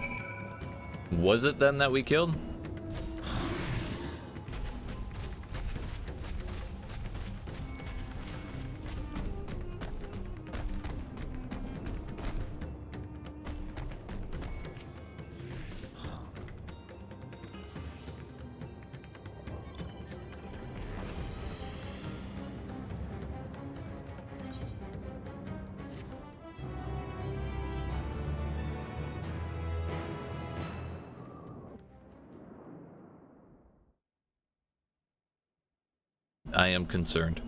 was it them that we killed? I am concerned.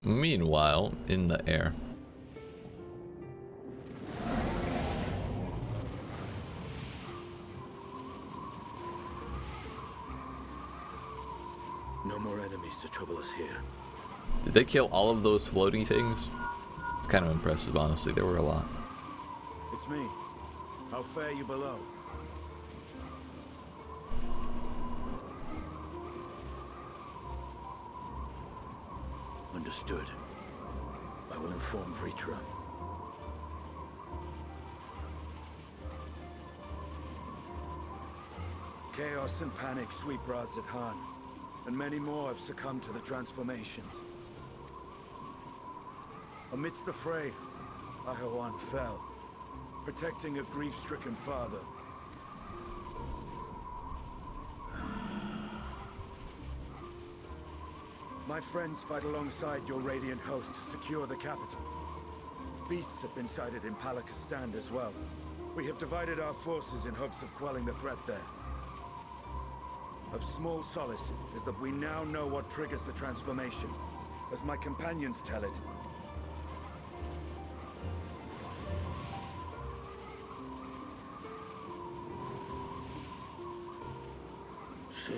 Meanwhile, in the air. No more enemies to trouble us here. Did they kill all of those floating things? It's kind of impressive, honestly. There were a lot. It's me. How fare you below? Understood. I will inform Vritra. Chaos and panic sweep Raz-at-Han, and many more have succumbed to the transformations. Amidst the fray, Ahawan fell, protecting a grief-stricken father. My friends fight alongside your Radiant host to secure the capital. Beasts have been sighted in Palakistan as well. We have divided our forces in hopes of quelling the threat there. Of small solace is that we now know what triggers the transformation. As my companions tell it, so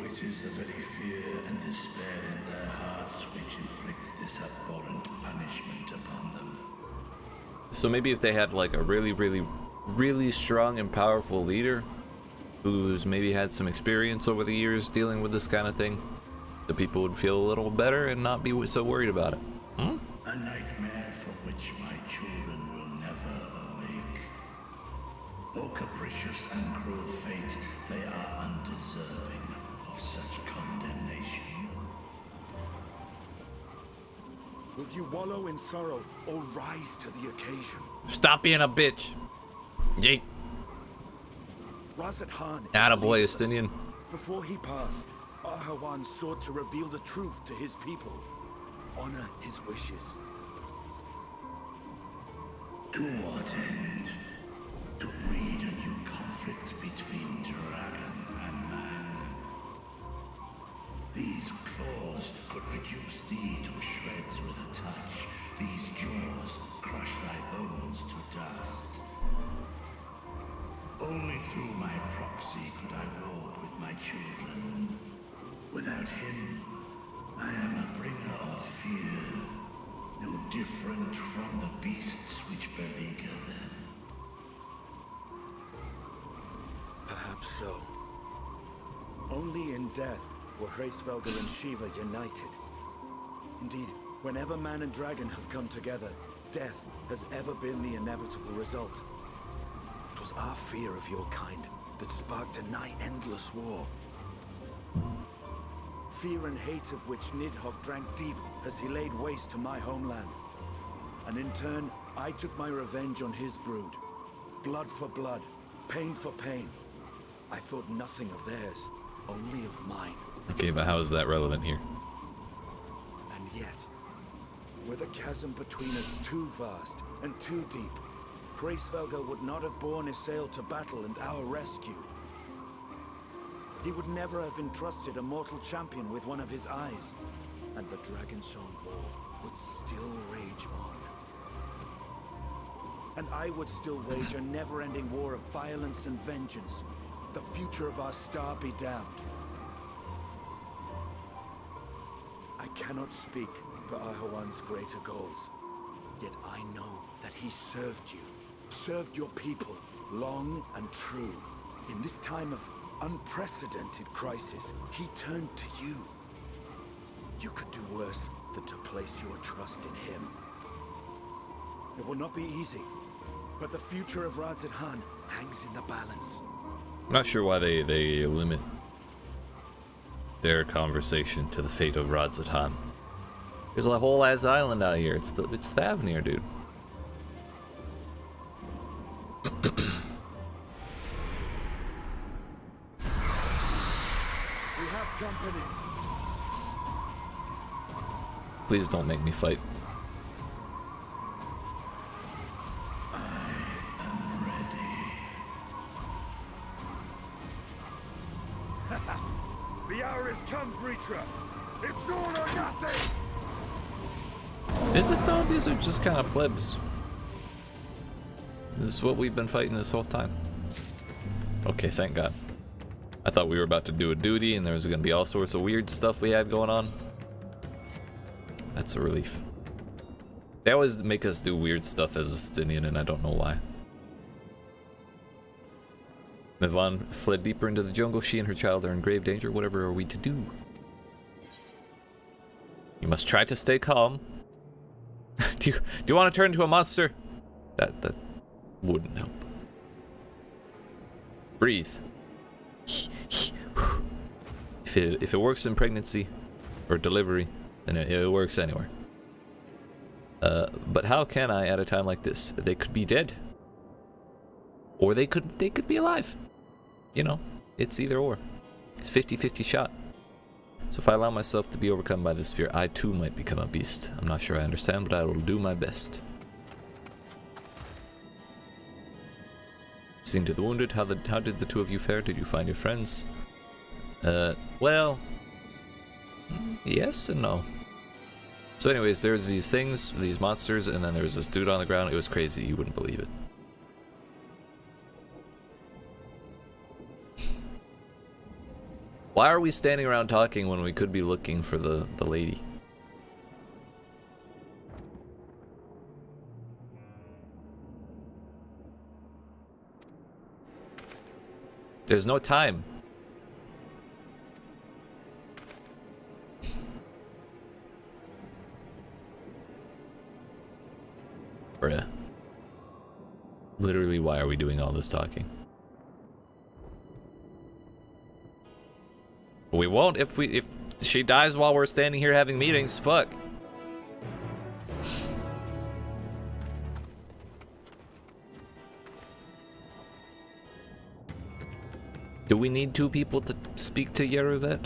it is the very fear and despair in their hearts which inflicts this abhorrent punishment upon them. So maybe if they had like a really strong and powerful leader who's maybe had some experience over the years dealing with this kind of thing, the people would feel a little better and not be so worried about it. Hmm? A nightmare from which my children will never awake. O capricious and cruel fate, they are undeserving of such condemnation. will you wallow in sorrow or rise to the occasion? Stop being a bitch. Yeet. Raz-at-Han Attaboy, is Estinian. Before he passed, Ahawan sought to reveal the truth to his people. Honor his wishes. To what end? To breed a new conflict between dragon and man. These claws could reduce thee to shreds with a touch. These jaws crush thy bones to dust. Only through my proxy could I walk with my children. Without him, I am a bringer of fear, no different from the beasts which beleaguer them. Perhaps so. Only in death were Hraesvelgr and Shiva united. Indeed, whenever man and dragon have come together, death has ever been the inevitable result. It was our fear of your kind that sparked a nigh-endless war. Fear and hate of which Nidhogg drank deep as he laid waste to my homeland. And in turn, I took my revenge on his brood. Blood for blood, pain for pain. I thought nothing of theirs, only of mine. Okay, but how is that relevant here? And yet, were the chasm between us too vast and too deep, Hraesvelgr would not have borne Isael to battle and our rescue. He would never have entrusted a mortal champion with one of his eyes, and the Dragonsong War would still rage on. And I would still wage a never-ending war of violence and vengeance. The future of our star be damned. I cannot speak for Ahawan's greater goals, yet I know that he served you, served your people, long and true. In this time of unprecedented crisis, he turned to you. You could do worse than to place your trust in him. It will not be easy, but the future of Raz-at-Han hangs in the balance. I'm not sure why they limit their conversation to the fate of Raz-at-Han. There's a whole ass island out here. It's Thavnir, dude. We have company. Please don't make me fight. The hour has come, Vritra! It's all or nothing! Is it though? These are just kind of plebs. This is what we've been fighting this whole time. Okay, thank God. I thought we were about to do a duty and there was going to be all sorts of weird stuff we had going on. That's a relief. They always make us do weird stuff as a Stinian and I don't know why. Mivan fled deeper into the jungle. She and her child are in grave danger. Whatever are we to do? You must try to stay calm. do you want to turn into a monster? That wouldn't help. Breathe. If it works in pregnancy or delivery, then it works anywhere. But how can I at a time like this? They could be dead. Or they could be alive. You know, it's either or. It's 50-50 shot. So if I allow myself to be overcome by this fear, I too might become a beast. I'm not sure I understand, but I will do my best. Seeing to the wounded, how did the two of you fare? Did you find your friends? Well, yes and no. So anyways, there's these things, these monsters, and then there's this dude on the ground. It was crazy, you wouldn't believe it. Why are we standing around talking when we could be looking for the lady? There's no time. Bruh. Literally, why are we doing all this talking? We won't if she dies while we're standing here having meetings. Fuck. Do we need two people to speak to Yeruvet?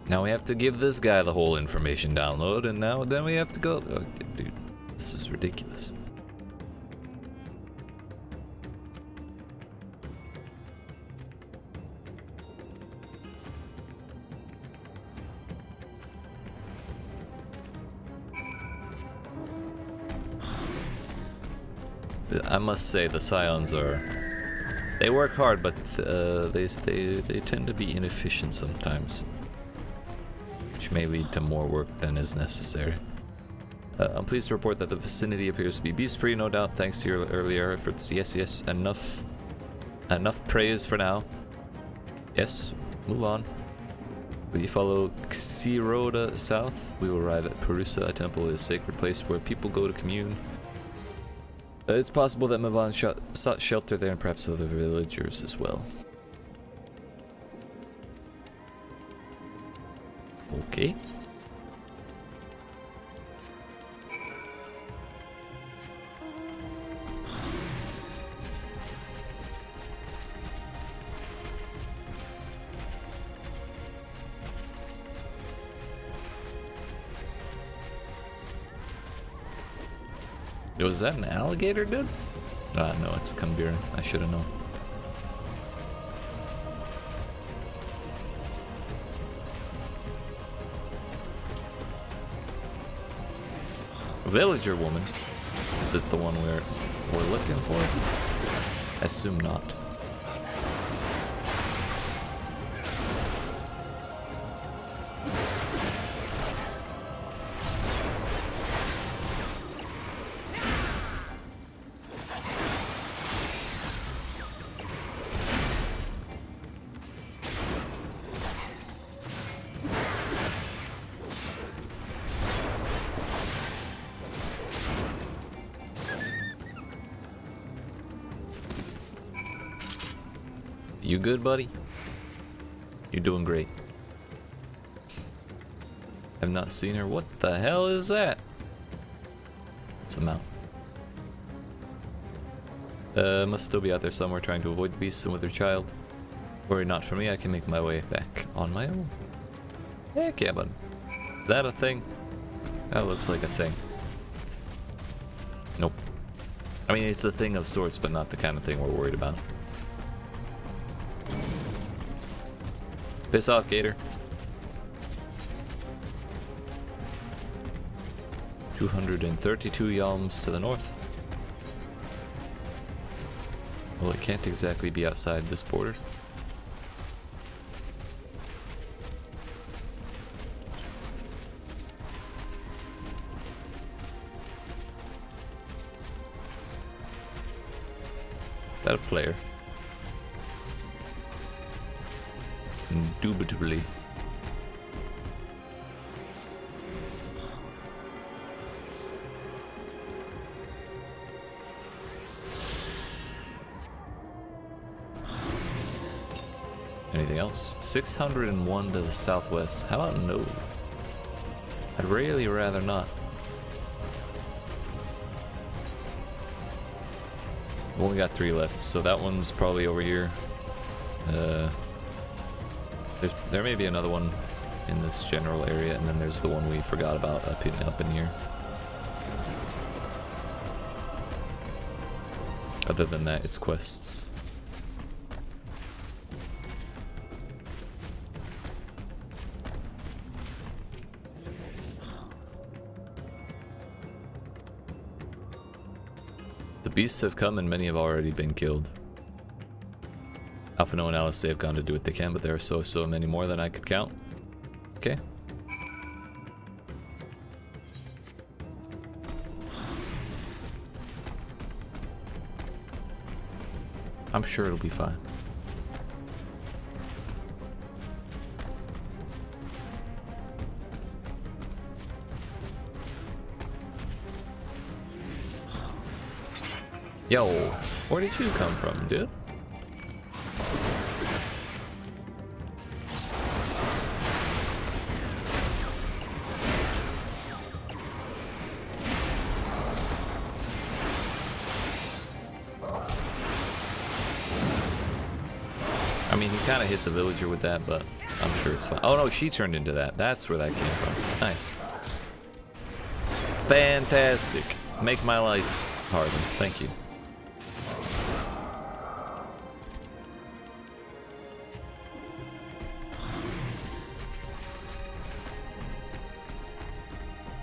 Now we have to give this guy the whole information download, and then we have to go. Oh, dude, this is ridiculous. I must say the Scions they work hard, but they tend to be inefficient sometimes, which may lead to more work than is necessary. I'm pleased to report that the vicinity appears to be beast-free, no doubt, thanks to your earlier efforts. Yes, enough praise for now. Yes, move on. We follow Xiroda south. We will arrive at Perusa. A temple is a sacred place where people go to commune. It's possible that Mivan sought shelter there and perhaps other villagers as well. Okay. Was that an alligator, dude? No, it's a Kumbiran. I should have known. Villager woman. Is it the one we're looking for? I assume not. You good, buddy? You're doing great. I've not seen her. What the hell is that? It's a mount. Must still be out there somewhere trying to avoid the beasts and with her child. Worry not for me, I can make my way back on my own. Heck yeah, bud. Is that a thing? That looks like a thing. Nope. I mean, it's a thing of sorts, but not the kind of thing we're worried about. Piss off, Gator. 232 yalms to the north. Well, it can't exactly be outside this border. Is that a player? Indubitably. Anything else? 601 to the southwest. How about no? I'd really rather not. We've only got 3 left, so that one's probably over here. There may be another one in this general area, and then there's the one we forgot about up in here. Other than that, it's quests. The beasts have come and many have already been killed. Alphino and Alice have gone to do what they can, but there are so many more than I could count. Okay. I'm sure it'll be fine. Yo, where did you come from, dude? I mean, he kind of hit the villager with that, but I'm sure it's fine. Oh no, she turned into that. That's where that came from. Nice. Fantastic. Make my life harder. Thank you.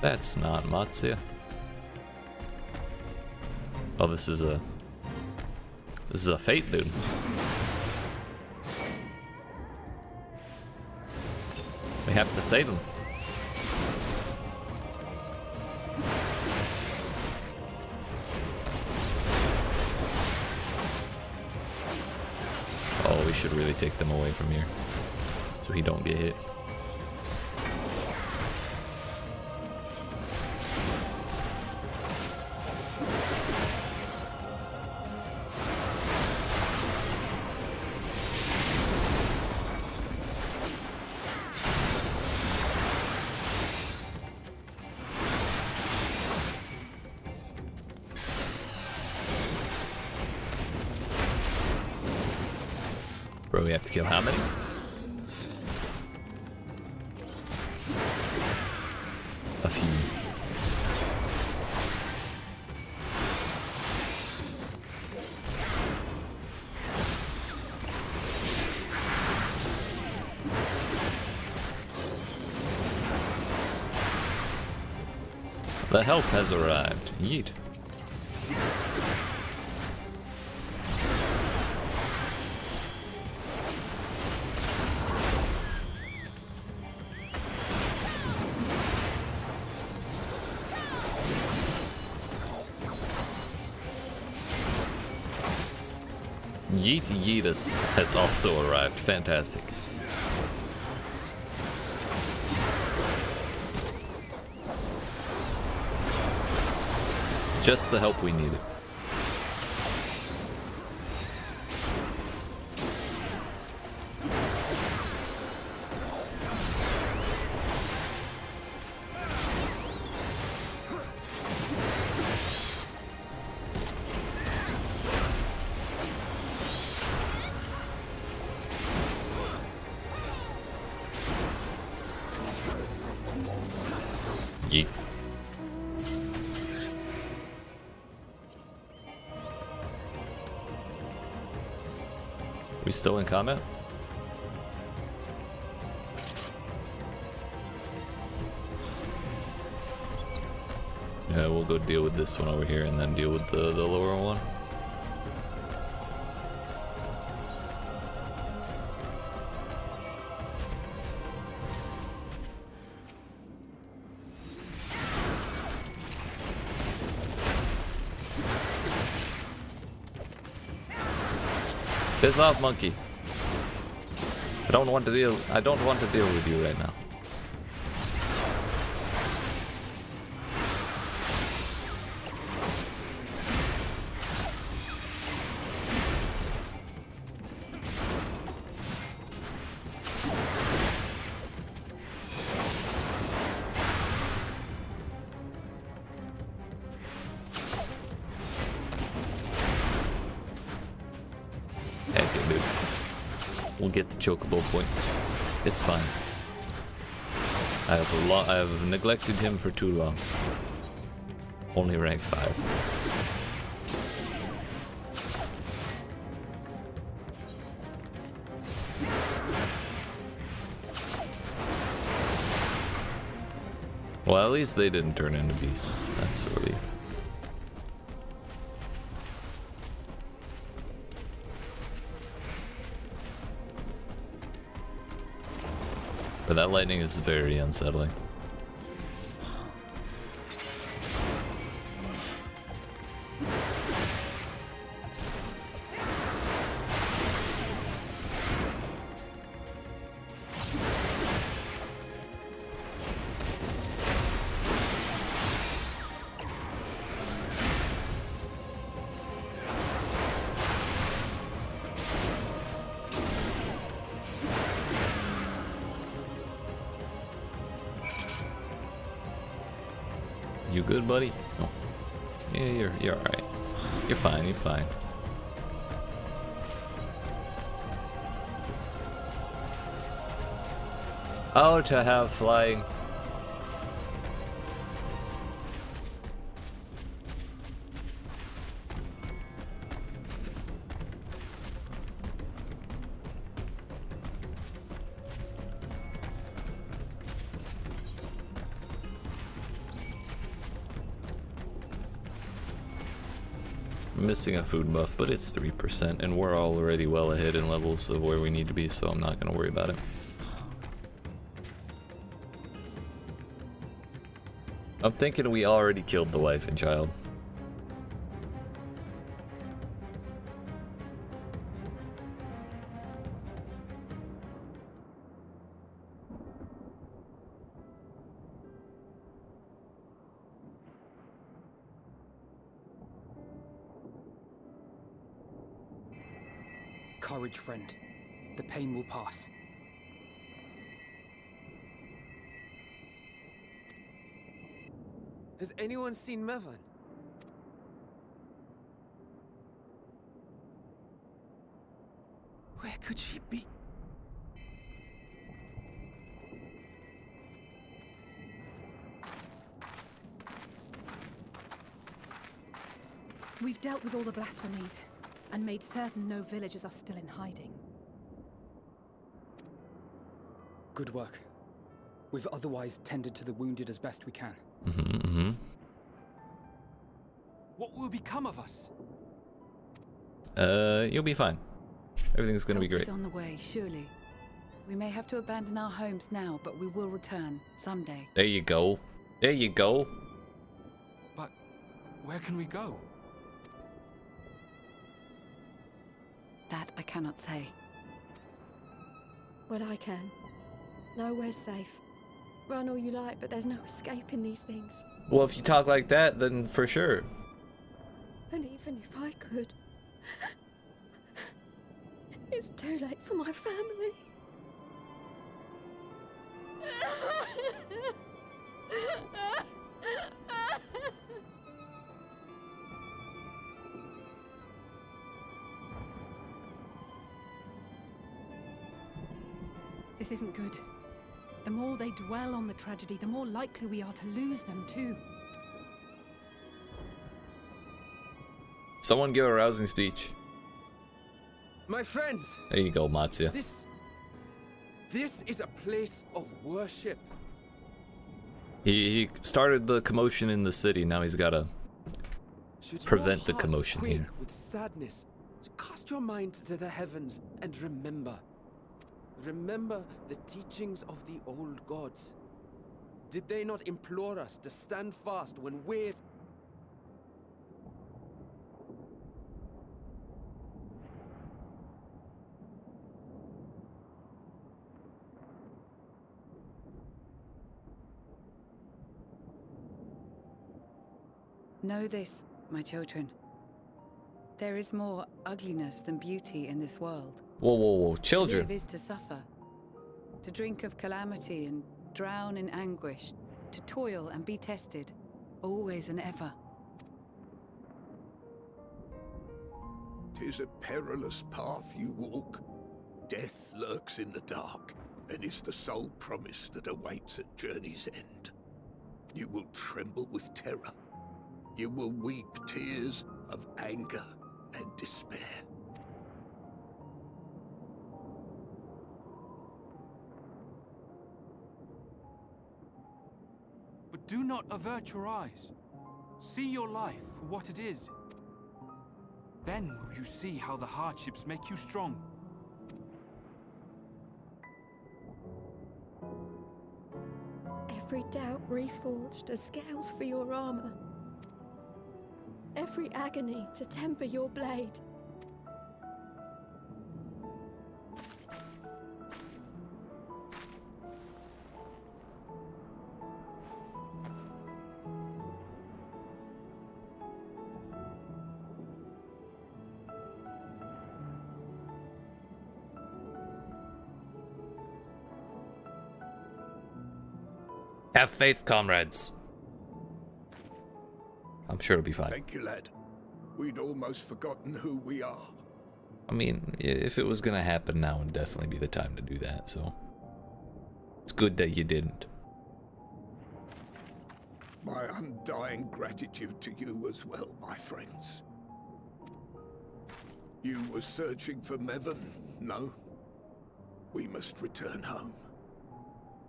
That's not Matsuya. Oh, this is a fate dude. We have to save him. Oh, we should really take them away from here so he don't get hit. Bro, we have to kill how many? A few. The help has arrived. Yeet. Yeet Yeetus has also arrived. Fantastic. Just the help we needed. Yeet. We still in combat? Yeah, we'll go deal with this one over here and then deal with the lower one. Piss off, monkey. I don't want to deal with you right now. We'll get the chocobo points. It's fine. I have neglected him for too long. Only rank 5. Well, at least they didn't turn into beasts. That's a relief. But that lightning is very unsettling. You good, buddy? Oh. Yeah, you're alright. You're fine, you're fine. Oh, to have flying. Missing a food buff, but it's 3%, and we're already well ahead in levels of where we need to be, so I'm not going to worry about it. I'm thinking we already killed the wife and child. Courage, friend. The pain will pass. Has anyone seen Mevan? Where could she be? We've dealt with all the blasphemies and made certain no villagers are still in hiding. Good work. We've otherwise tended to the wounded as best we can. What will become of us? You'll be fine. Everything's gonna be great. Help is on the way, surely. We may have to abandon our homes now, but we will return someday. There you go. There you go. But where can we go? That I cannot say. Well, I can. Nowhere's safe. Run all you like, but there's no escaping these things. Well, if you talk like that, then for sure. And even if I could, it's too late for my family. This isn't good. The more they dwell on the tragedy, the more likely we are to lose them too. Someone give a rousing speech. My friends! There you go, Matsuya. This is a place of worship. He started the commotion in the city. Now he's got to Should your prevent the heart commotion quake here. with sadness, cast your mind to the heavens and remember. Remember the teachings of the old gods. Did they not implore us to stand fast when we're... Know this, my children. There is more ugliness than beauty in this world. Whoa, whoa, whoa, To children. live is to suffer. To drink of calamity and drown in anguish. To toil and be tested, always and ever. 'Tis a perilous path you walk. Death lurks in the dark, and is the sole promise that awaits at journey's end. You will tremble with terror. You will weep tears of anger and despair. But do not avert your eyes. See your life for what it is. Then will you see how the hardships make you strong. Every doubt reforged as scales for your armor. Every agony to temper your blade. Have faith, comrades. I'm sure it'll be fine. Thank you, lad. We'd almost forgotten who we are. I mean, if it was gonna happen, now would definitely be the time to do that, so... It's good that you didn't. My undying gratitude to you as well, my friends. You were searching for Mevin, no? We must return home.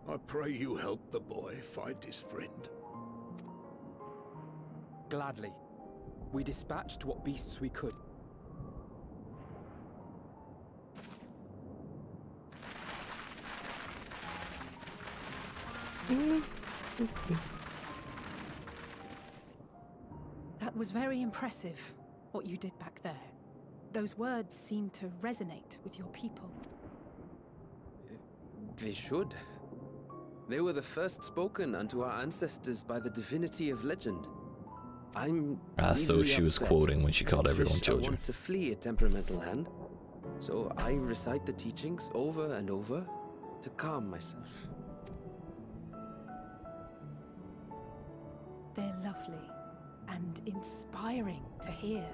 I pray you help the boy find his friend. Gladly. We dispatched what beasts we could. That was very impressive, what you did back there. Those words seem to resonate with your people. They should. They were the first spoken unto our ancestors by the divinity of legend. I'm So easily she was upset quoting when she called and everyone fish I children. want to flee a temperamental land, so I recite the teachings over and over to calm myself. They're lovely and inspiring to hear,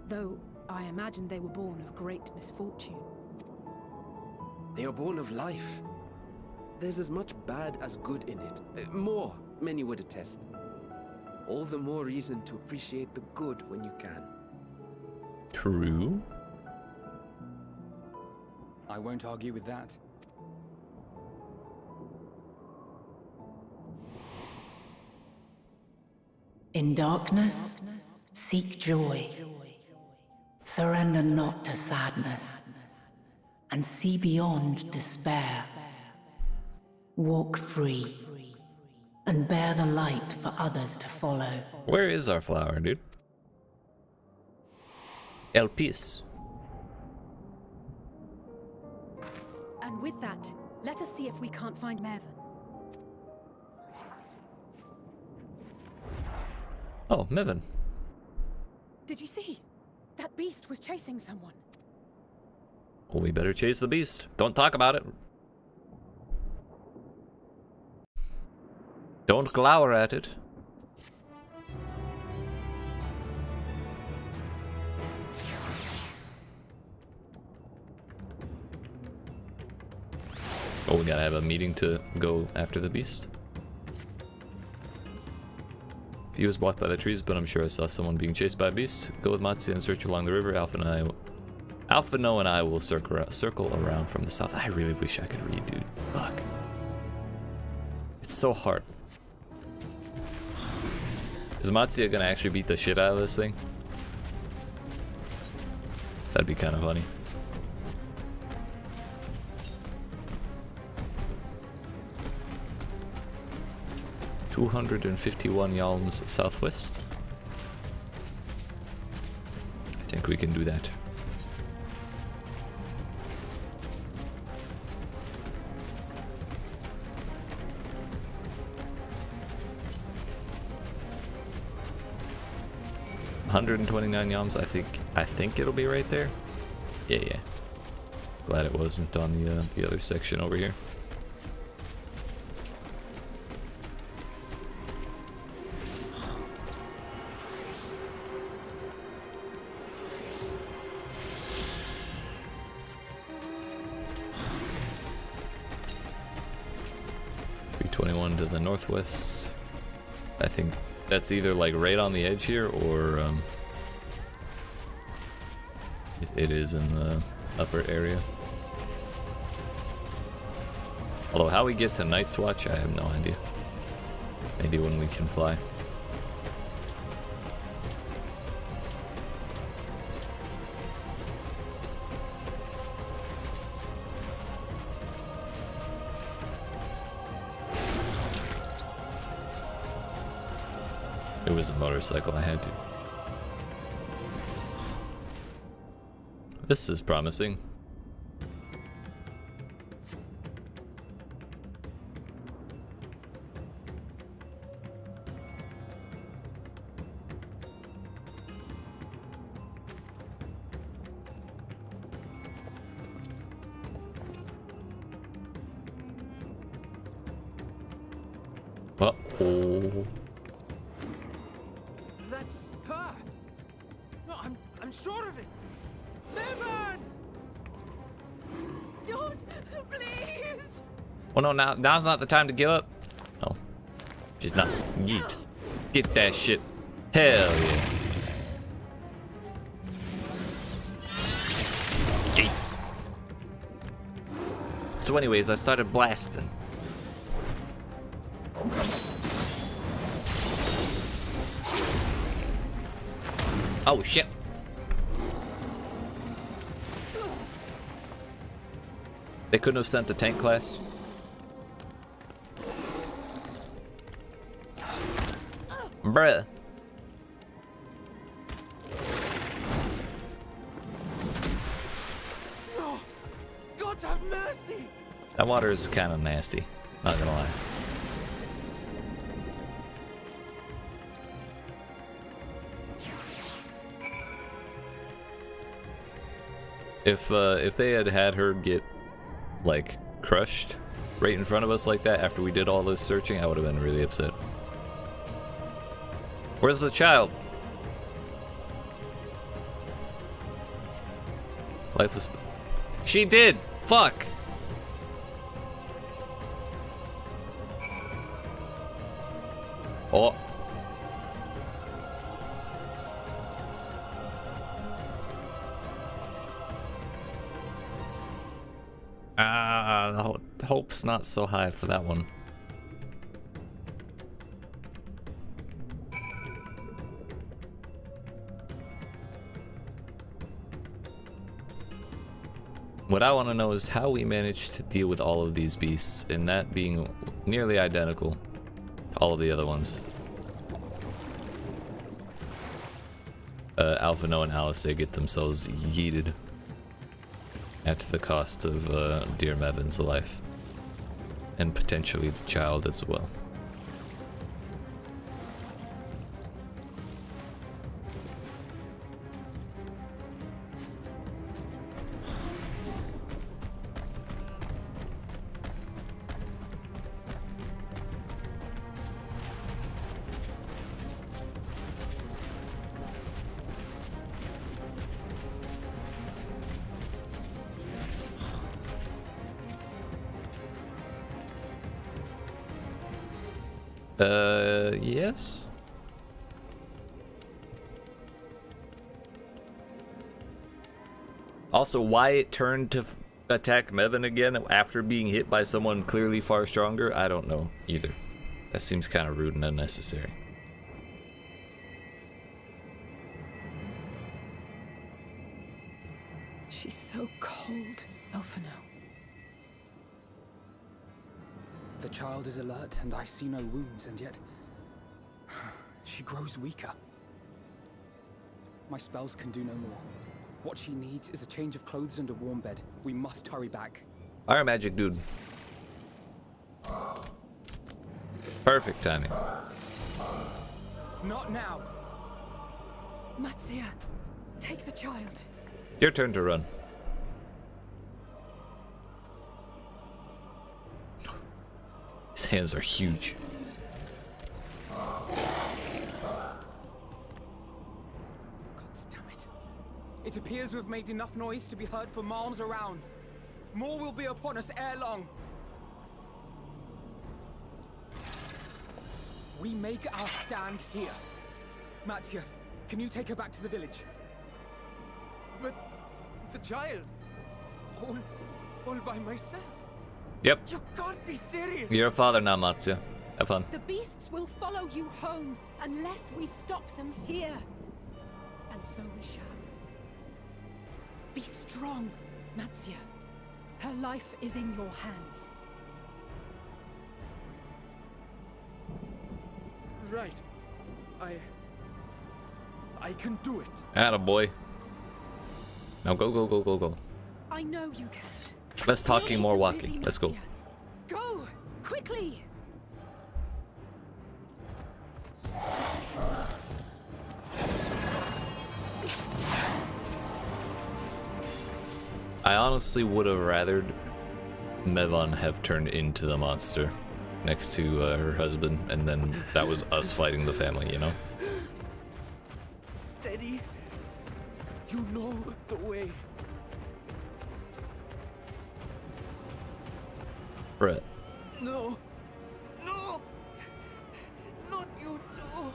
though I imagine they were born of great misfortune. They are born of life. There's as much bad as good in it. More, many would attest. All the more reason to appreciate the good when you can. True. I won't argue with that. In darkness, seek joy. Surrender not to sadness, and see beyond despair. Walk free, and bear the light for others to follow. Where is our flower, dude? El Pis. And with that, let us see if we can't find Mervyn. Oh, Mevin. Did you see? That beast was chasing someone. Well, we better chase the beast. Don't talk about it. Don't glower at it. Oh, we gotta have a meeting to go after the beast. He was blocked by the trees, but I'm sure I saw someone being chased by a beast. Go with Matsi and search along the river. Alpha No and I will circle around from the south. I really wish I could read, dude. Fuck. It's so hard. Is Matsuya gonna actually beat the shit out of this thing? That'd be kind of funny. $251 yalms southwest. I think we can do that. $129 yalms. I think it'll be right there. Yeah. Glad it wasn't on the other section over here. To the northwest. I think that's either like right on the edge here, or it is in the upper area. Although how we get to Night's Watch, I have no idea. Maybe when we can fly. It was a motorcycle, I had to. This is promising. Uh-oh. That's her. No, I'm sure of it. Bevan! Don't, please. Well, no, now's not the time to give up. No, she's not. Yeet. Get that shit. Hell yeah. Yeet. So anyways, I started blasting. Oh shit. They couldn't have sent a tank class. Bruh. No! God have mercy! That water is kind of nasty, not gonna lie. If they had her get like crushed right in front of us like that after we did all this searching, I would have been really upset. Where's the child? Lifeless. She did. Fuck. Oh. The hope's not so high for that one. What I want to know is how we managed to deal with all of these beasts, and that being nearly identical to all of the other ones. Alpha Noah and Alice get themselves yeeted at the cost of dear Mevin's life, and potentially the child as well. Yes. Also, why it turned to attack Mevin again after being hit by someone clearly far stronger, I don't know either. That seems kind of rude and unnecessary. so cold, Elfino. The child is alert, and I see no wounds, and yet... she grows weaker. My spells can do no more. What she needs is a change of clothes and a warm bed. We must hurry back. Fire magic, dude. Perfect timing. Not now! Matsia, take the child. Your turn to run. His hands are huge. God damn it. It appears we've made enough noise to be heard for miles around. More will be upon us ere long. We make our stand here. Mattia, can you take her back to the village? But the child, all by myself. Yep. You can't be serious. You're a father now, Matsuya. Have fun. The beasts will follow you home unless we stop them here. And so we shall. Be strong, Matsuya. Her life is in your hands. Right. I can do it. Attaboy. Now go, go, go, go, go. I know you can. Less talking, more walking. Busy, Let's go. Matsuya. Go! Quickly! I honestly would have rathered Mevon have turned into the monster next to her husband, and then that was us fighting the family, you know? Steady. You know the way. Brett. No. No. Not you too.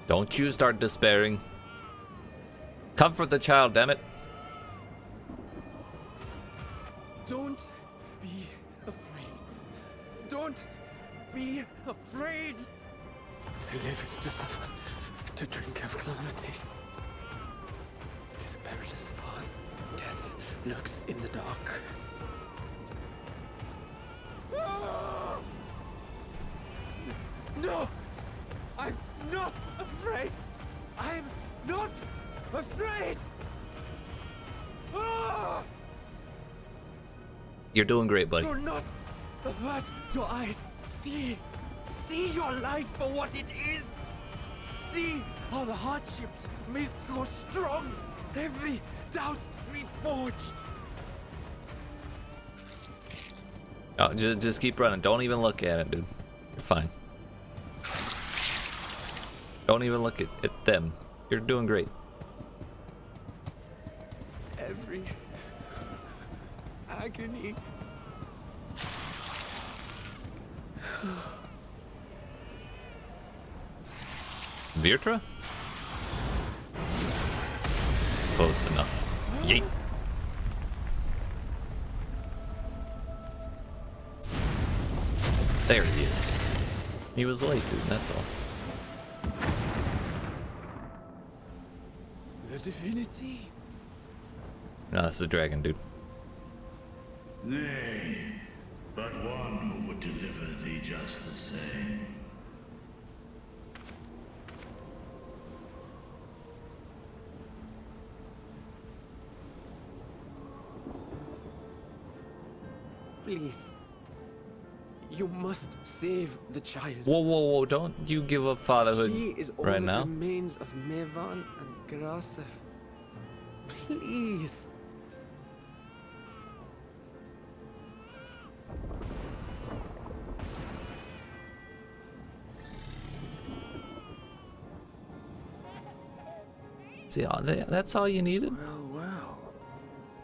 Don't you start despairing. Comfort the child, damn it. Don't be afraid. Don't be afraid. To live is to suffer, to drink of calamity. It is a perilous path. Death lurks in the dark. No! I'm not afraid! I'm not afraid! Ah! You're doing great, buddy. Do not avert your eyes. See your life for what it is. See how the hardships make you strong. Every doubt reforged. Oh, just keep running. Don't even look at it, dude. You're fine. Don't even look at them. You're doing great. Every agony. Virtra? Close enough. Yeet. There he is. He was late, dude, that's all. The divinity. No, that's the dragon, dude. Nay, but one who would deliver thee just the same. Please. You must save the child. Whoa, whoa, whoa, don't you give up fatherhood She is all right that now. remains of Mevan and Grasef. Please. See, that's all you needed? Well, well.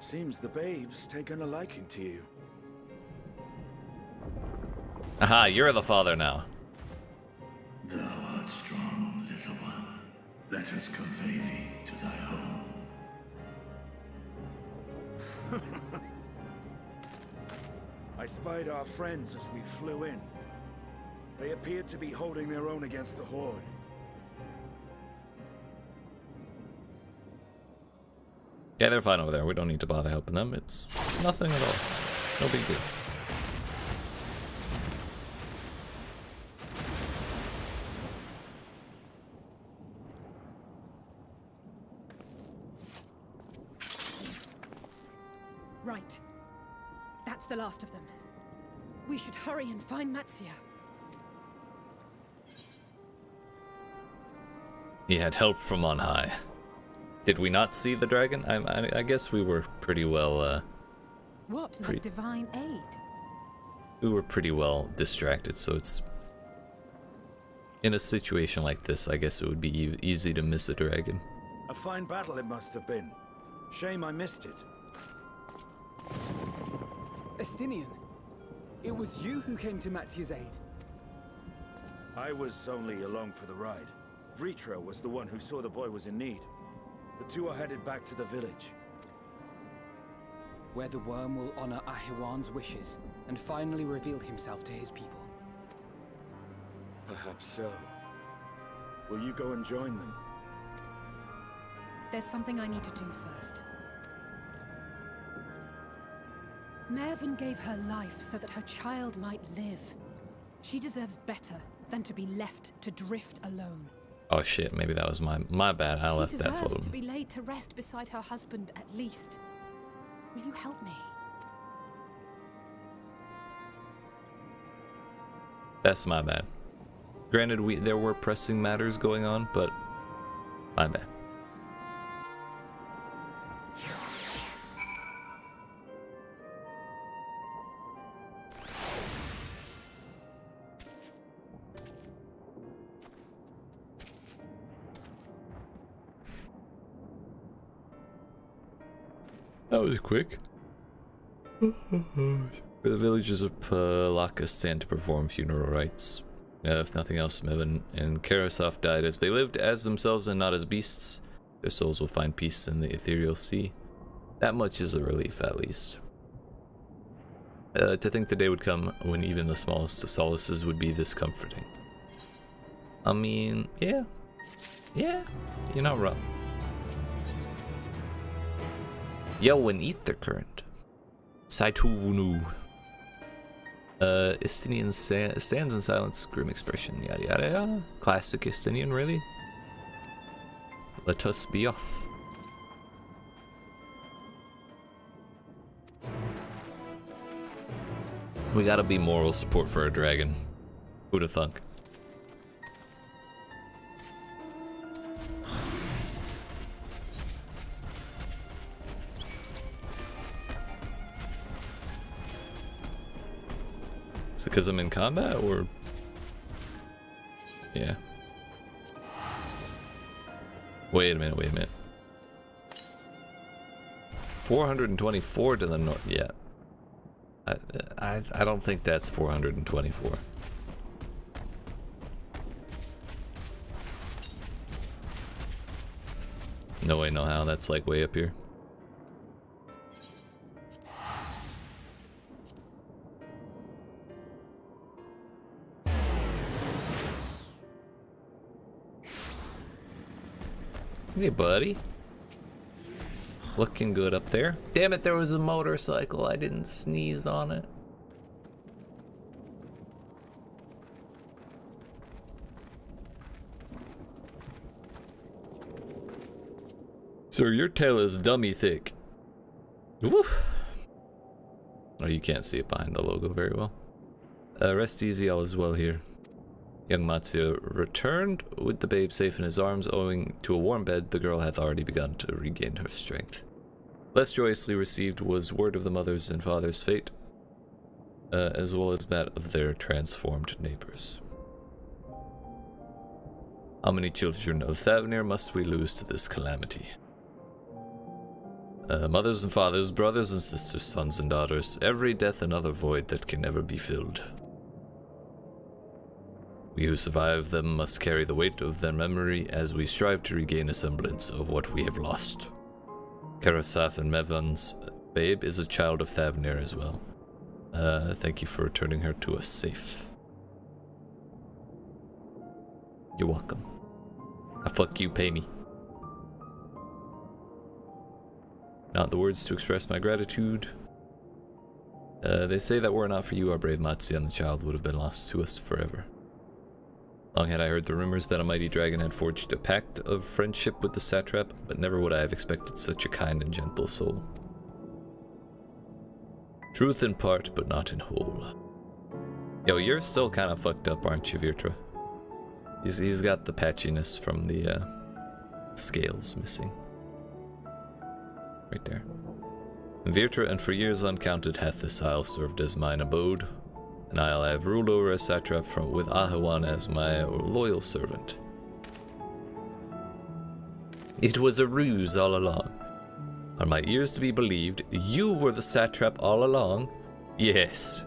Seems the babe's taken a liking to you. Aha, you're the father now. Thou art strong, little one. Let us convey thee to thy home. I spied our friends as we flew in. They appeared to be holding their own against the Horde. Yeah, they're fine over there. We don't need to bother helping them. It's nothing at all. No big deal. Right. That's the last of them. We should hurry and find Matsia. He had help from on high. Did we not see the dragon? I guess we were pretty well, What? Like divine aid? we were pretty well distracted, so it's... In a situation like this, I guess it would be easy to miss a dragon. A fine battle it must have been. Shame I missed it. Estinian, it was you who came to Matsia's aid. I was only along for the ride. Vritra was the one who saw the boy was in need. The two are headed back to the village. Where the worm will honor Ahiwan's wishes and finally reveal himself to his people. Perhaps so. Will you go and join them? There's something I need to do first. Mervyn gave her life so that her child might live. She deserves better than to be left to drift alone. Oh shit, maybe that was my bad. I left that for She deserves to them. be laid to rest beside her husband at least. Will you help me? That's my bad. Granted, there were pressing matters going on, but my bad. That was quick. For the villagers of Palaka stand to perform funeral rites. If nothing else, Mevin and Karasov died as they lived as themselves and not as beasts. Their souls will find peace in the ethereal sea. That much is a relief, at least. To think the day would come when even the smallest of solaces would be this comforting. I mean, yeah, you're not wrong. Yo, an ether current. Saituvunu. Estinian stands in silence, grim expression, yada yada yada. Classic Estinian, really? Let us be off. We gotta be moral support for a dragon. Who'da thunk? Is it because I'm in combat, or...? Yeah. Wait a minute. 424 to the north. Yeah. I don't think that's 424. No way, no how. That's like way up here. Hey, buddy. Looking good up there. Damn it, there was a motorcycle. I didn't sneeze on it. Sir, your tail is dummy thick. Woo. Oh, you can't see it behind the logo very well. Rest easy, all is well here. Young Matsuo returned with the babe safe in his arms. Owing to a warm bed, the girl hath already begun to regain her strength. Less joyously received was word of the mother's and father's fate, as well as that of their transformed neighbors. How many children of Thavnir must we lose to this calamity? Mothers and fathers, brothers and sisters, sons and daughters, every death another void that can never be filled. We who survive them must carry the weight of their memory as we strive to regain a semblance of what we have lost. Karasaf and Mevon's babe is a child of Thavnir as well. Thank you for returning her to us safe. You're welcome. Fuck you, pay me. Not the words to express my gratitude. They say that were it not for you, our brave Matsuya and the child would have been lost to us forever. Long had I heard the rumors that a mighty dragon had forged a pact of friendship with the satrap, but never would I have expected such a kind and gentle soul. Truth in part, but not in whole. Yo, you're still kind of fucked up, aren't you, Virtra? He's got the patchiness from the scales missing. Right there. Virtra, and for years uncounted hath this isle served as mine abode. An isle I have ruled over as satrap with Ahawan as my loyal servant. It was a ruse all along. Are my ears to be believed? You were the satrap all along? Yes.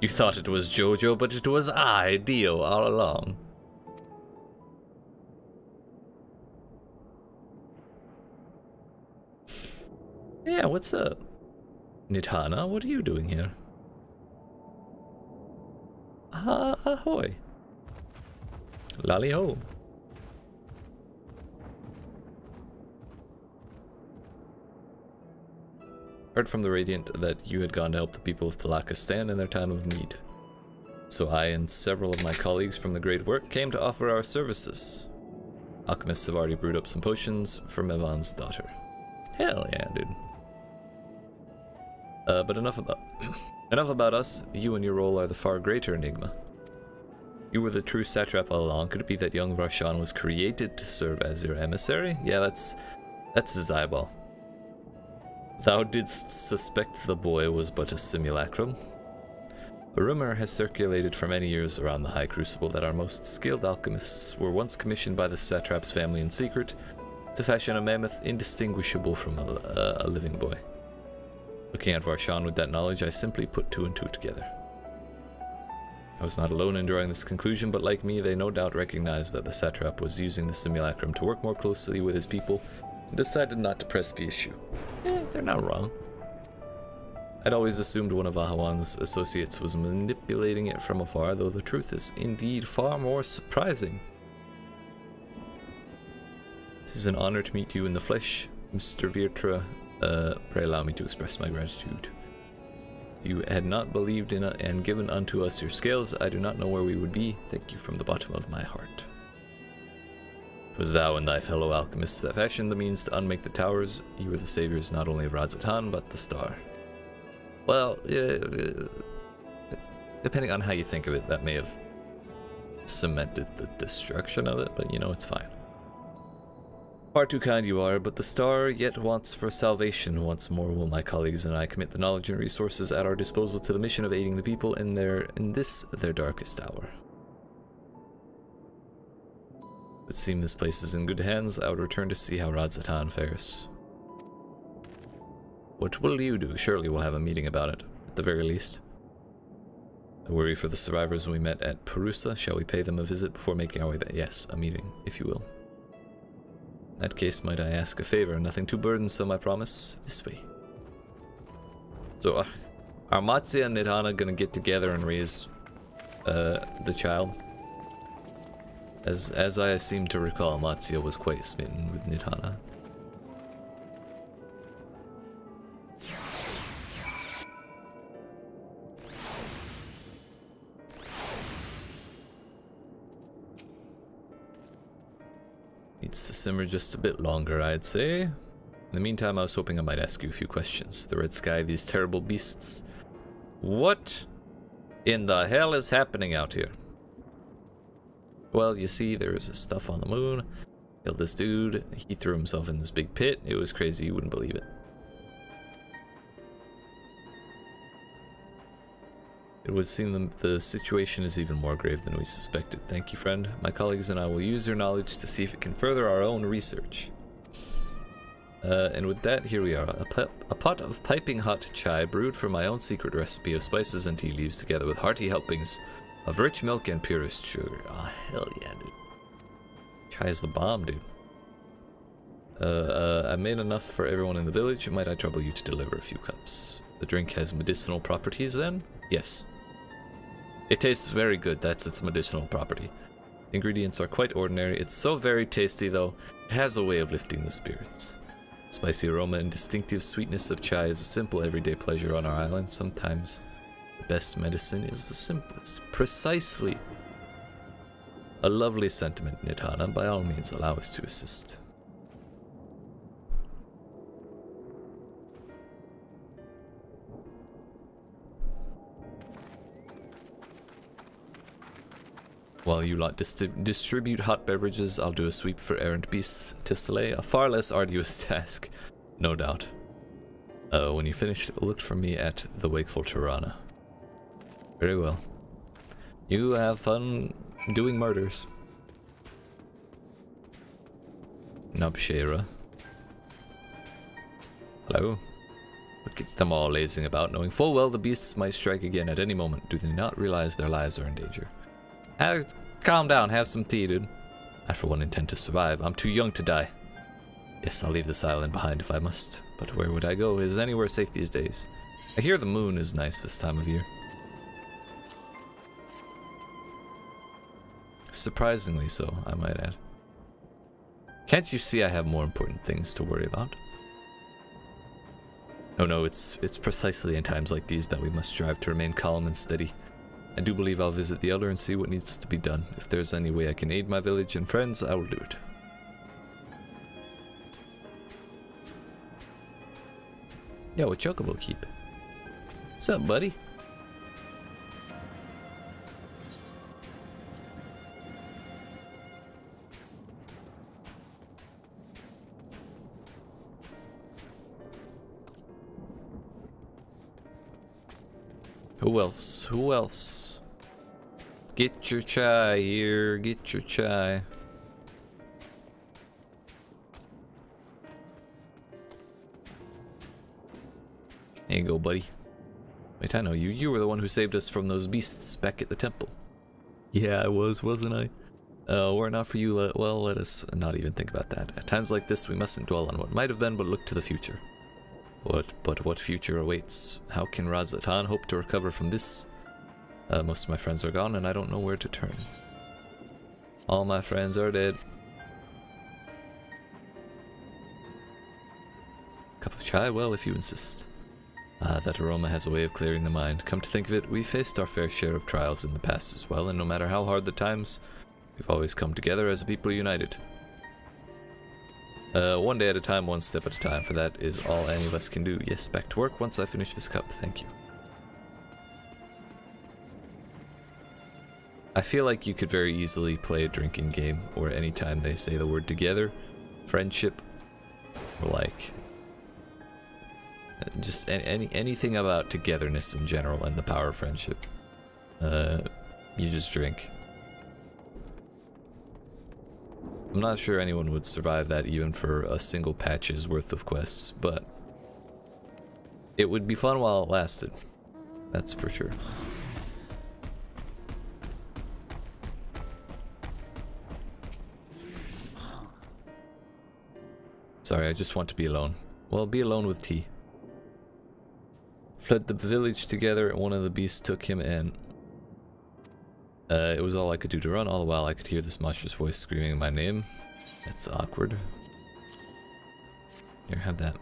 You thought it was Jojo, but it was I, Dio, all along. Yeah, what's up? Nidhana, what are you doing here? Ahoy. Lally ho. Heard from the Radiant that you had gone to help the people of Palakistan in their time of need. So I and several of my colleagues from the Great Work came to offer our services. Alchemists have already brewed up some potions for Mevan's daughter. Hell yeah, dude. But enough about us. You and your role are the far greater enigma. You were the true satrap all along. Could it be that young Varshan was created to serve as your emissary? Yeah, that's his eyeball. Thou didst suspect the boy was but a simulacrum. A rumor has circulated for many years around the High Crucible that our most skilled alchemists were once commissioned by the satrap's family in secret to fashion a mammoth indistinguishable from a living boy. Looking at Varshan with that knowledge, I simply put two and two together. I was not alone in drawing this conclusion, but like me, they no doubt recognized that the satrap was using the simulacrum to work more closely with his people and decided not to press the issue. They're not wrong. I'd always assumed one of Ahawan's associates was manipulating it from afar, though the truth is indeed far more surprising. This is an honor to meet you in the flesh, Mr. Virtra. Pray allow me to express my gratitude. You had not believed in and given unto us your scales, I do not know where we would be. Thank you from the bottom of my heart. 'Twas thou and thy fellow alchemists that fashioned the means to unmake the towers. You were the saviors not only of Radzatan, but the star. Well, depending on how you think of it, that may have cemented the destruction of it, but you know, it's fine. Far too kind you are, but the star yet wants for salvation. Once more will my colleagues and I commit the knowledge and resources at our disposal to the mission of aiding the people in this their darkest hour. It would seem this place is in good hands. I would return to see how Radzatan fares. What will you do? Surely we'll have a meeting about it, at the very least. I worry for the survivors we met at Perusa. Shall we pay them a visit before making our way back? Yes, a meeting, if you will. In that case, might I ask a favor? Nothing too burdensome, I promise. This way. So, are Matsuya and Nidhana gonna get together and raise the child? As I seem to recall, Matsuya was quite smitten with Nidhana. Needs to simmer just a bit longer, I'd say. In the meantime, I was hoping I might ask you a few questions. The red sky, these terrible beasts. What in the hell is happening out here? Well, you see, there's stuff on the moon. Killed this dude. He threw himself in this big pit. It was crazy, you wouldn't believe it. It would seem the situation is even more grave than we suspected. Thank you, friend. My colleagues and I will use your knowledge to see if it can further our own research. And with that, here we are. A pot of piping hot chai brewed from my own secret recipe of spices and tea leaves together with hearty helpings of rich milk and purest sugar. Ah, hell yeah, dude. Chai is the bomb, dude. I made enough for everyone in the village. Might I trouble you to deliver a few cups? The drink has medicinal properties then? Yes. It tastes very good, that's its medicinal property. Ingredients are quite ordinary. It's so very tasty though, it has a way of lifting the spirits. Spicy aroma and distinctive sweetness of chai is a simple everyday pleasure on our island. Sometimes the best medicine is the simplest. Precisely. A lovely sentiment, Nitana. By all means, allow us to assist. While you lot distribute hot beverages, I'll do a sweep for errant beasts to slay. A far less arduous task, no doubt. When you finish, look for me at the Wakeful Tirana. Very well. You have fun doing murders. Nabshera. Hello. Look at them all lazing about, knowing full well the beasts might strike again at any moment. Do they not realize their lives are in danger? Calm down, have some tea, dude. I for one intend to survive. I'm too young to die. Yes, I'll leave this island behind if I must. But where would I go? Is anywhere safe these days? I hear the moon is nice this time of year. Surprisingly so, I might add. Can't you see I have more important things to worry about? No, it's precisely in times like these that we must strive to remain calm and steady. I do believe I'll visit the Elder and see what needs to be done. If there's any way I can aid my village and friends, I will do it. Yo, a chocobo keep. What's up, buddy? Who else? Who else? Get your chai here. Get your chai. There you go, buddy. Wait, I know you. You were the one who saved us from those beasts back at the temple. Yeah, I was, wasn't I? Were it not for you, well, let us not even think about that. At times like this, we mustn't dwell on what might have been, but look to the future. But what future awaits? How can Razatan hope to recover from this? Most of my friends are gone, and I don't know where to turn. All my friends are dead. Cup of chai? Well, if you insist. That aroma has a way of clearing the mind. Come to think of it, we faced our fair share of trials in the past as well, and no matter how hard the times, we've always come together as a people united. One day at a time, one step at a time, for that is all any of us can do. Yes, back to work once I finish this cup. Thank you. I feel like you could very easily play a drinking game where anytime they say the word together, friendship, or like just anything about togetherness in general and the power of friendship, you just drink. I'm not sure anyone would survive that even for a single patch's worth of quests, but it would be fun while it lasted. That's for sure. Sorry, I just want to be alone. Well, be alone with tea. Fled the village together and one of the beasts took him in. It was all I could do to run. All the while I could hear this monstrous voice screaming my name. That's awkward. Here, have that.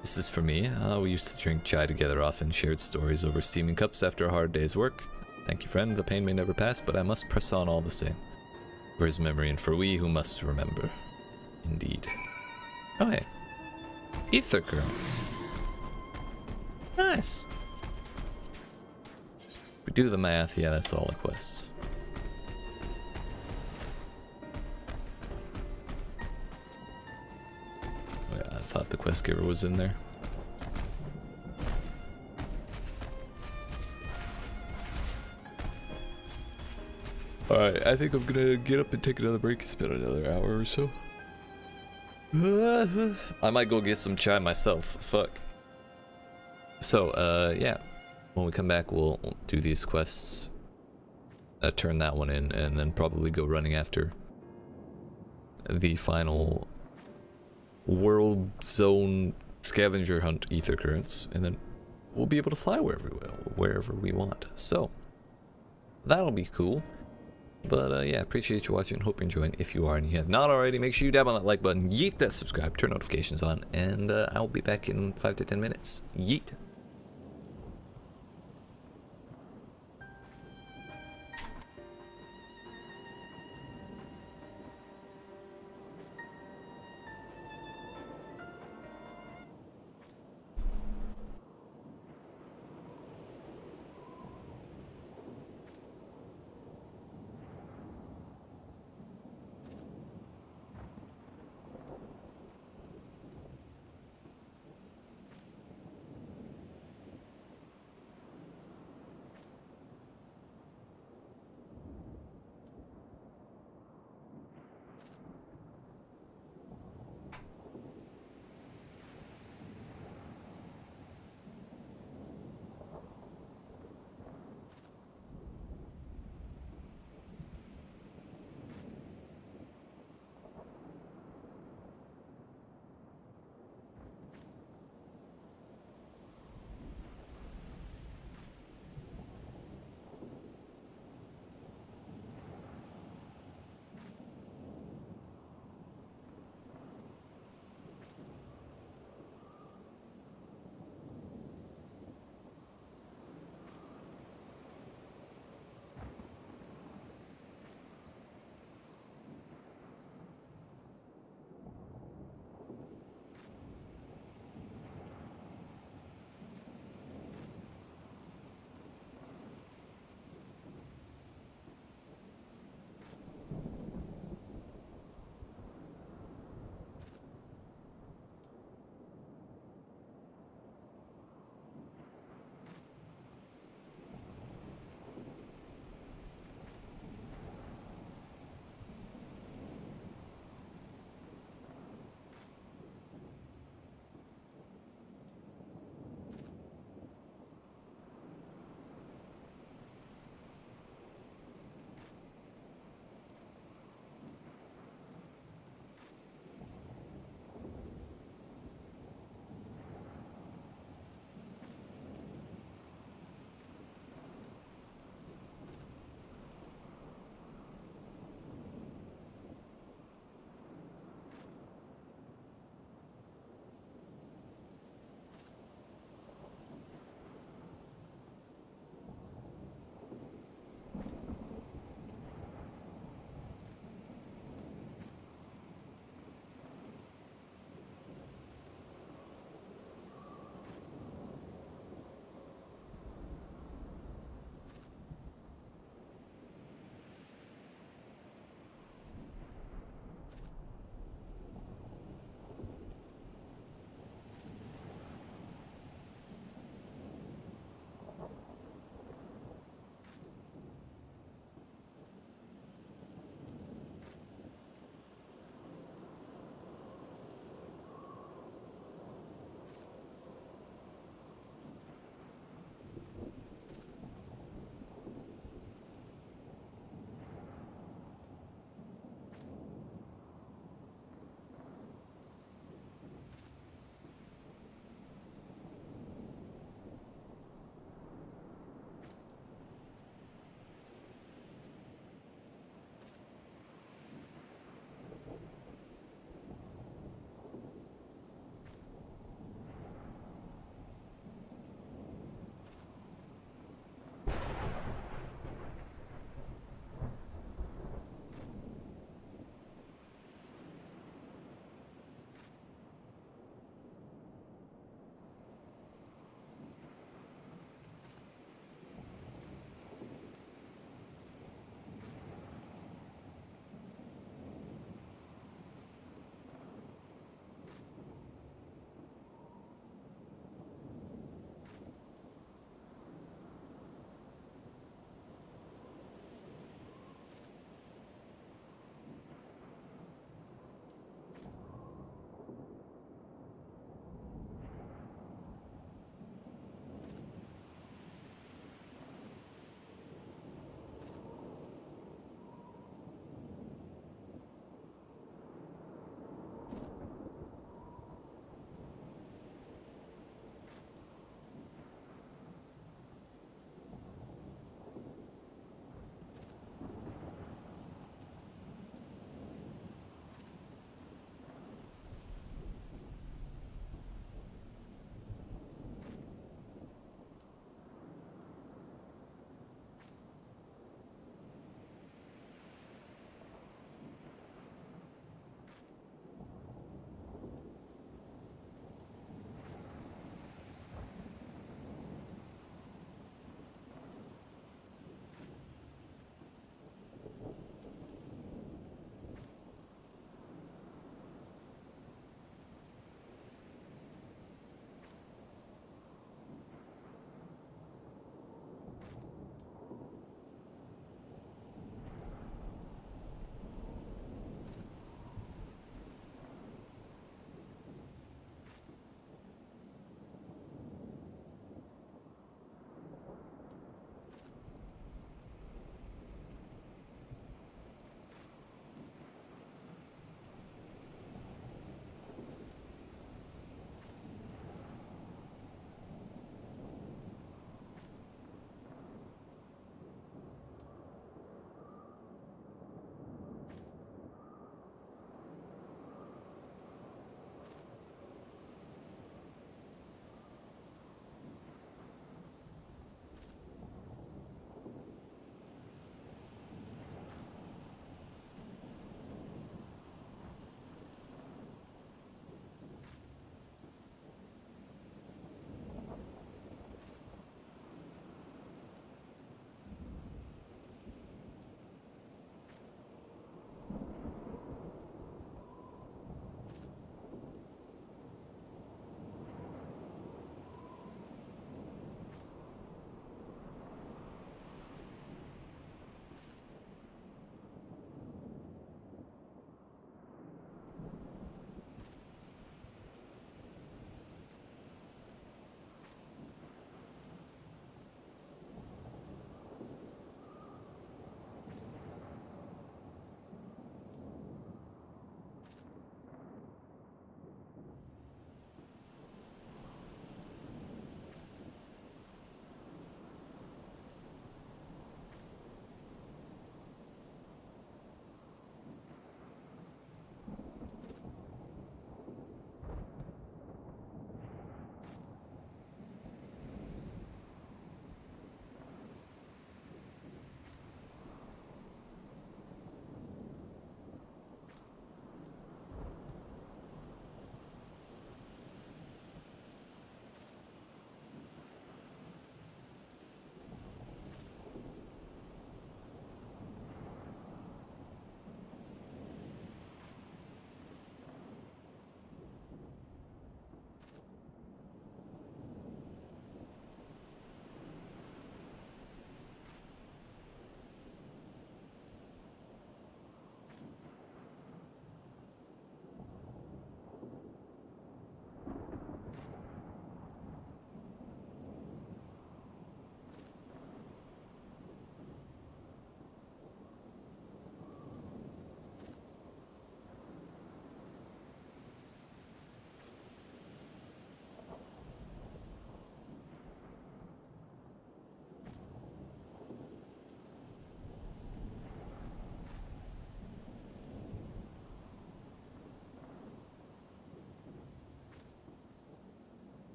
This is for me. We used to drink chai together often, shared stories over steaming cups after a hard day's work. Thank you, friend. The pain may never pass, but I must press on all the same. For his memory and for we who must remember. Indeed. Oh, hey. Ether currents. Nice. If we do the math, yeah, that's all the quests. Oh, yeah, I thought the quest giver was in there. Alright, I think I'm gonna get up and take another break and spend another hour or so. I might go get some chai myself. Fuck. So, yeah. When we come back, we'll do these quests. Turn that one in, and then probably go running after the final World Zone Scavenger Hunt Ether Currents, and then we'll be able to fly wherever we want. So, that'll be cool. But yeah, appreciate you watching. Hope you're enjoying. If you are and you have not already, make sure you dab on that like button, yeet that subscribe, turn notifications on, and I'll be back in 5 to 10 minutes. Yeet.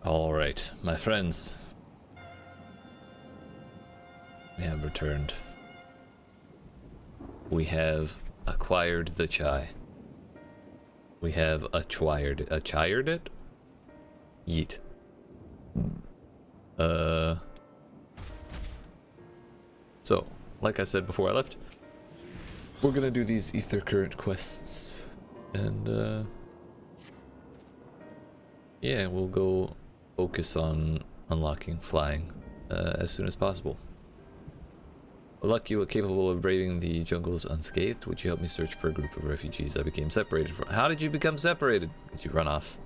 Alright, my friends. We have returned. We have acquired the chai. We have acquired it? Yeet. So, like I said before I left, we're gonna do these ether current quests, and yeah, we'll go focus on unlocking flying as soon as possible. Luck, you look capable of braving the jungles unscathed. Would you help me search for a group of refugees I became separated from? How did you become separated? Did you run off?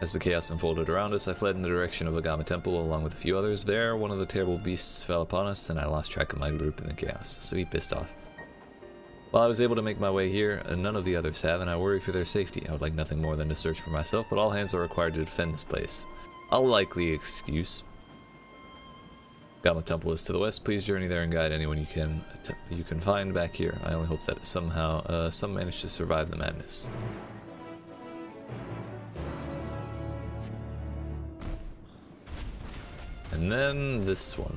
As the chaos unfolded around us, I fled in the direction of Agama Temple along with a few others. There, one of the terrible beasts fell upon us, and I lost track of my group in the chaos, so he pissed off. While I was able to make my way here, none of the others have, and I worry for their safety. I would like nothing more than to search for myself, but all hands are required to defend this place. A likely excuse. Agama Temple is to the west. Please journey there and guide anyone you can find back here. I only hope that somehow some manage to survive the madness. And then this one.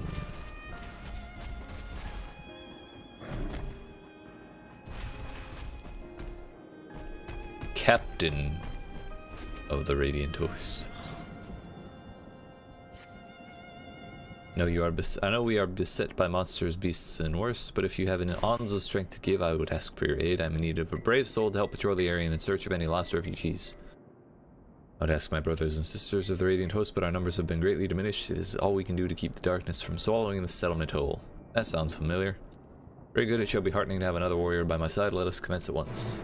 Captain of the Radiant Host. I know we are beset by monsters, beasts, and worse, but if you have an ounce of strength to give, I would ask for your aid. I'm in need of a brave soul to help patrol the area and in search of any lost refugees. I would ask my brothers and sisters of the Radiant Host, but our numbers have been greatly diminished. It is all we can do to keep the darkness from swallowing the settlement whole. That sounds familiar. Very good, it shall be heartening to have another warrior by my side. Let us commence at once.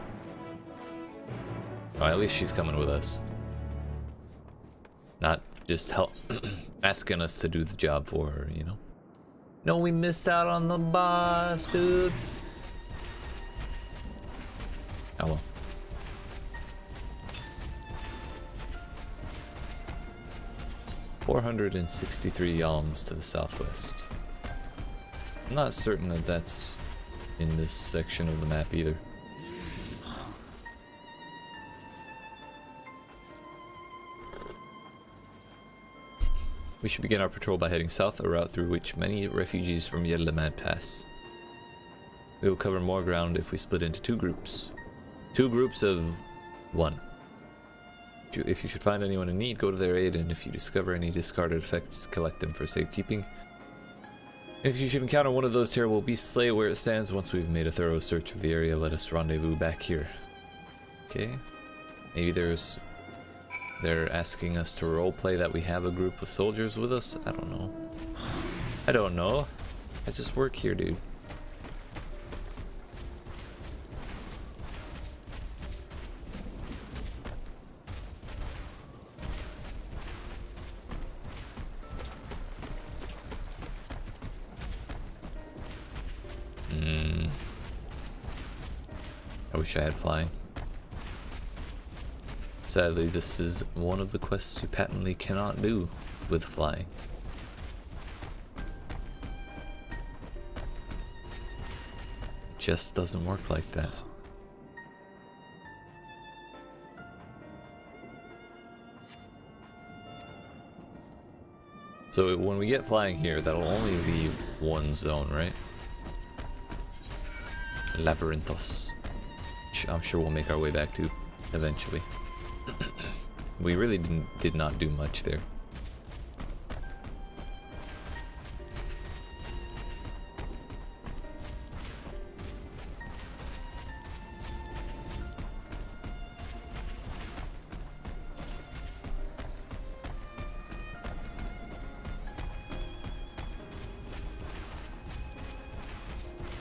Oh, at least she's coming with us. Not just help asking us to do the job for her, you know? No, we missed out on the boss, dude. Oh well. $463 yalms to the southwest. I'm not certain that that's in this section of the map either. We should begin our patrol by heading south, a route through which many refugees from Yerlemad pass. We will cover more ground if we split into two groups. Two groups of one. If you should find anyone in need, go to their aid, and if you discover any discarded effects, collect them for safekeeping. If you should encounter one of those terrible beasts, slay it where it stands. Once we've made a thorough search of the area, let us rendezvous back here. Okay. Maybe they're asking us to roleplay that we have a group of soldiers with us? I don't know. I don't know. I just work here, dude. I wish I had flying. Sadly, this is one of the quests you patently cannot do with flying. Just doesn't work like that. So when we get flying here, that'll only leave one zone, right? Labyrinthos. Which I'm sure we'll make our way back to eventually. We really did not do much there.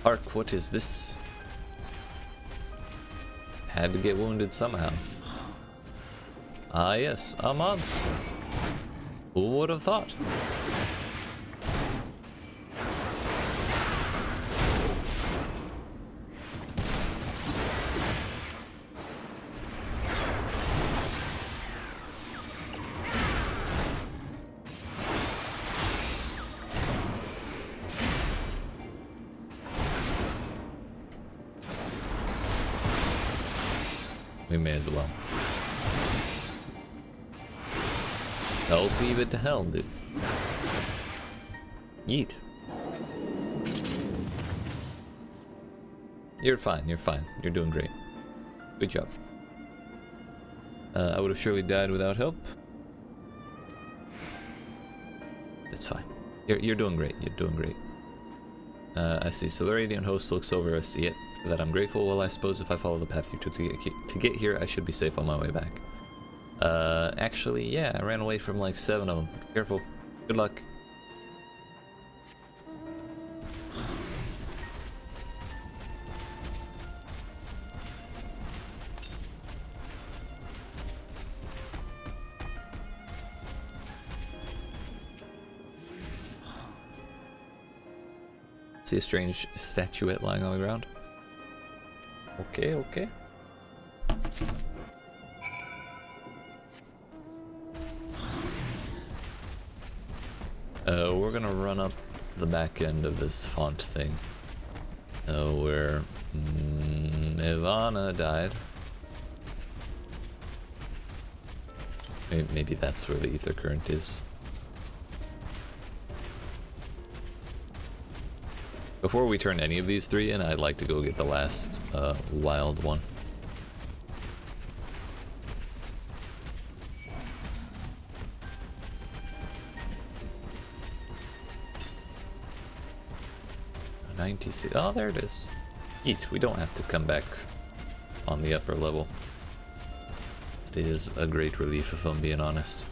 Hark, what is this? Had to get wounded somehow. Ah yes, a monster. Who would have thought? We may as well. I'll leave it to hell, dude. Yeet. You're fine, you're fine. You're doing great. Good job. I would have surely died without help. That's fine. You're doing great, you're doing great. I see, so the Radiant Host looks over, I see it. For that I'm grateful. Well, I suppose if I follow the path you took to get here, I should be safe on my way back. Actually, yeah, I ran away from like 7 of them. Careful. Good luck. See a strange statuette lying on the ground. Okay, okay. We're gonna run up the back end of this font thing. Where Ivana died. Maybe that's where the ether current is. Before we turn any of these 3 in, I'd like to go get the last wild one. Oh, there it is. Eat. We don't have to come back on the upper level. It is a great relief, if I'm being honest.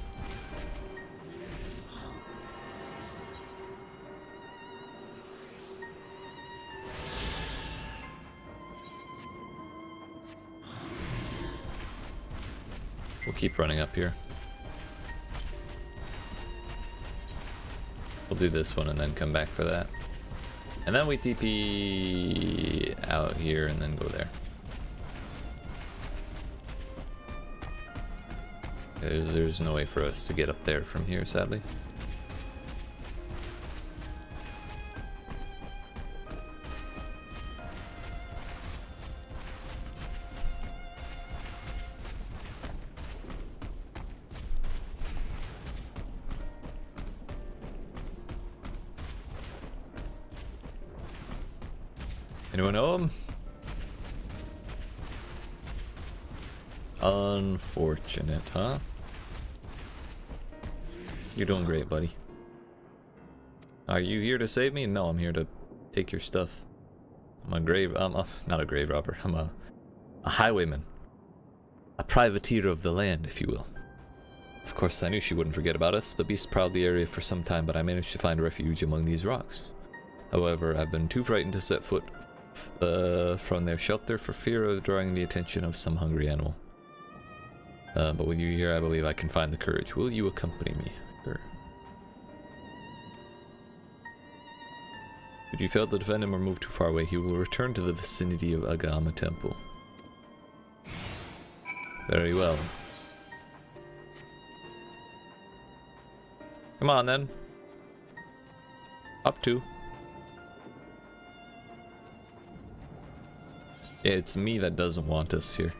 We'll keep running up here. We'll do this one and then come back for that. And then we TP out here and then go there. There's no way for us to get up there from here, sadly. Anyone home? Unfortunate, huh? You're doing great, buddy. Are you here to save me? No, I'm here to take your stuff. I'm a grave... not a grave robber. I'm a highwayman. A privateer of the land, if you will. Of course, I knew she wouldn't forget about us. The beast prowled the area for some time, but I managed to find refuge among these rocks. However, I've been too frightened to set foot from their shelter for fear of drawing the attention of some hungry animal. But with you here, I believe I can find the courage. Will you accompany me? Sure. Should you fail to defend him or move too far away, he will return to the vicinity of Agama Temple. Very well. Come on then. Up to. Yeah, it's me that doesn't want us here.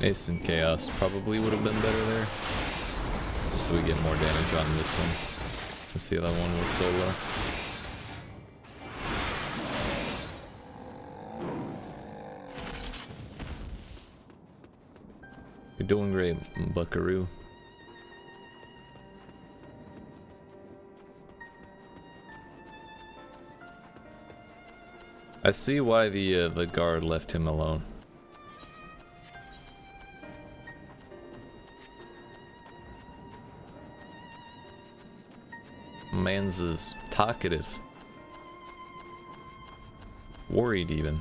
Ace and Chaos probably would have been better there. Just so we get more damage on this one, since the other one was so low. You're doing great, Buckaroo. I see why the guard left him alone. Man's is talkative. Worried even.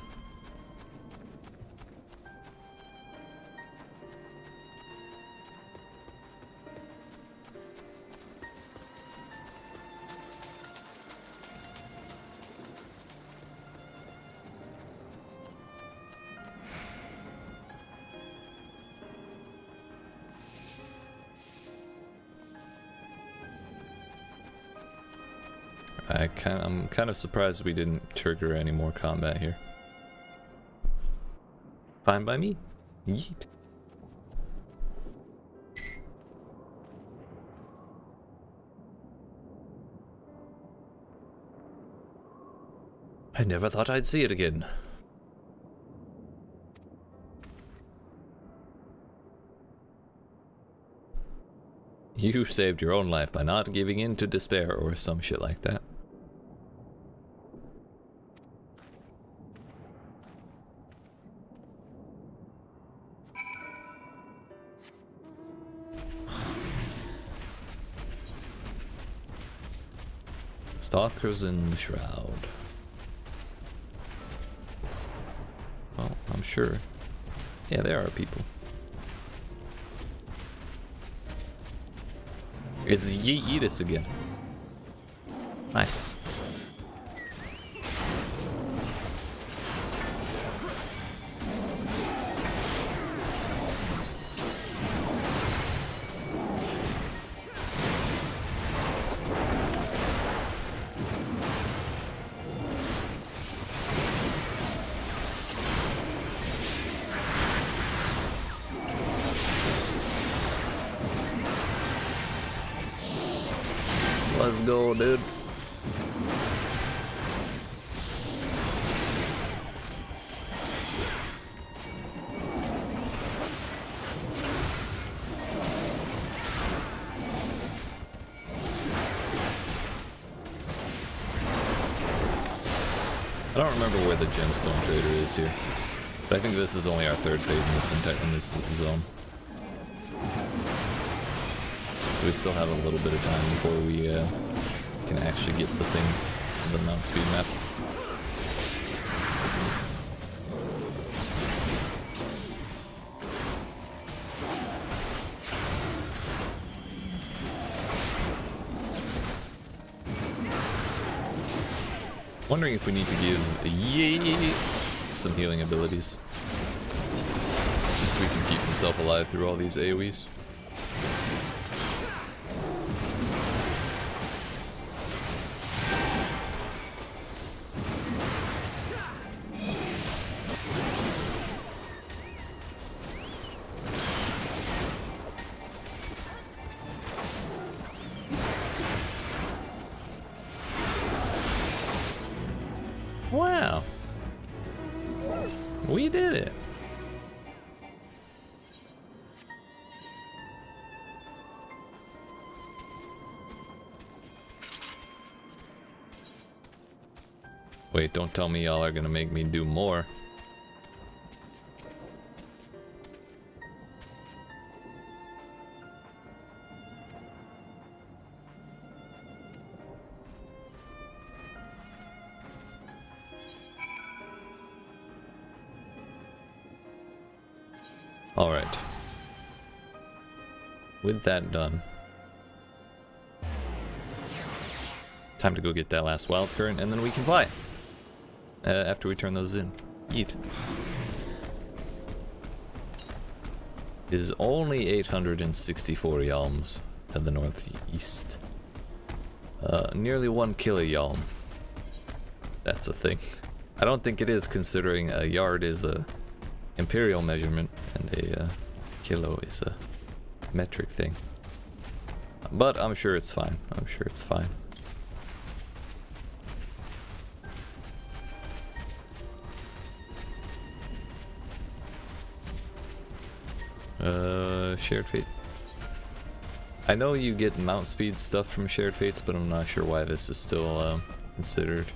I'm kind of surprised we didn't trigger any more combat here. Fine by me. Yeet. I never thought I'd see it again. You saved your own life by not giving in to despair or some shit like that. Stalkers in the shroud. Well, I'm sure. Yeah, there are people. It's YEET again. Nice. Let's go, dude. I don't remember where the gemstone trader is here, but I think this is only our third phase in this zone. So we still have a little bit of time before we can actually get the thing, the Mount Speed map. Wondering if we need to give YEET some healing abilities, just so we can keep himself alive through all these AoEs. Wow. We did it. Wait, don't tell me y'all are gonna make me do more. Alright. With that done, time to go get that last wild current, and then we can fly. After we turn those in. Yeet. It is only 864 yalms to the northeast. Nearly 1 kilojalm. That's a thing. I don't think it is, considering a yard is a imperial measurement and a kilo is a metric thing. But I'm sure it's fine. I'm sure it's fine. Shared fate. I know you get mount speed stuff from shared fates, but I'm not sure why this is still considered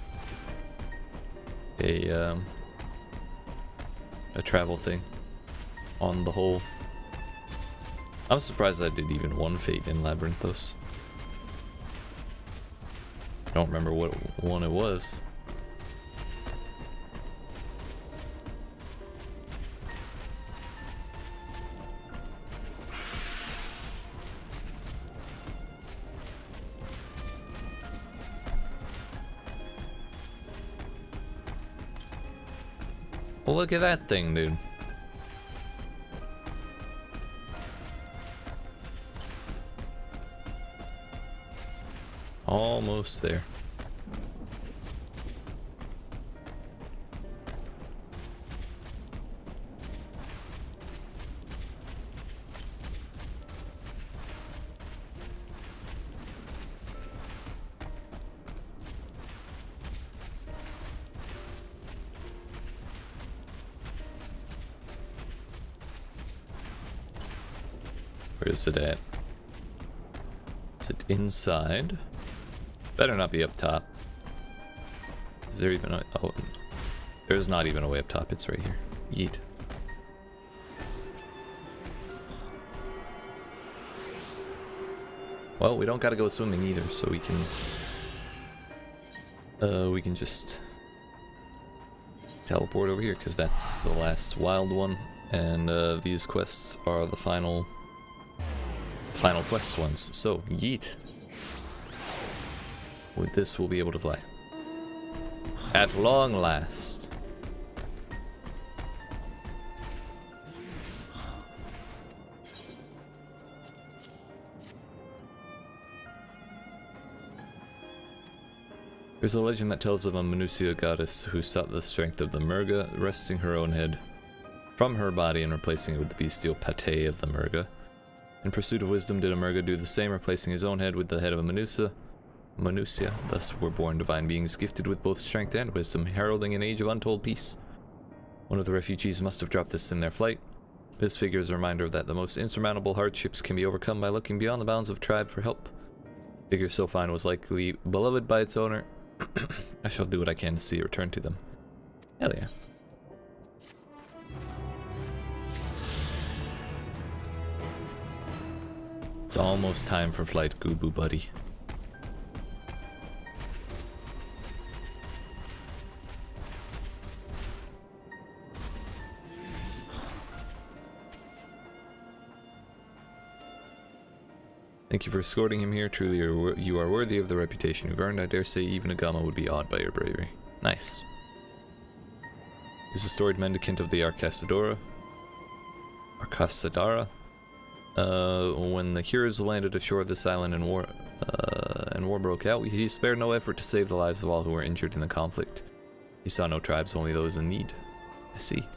a travel thing on the whole. I'm surprised I did even one fate in Labyrinthos. I don't remember what one it was. Well, look at that thing, dude. Almost there. Where is it at? Is it inside? Better not be up top. Is there even a... Oh, there's not even a way up top. It's right here. Yeet. Well, we don't gotta go swimming either, so we can just teleport over here, because that's the last wild one, and these quests are the final quest ones. So, yeet. With this, we'll be able to fly. At long last. There's a legend that tells of a Manusia goddess who sought the strength of the Murga, wresting her own head from her body and replacing it with the bestial pate of the Murga. In pursuit of wisdom, did a Murga do the same, replacing his own head with the head of a Manusia? Thus were born divine beings gifted with both strength and wisdom, heralding an age of untold peace. One of the refugees must have dropped this in their flight. This figure is a reminder that the most insurmountable hardships can be overcome by looking beyond the bounds of tribe for help. A figure so fine was likely beloved by its owner. I shall do what I can to see it return to them. Hell yeah. It's almost time for flight, Goobu buddy. Thank you for escorting him here. Truly, you are worthy of the reputation you've earned. I dare say even a Gamma would be awed by your bravery. Nice. He was a storied mendicant of the Arcasadora. When the heroes landed ashore this island and war broke out, he spared no effort to save the lives of all who were injured in the conflict. He saw no tribes, only those in need. I see.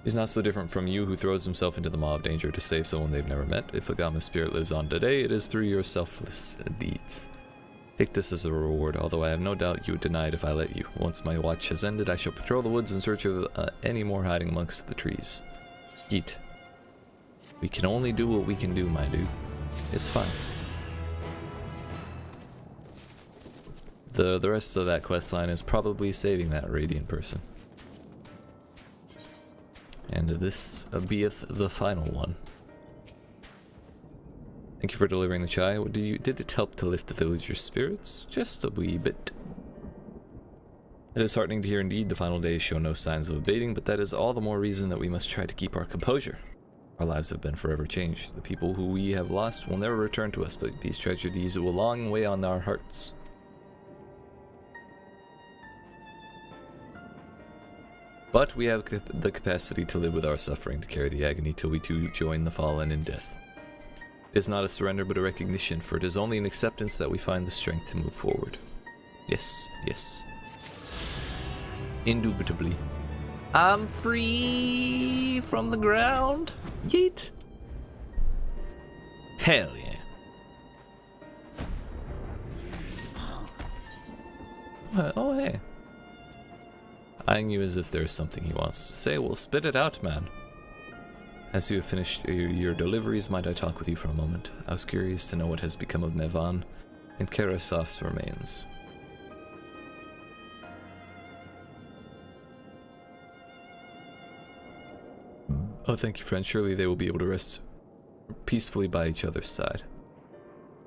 He's not so different from you, who throws himself into the maw of danger to save someone they've never met. If a Gamma spirit lives on today, it is through your selfless deeds. Take this as a reward, although I have no doubt you would deny it if I let you. Once my watch has ended, I shall patrol the woods in search of any more hiding amongst the trees. Yeet. We can only do what we can do, my dude. It's fine. The rest of that quest line is probably saving that radiant person. And this beeth the final one. Thank you for delivering the chai. Did it help to lift the villagers' spirits? Just a wee bit. It is heartening to hear indeed the final days show no signs of abating, but that is all the more reason that we must try to keep our composure. Our lives have been forever changed. The people who we have lost will never return to us, but these tragedies will long weigh on our hearts. But we have the capacity to live with our suffering, to carry the agony till we too join the fallen in death. It is not a surrender, but a recognition, for it is only in acceptance that we find the strength to move forward. Yes, yes. Indubitably. I'm free from the ground. Yeet. Hell yeah. Oh, hey. Eyeing you as if there's something he wants to say. Well, spit it out, man. As you have finished your deliveries, might I talk with you for a moment? I was curious to know what has become of Mevan and Karasov's remains. Oh, thank you, friend. Surely they will be able to rest peacefully by each other's side.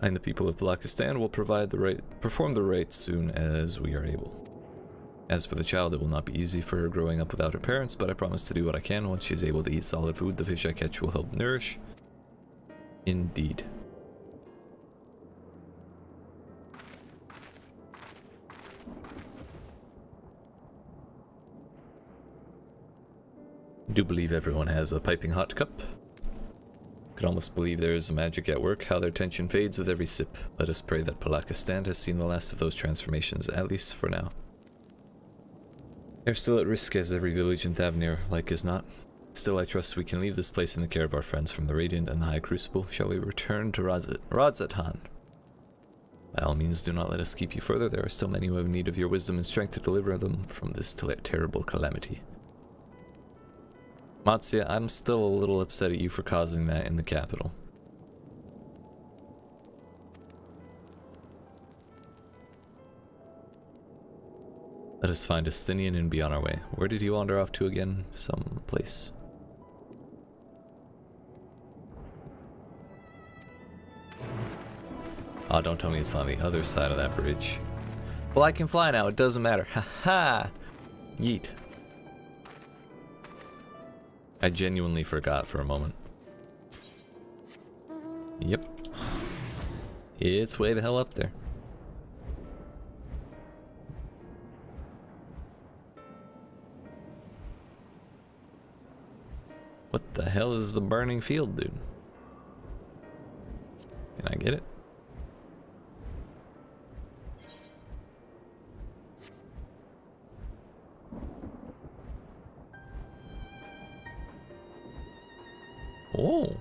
I and the people of Balakistan will perform the rites soon as we are able. As for the child, it will not be easy for her growing up without her parents, but I promise to do what I can. Once she is able to eat solid food, the fish I catch will help nourish. Indeed. I do believe everyone has a piping hot cup. Could almost believe there is magic at work, how their tension fades with every sip. Let us pray that Balakistan has seen the last of those transformations, at least for now. They're still at risk, as every village in Thavnir like is not. Still, I trust we can leave this place in the care of our friends from the Radiant and the High Crucible. Shall we return to Radzatan? By all means, do not let us keep you further. There are still many who have need of your wisdom and strength to deliver them from this terrible calamity. Matsuya, I'm still a little upset at you for causing that in the capital. Let us find Estinian and be on our way. Where did he wander off to again? Some place. Oh, don't tell me it's on the other side of that bridge. Well, I can fly now. It doesn't matter. Haha! Yeet. I genuinely forgot for a moment. Yep. It's way the hell up there. What the hell is the burning field, dude? Can I get it? Oh.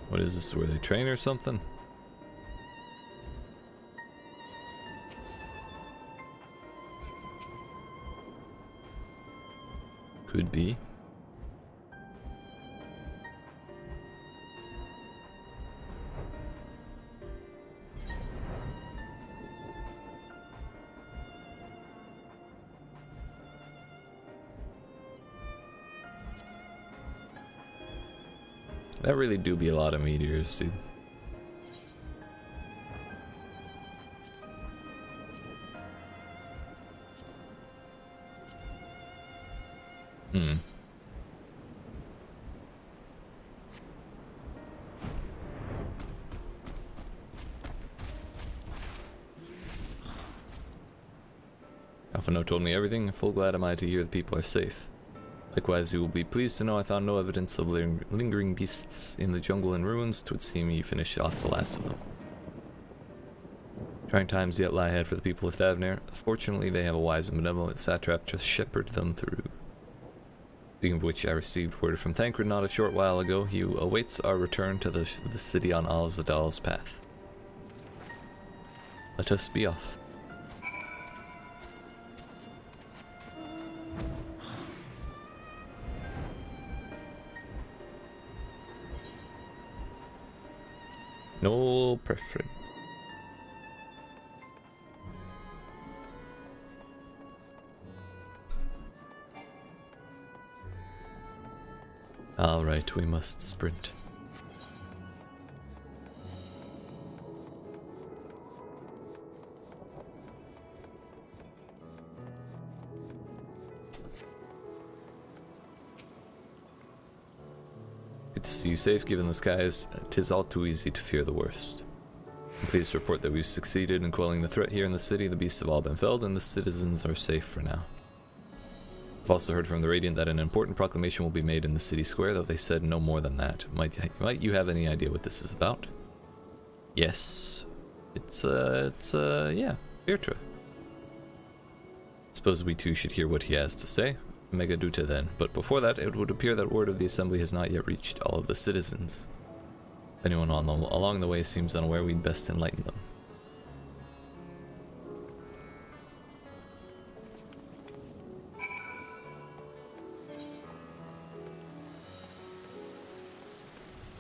What is this, where they train or something? Could be. That really do be a lot of meteors, dude. Alphano told me everything. Full glad am I to hear the people are safe. Likewise, you will be pleased to know I found no evidence of lingering beasts in the jungle and ruins. 'Twould seem you finished off the last of them. Trying times yet lie ahead for the people of Thavnir. Fortunately, they have a wise and benevolent satrap to shepherd them through. Speaking of which, I received word from Thancred not a short while ago. He awaits our return to the city on Al-Zadal's path. Let us be off. No preference. All right, we must sprint. Good to see you safe, given the skies. 'Tis all too easy to fear the worst. I'm pleased to report that we've succeeded in quelling the threat here in the city. The beasts have all been felled, and the citizens are safe for now. I've also heard from the Radiant that an important proclamation will be made in the city square, though they said no more than that. Might you have any idea what this is about? Yes. It's yeah, Virtua. Suppose we too should hear what he has to say. Megaduta then, but before that, it would appear that word of the assembly has not yet reached all of the citizens. If anyone along the way seems unaware, we'd best enlighten them.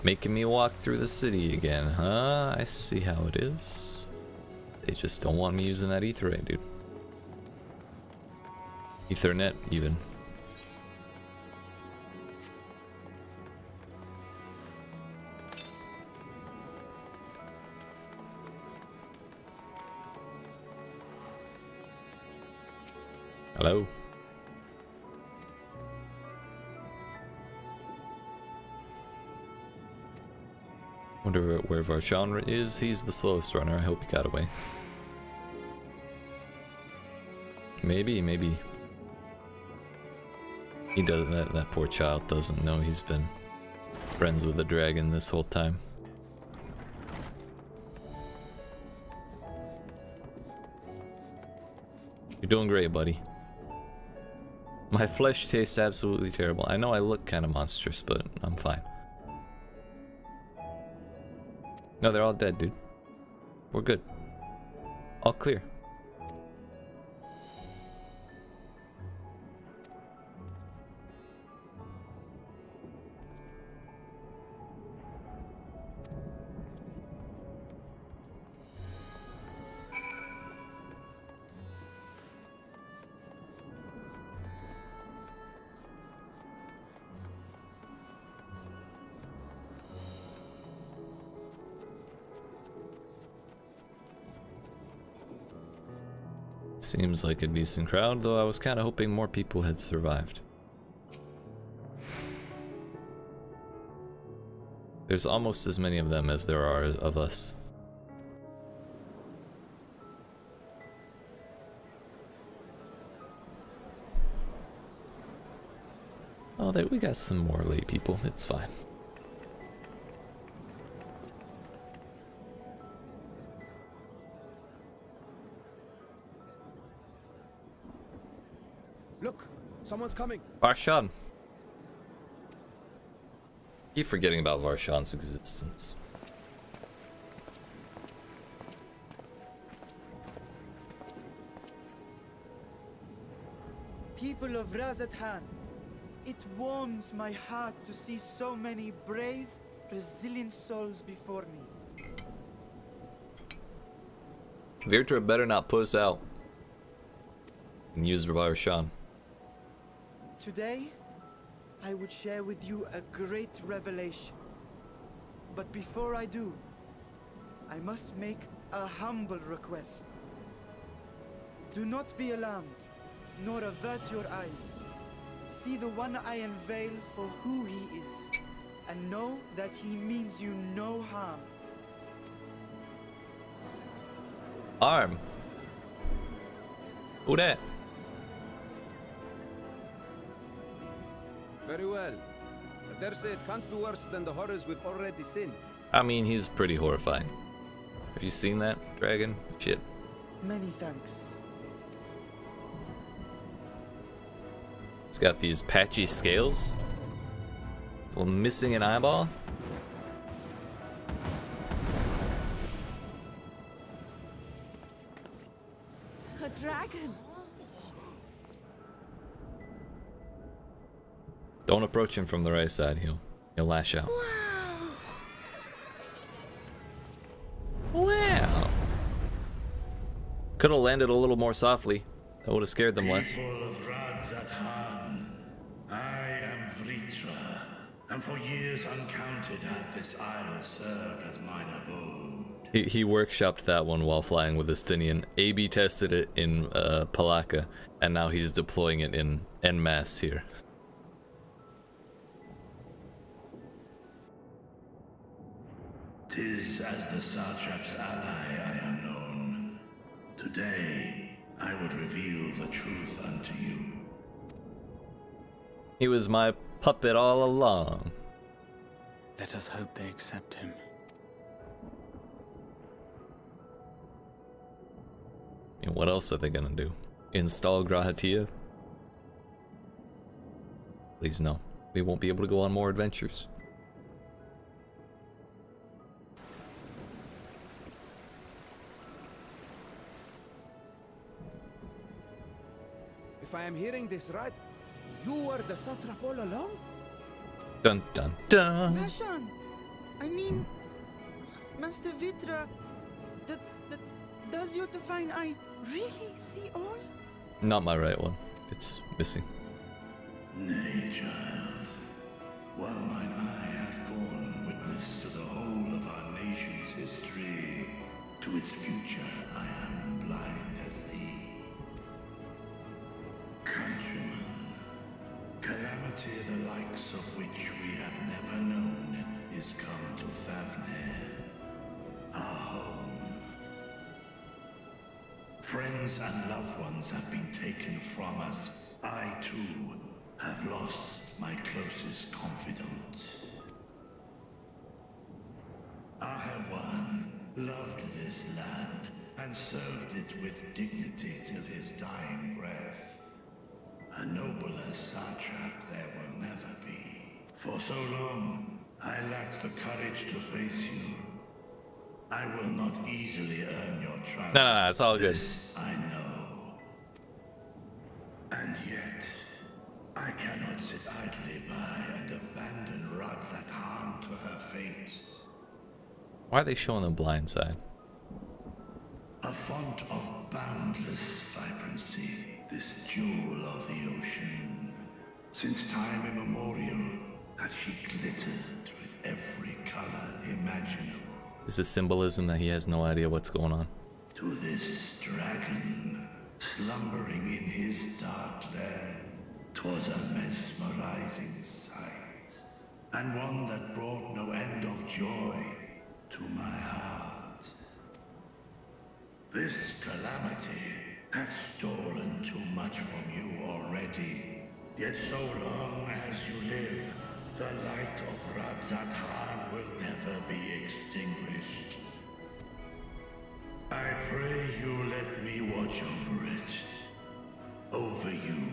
Making me walk through the city again, huh? I see how it is. They just don't want me using that Etherite, dude. Ethernet, even. Hello? Wonder where Varchandra is. He's the slowest runner. I hope he got away. Maybe. He does that poor child doesn't know he's been friends with a dragon this whole time. You're doing great, buddy. My flesh tastes absolutely terrible. I know I look kind of monstrous, but I'm fine. No, they're all dead, dude. We're good. All clear. Seems like a decent crowd, though I was kind of hoping more people had survived. There's almost as many of them as there are of us. Oh, we got some more lay people. It's fine. Look, someone's coming. Varshan. Keep forgetting about Varshan's existence. People of Razathan, it warms my heart to see so many brave, resilient souls before me. Virtra better not puss out and use Varshan. Today, I would share with you a great revelation. But before I do, I must make a humble request. Do not be alarmed, nor avert your eyes. See the one I unveil for who he is, and know that he means you no harm. Arm. Who that? Very well. I dare say it can't be worse than the horrors we've already seen. I mean, he's pretty horrifying. Have you seen that, dragon? Shit. Many thanks. He's got these patchy scales. Well, missing an eyeball. A dragon. Don't approach him from the right side. He'll lash out. Wow. Could have landed a little more softly. That would have scared them less. People of Razathan, I am Vritra, and for years uncounted hath this isle served as mine abode. He workshopped that one while flying with Estinian. A/B tested it in Palaka, and now he's deploying it in en masse here. Tis as the Satrap's ally I am known. Today, I would reveal the truth unto you. He was my puppet all along. Let us hope they accept him. And what else are they gonna do? Install Grahatia? Please no. We won't be able to go on more adventures. If I am hearing this right, you were the satrap all along? Dun dun dun! Vashan! I mean, Master Vitra, does your divine eye really see all? Not my right one. It's missing. Nay, child. While mine eye hath borne witness to the whole of our nation's history, to its future I am blind as thee. Countrymen, calamity the likes of which we have never known is come to Fafnir, our home. Friends and loved ones have been taken from us. I, too, have lost my closest confidant. Ahewan loved this land and served it with dignity till his dying breath. A nobler satrap there will never be. For so long, I lacked the courage to face you. I will not easily earn your trust. No, it's all good. This I know. And yet, I cannot sit idly by and abandon Radzatan to her fate. Why are they showing the blind side? A font of boundless vibrancy, this jewel of the ocean. Since time immemorial, has she glittered with every color imaginable. Is this symbolism that he has no idea what's going on? To this dragon, slumbering in his dark lair, 'twas a mesmerizing sight, and one that brought no end of joy to my heart. This calamity hath stolen too much from you already, yet so long as you live, the light of Radzatan will never be extinguished. I pray you let me watch over it, over you,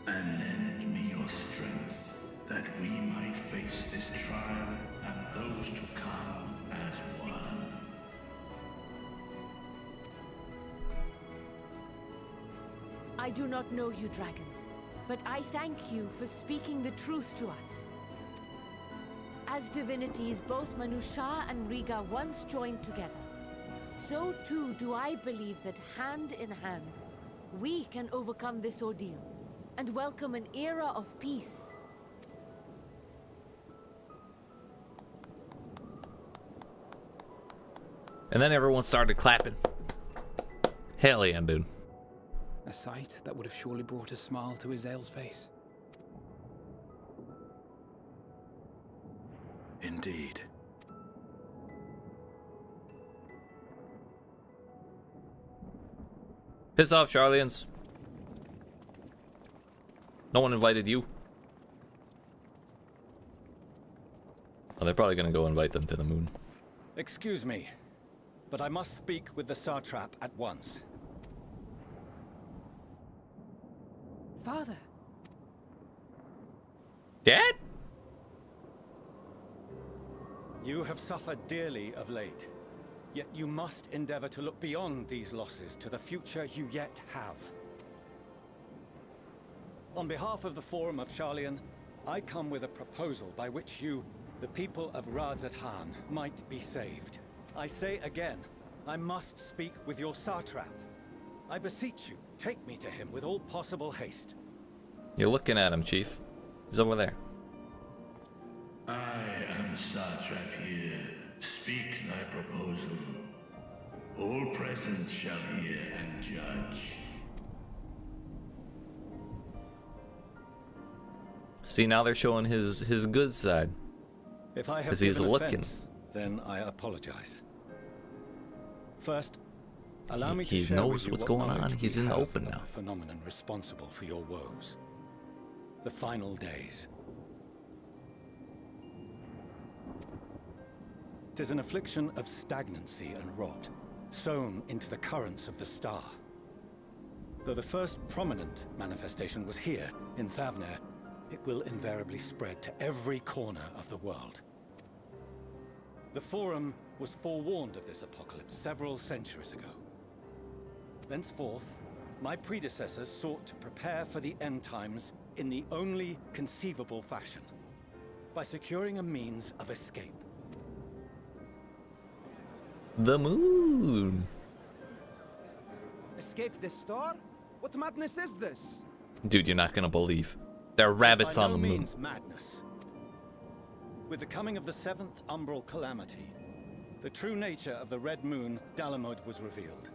and lend me your strength, that we might face this trial and those to come as one. I do not know you, dragon, but I thank you for speaking the truth to us. As divinities, both Manusha and Riga once joined together, so too do I believe that hand in hand, we can overcome this ordeal and welcome an era of peace. And then everyone started clapping. Hell yeah, dude. A sight that would have surely brought a smile to Izael's face. Indeed. Piss off, Charlians. No one invited you. Oh, they're probably gonna go invite them to the moon. Excuse me, but I must speak with the Satrap at once. Father. Dad? You have suffered dearly of late, yet you must endeavor to look beyond these losses to the future you yet have. On behalf of the Forum of Sharlayan, I come with a proposal by which you, the people of Radzatan, might be saved. I say again, I must speak with your Satrap. I beseech you, take me to him with all possible haste. You're looking at him, Chief. He's over there. I am Satrap here. Speak thy proposal. All present shall hear and judge. See, now they're showing his good side. If I have As he's given looking. offense, then I apologize. First, allow me to He share knows with you what's what going on. knowledge He's we in the have open of now. the phenomenon responsible for your woes. The final days. 'Tis an affliction of stagnancy and rot, sown into the currents of the star. Though the first prominent manifestation was here, in Thavner, it will invariably spread to every corner of the world. The Forum was forewarned of this apocalypse several centuries ago. Thenceforth, my predecessors sought to prepare for the end times in the only conceivable fashion, by securing a means of escape. The moon. Escape the star? What madness is this? Dude, you're not gonna believe. There are rabbits By on no the moon. means madness. With the coming of the 7th umbral calamity, the true nature of the Red Moon, Dalamod, was revealed.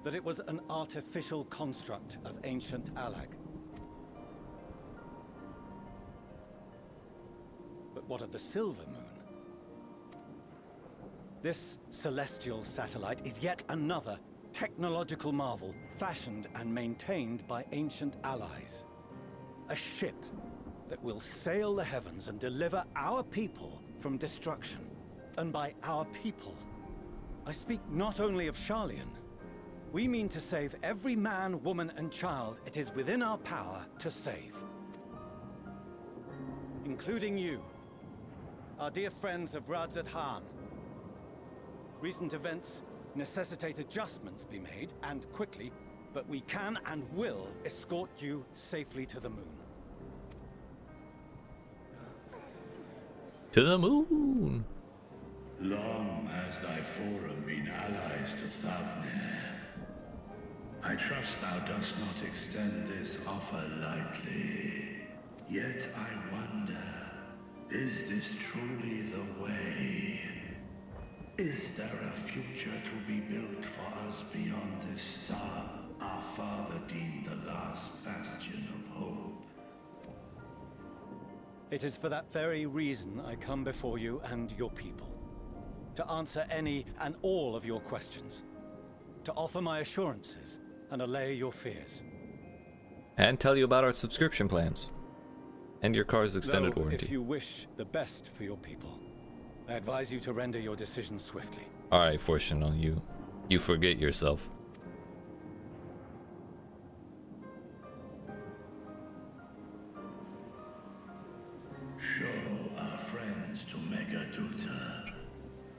That it was an artificial construct of ancient Alag. But what of the Silver Moon? This celestial satellite is yet another technological marvel fashioned and maintained by ancient allies. A ship that will sail the heavens and deliver our people from destruction. And by our people, I speak not only of Sharlayan. We mean to save every man, woman, and child it is within our power to save. Including you. our dear friends of Radzat Han. Recent events necessitate adjustments be made, and quickly, but we can and will escort you safely to the moon. To the moon! Long has thy forum been allies to Thavnir. I trust thou dost not extend this offer lightly. Yet I wonder, is this truly the way? Is there a future to be built for us beyond this star our father deemed the last bastion of hope? It is for that very reason I come before you and your people. To answer any and all of your questions. To offer my assurances and allay your fears. And tell you about our subscription plans. And your car's extended Though, warranty. if you wish the best for your people, I advise you to render your decision swiftly. Alright, Fortune, you forget yourself. Show our friends to Megaduta.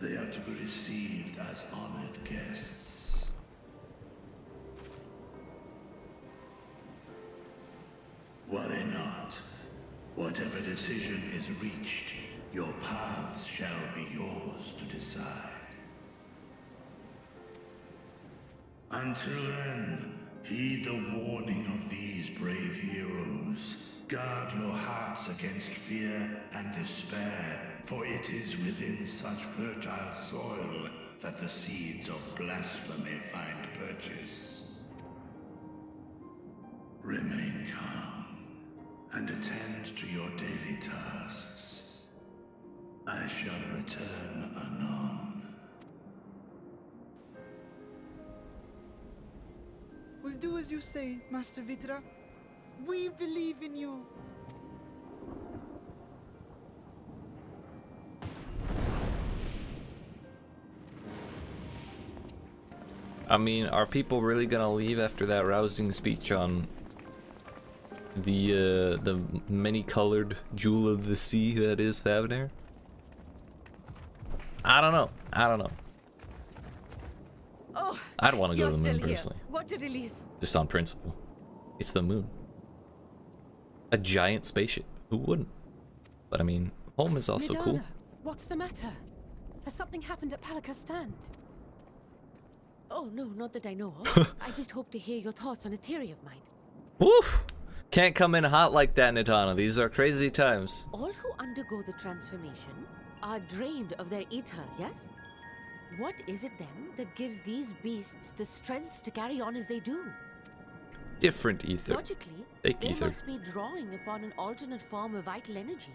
They are to be received as honored guests. Worry not. Whatever decision is reached, your paths shall be yours to decide. Until then, heed the warning of these brave heroes. Guard your hearts against fear and despair, for it is within such fertile soil that the seeds of blasphemy find purchase. Remain calm and attend to your daily tasks. I shall return anon. We'll do as you say, Master Vitra. We believe in you. I mean, are people really gonna leave after that rousing speech on the many-colored jewel of the sea that is Thavnir? I don't know. Oh, I'd want to go you're to the moon still here. personally. What a relief. Just on principle. It's the moon. A giant spaceship. Who wouldn't? But I mean, home is also Nidana, cool. What's the matter? Has something happened at Palaka's stand? Oh, no, not that I know of. I just hope to hear your thoughts on a theory of mine. Woof! Can't come in hot like that, Nidana. These are crazy times. All who undergo the transformation are drained of their ether, yes? What is it then that gives these beasts the strength to carry on as they do? Different ether. Logically, Fake they ether. must be drawing upon an alternate form of vital energy.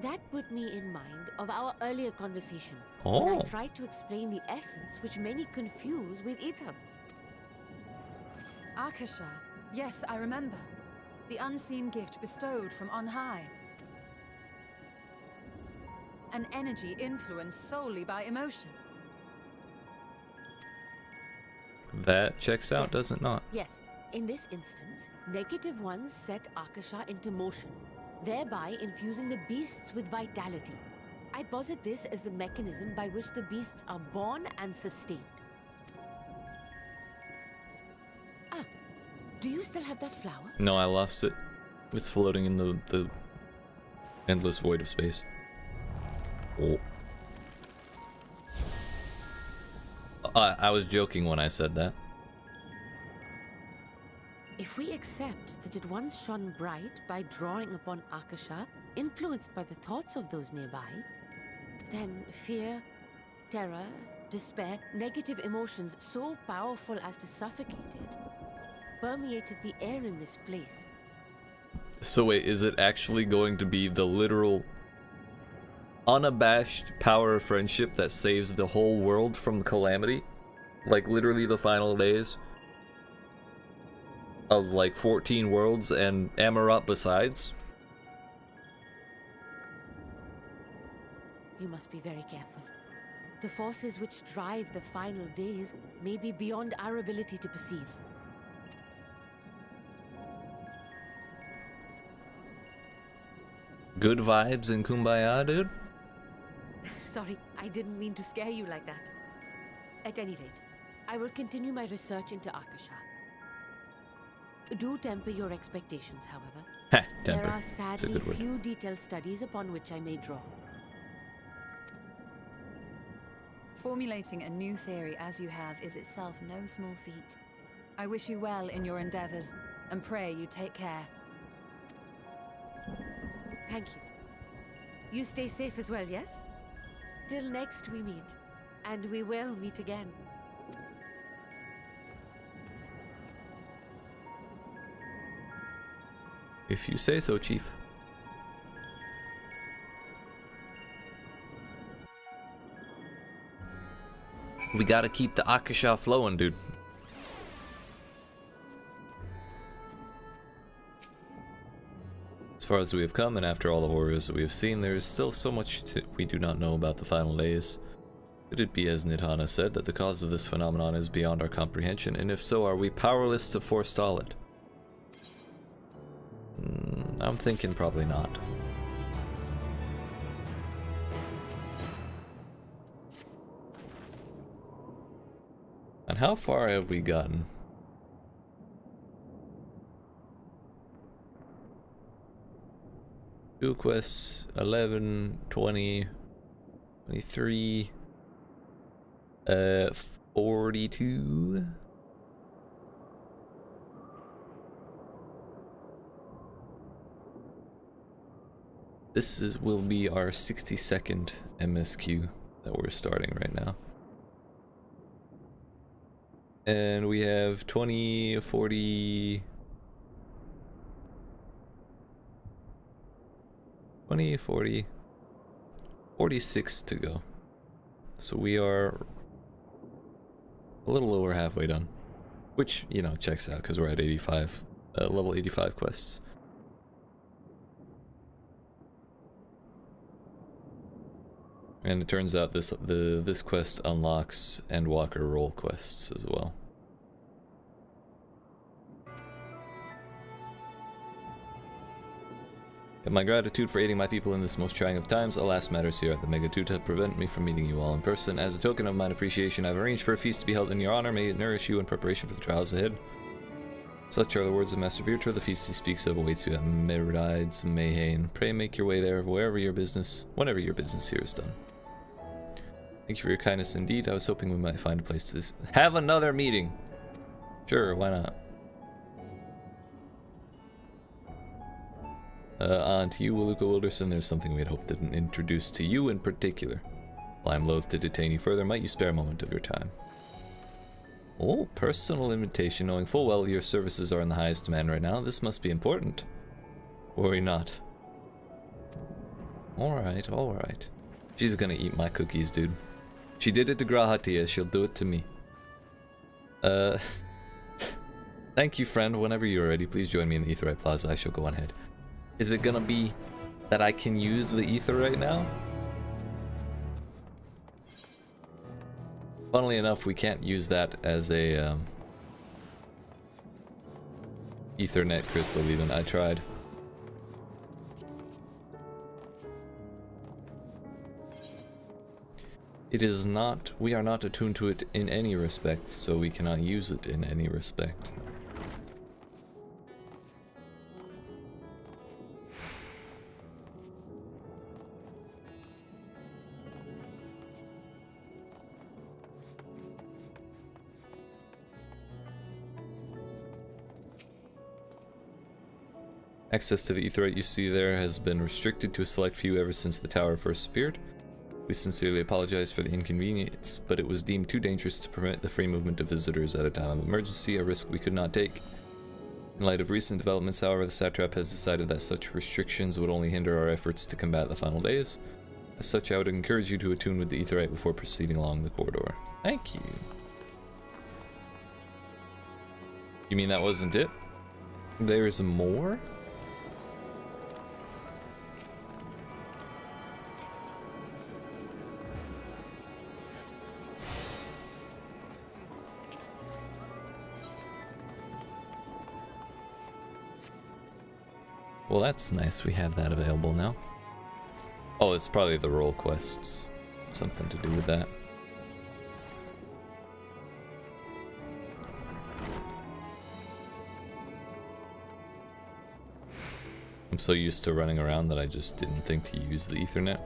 That put me in mind of our earlier conversation, when I Oh. tried to explain the essence which many confuse with ether. Akasha. Yes, I remember. The unseen gift bestowed from on high. An energy influenced solely by emotion. That checks out, Yes. does it not? Yes, in this instance, negative ones set Akasha into motion, thereby infusing the beasts with vitality. I posit this as the mechanism by which the beasts are born and sustained. Ah, do you still have that flower? No, I lost it. It's floating in the endless void of space. Oh. I was joking when I said that. If we accept that it once shone bright by drawing upon Akasha, influenced by the thoughts of those nearby, then fear, terror, despair, negative emotions so powerful as to suffocate it, permeated the air in this place. So wait, is it actually going to be the literal, unabashed power of friendship that saves the whole world from calamity? Like literally the final days of like 14 worlds and Amarat besides? You must be very careful. The forces which drive the final days may be beyond our ability to perceive. Good vibes in Kumbaya, dude? Sorry, I didn't mean to scare you like that. At any rate, I will continue my research into Akasha. Do temper your expectations, however. Heh, temper. There are It's a sadly good word. few detailed studies upon which I may draw. Formulating a new theory as you have is itself no small feat. I wish you well in your endeavors, and pray you take care. Thank you. You stay safe as well, yes? Till next we meet. And we will meet again. If you say so, Chief. We gotta keep the Akasha flowing, dude. As far as we have come, and after all the horrors that we have seen, there is still so much we do not know about the final days. Could it be, as Nidhana said, that the cause of this phenomenon is beyond our comprehension, and if so, are we powerless to forestall it? I'm thinking probably not. And how far have we gotten? Two quests, 11, 20, 23, 42. This will be our 62nd MSQ that we're starting right now. And we have 20, 40... 20, 40... 46 to go. So we are a little over halfway done. Which, you know, checks out because we're at 85, level 85 quests. And it turns out this quest unlocks Endwalker role quests as well. And my gratitude for aiding my people in this most trying of times, alas, matters here at the Megatuta prevent me from meeting you all in person. As a token of mine appreciation, I've arranged for a feast to be held in your honor. May it nourish you in preparation for the trials ahead. Such are the words of Master Virtua. The feast he speaks of awaits you at Merides Mayhain. Pray make your way there whenever your business here is done. Thank you for your kindness indeed. I was hoping we might find a place to have another meeting. Sure, why not? On to you, Waluka Wilderson. There's something we had hoped to introduce to you in particular. While I'm loath to detain you further, might you spare a moment of your time? Oh, personal invitation, knowing full well your services are in the highest demand right now. This must be important. Worry not. Alright, alright. She's gonna eat my cookies, dude. She did it to Grahatia, she'll do it to me. Thank you, friend. Whenever you're ready, please join me in the Aetheryte Plaza. I shall go on ahead. Is it gonna be that I can use the Aetheryte now? Funnily enough, we can't use that as a Ethernet crystal even. I tried. It is not, we are not attuned to it in any respect, so we cannot use it in any respect. Access to the Aetheryte you see there has been restricted to a select few ever since the tower first appeared. We sincerely apologize for the inconvenience, but it was deemed too dangerous to permit the free movement of visitors at a time of emergency, a risk we could not take. In light of recent developments, however, the Satrap has decided that such restrictions would only hinder our efforts to combat the final days. As such, I would encourage you to attune with the Aetheryte before proceeding along the corridor. Thank you. You mean that wasn't it? There's more? Well, that's nice. We have that available now. Oh, it's probably the role quests. something to do with that. I'm so used to running around that I just didn't think to use the Ethernet.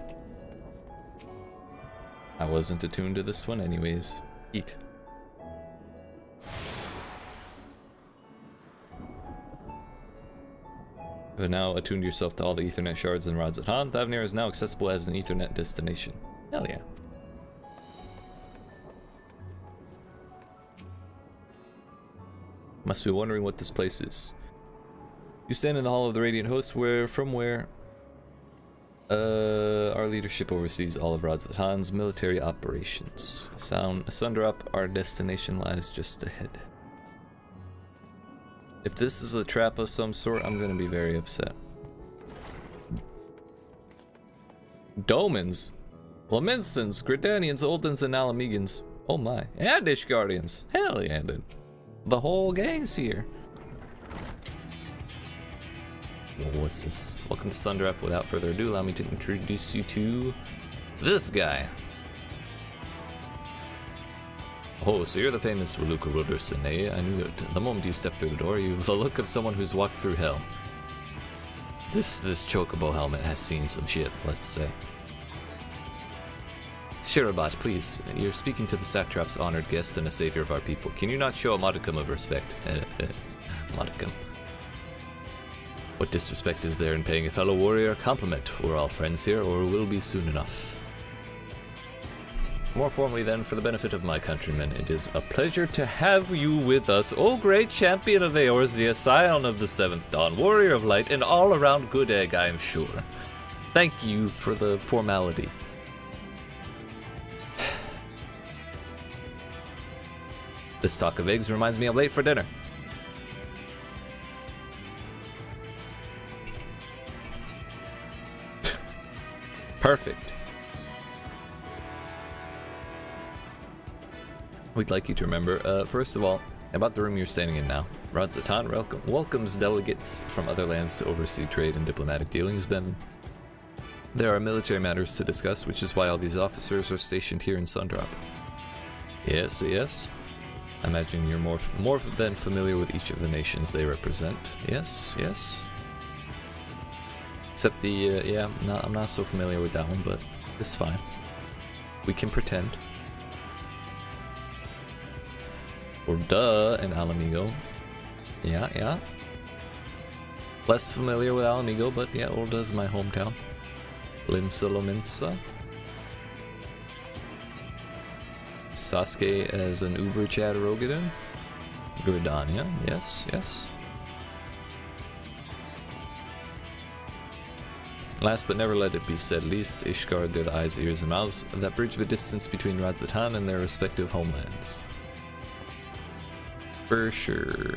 I wasn't attuned to this one anyways. Eat. You have now attuned yourself to all the Ethernet shards and rods at hand. Thavnir is now accessible as an Ethernet destination. Hell yeah. Must be wondering what this place is. You stand in the hall of the Radiant Host, from where our leadership oversees all of Radz-at-Han's military operations. Sunderup, our destination lies just ahead. If this is a trap of some sort, I'm gonna be very upset. Domans, Lamensons, Gridanians, Oldens, and Alamegans. Oh my. And Ishgardians. Hell yeah, dude. The whole gang's here. What's this? Welcome to Sunderup. Without further ado, allow me to introduce you to this guy. Oh, so you're the famous Waluka Roderson, eh? I knew that the moment you stepped through the door, you've the look of someone who's walked through hell. This chocobo helmet has seen some shit, let's say. Shirabat, please, you're speaking to the satrap's honored guest and a savior of our people. Can you not show a modicum of respect? Modicum. What disrespect is there in paying a fellow warrior a compliment? We're all friends here, or will be soon enough. More formally then, for the benefit of my countrymen, it is a pleasure to have you with us, O great champion of Eorzea, scion of the 7th Dawn, warrior of light, and all-around good egg, I am sure. Thank you for the formality. This talk of eggs reminds me I'm late for dinner. Perfect. We'd like you to remember, first of all, about the room you're standing in now. Radz-at-Han welcomes delegates from other lands to oversee trade and diplomatic dealings. Then there are military matters to discuss, which is why all these officers are stationed here in Sunderup. Yes, yes. I imagine you're more than familiar with each of the nations they represent. Yes, yes. Except the, yeah, I'm not so familiar with that one, but it's fine. We can pretend. Or duh, in Alamigo. Yeah, yeah. Less familiar with Alamigo, but yeah, Ulda's my hometown. Limsa Lominsa. Sasuke as an Uber Chad Rogadan. Gridania, yes, yes. Last but never let it be said least, Ishgard, they're the eyes, ears, and mouths that bridge the distance between Radz-at-Han and their respective homelands. For sure.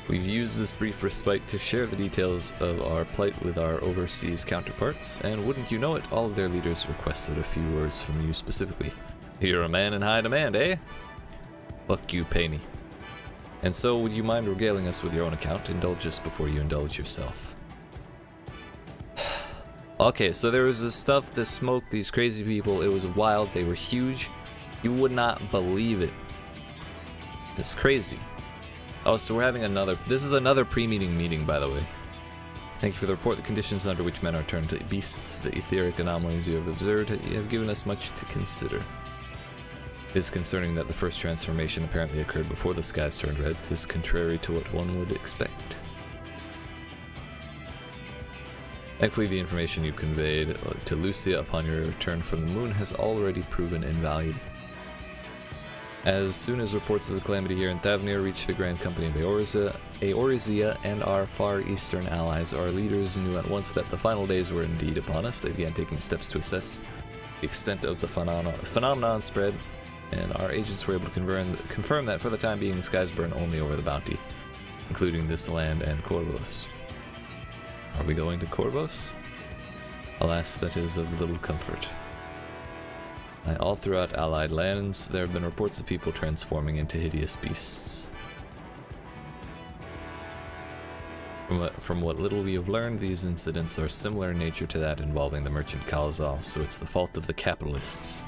We've used this brief respite to share the details of our plight with our overseas counterparts, and wouldn't you know it, all of their leaders requested a few words from you specifically. You're a man in high demand, eh? Fuck you, pay me. And so, would you mind regaling us with your own account? Indulge us before you indulge yourself. Okay, so there was this stuff, this smoke, these crazy people, it was wild, they were huge. You would not believe it. It's crazy. Oh, so we're having this is another pre-meeting meeting, by the way. Thank you for the report. The conditions under which men are turned to beasts, the etheric anomalies you have observed, you have given us much to consider. It is concerning that the first transformation apparently occurred before the skies turned red. This is contrary to what one would expect. Thankfully, the information you've conveyed to Lucia upon your return from the moon has already proven invaluable. As soon as reports of the calamity here in Thavnir reached the Grand Company of Eorzea and our far eastern allies, our leaders knew at once that the final days were indeed upon us. They began taking steps to assess the extent of the phenomenon spread, and our agents were able to confirm that for the time being the skies burn only over the bounty, including this land and Corvos. Are we going to Corvos? Alas, that is of little comfort. All throughout allied lands, there have been reports of people transforming into hideous beasts. From what little we have learned, these incidents are similar in nature to that involving the merchant Kalazal, so it's the fault of the capitalists.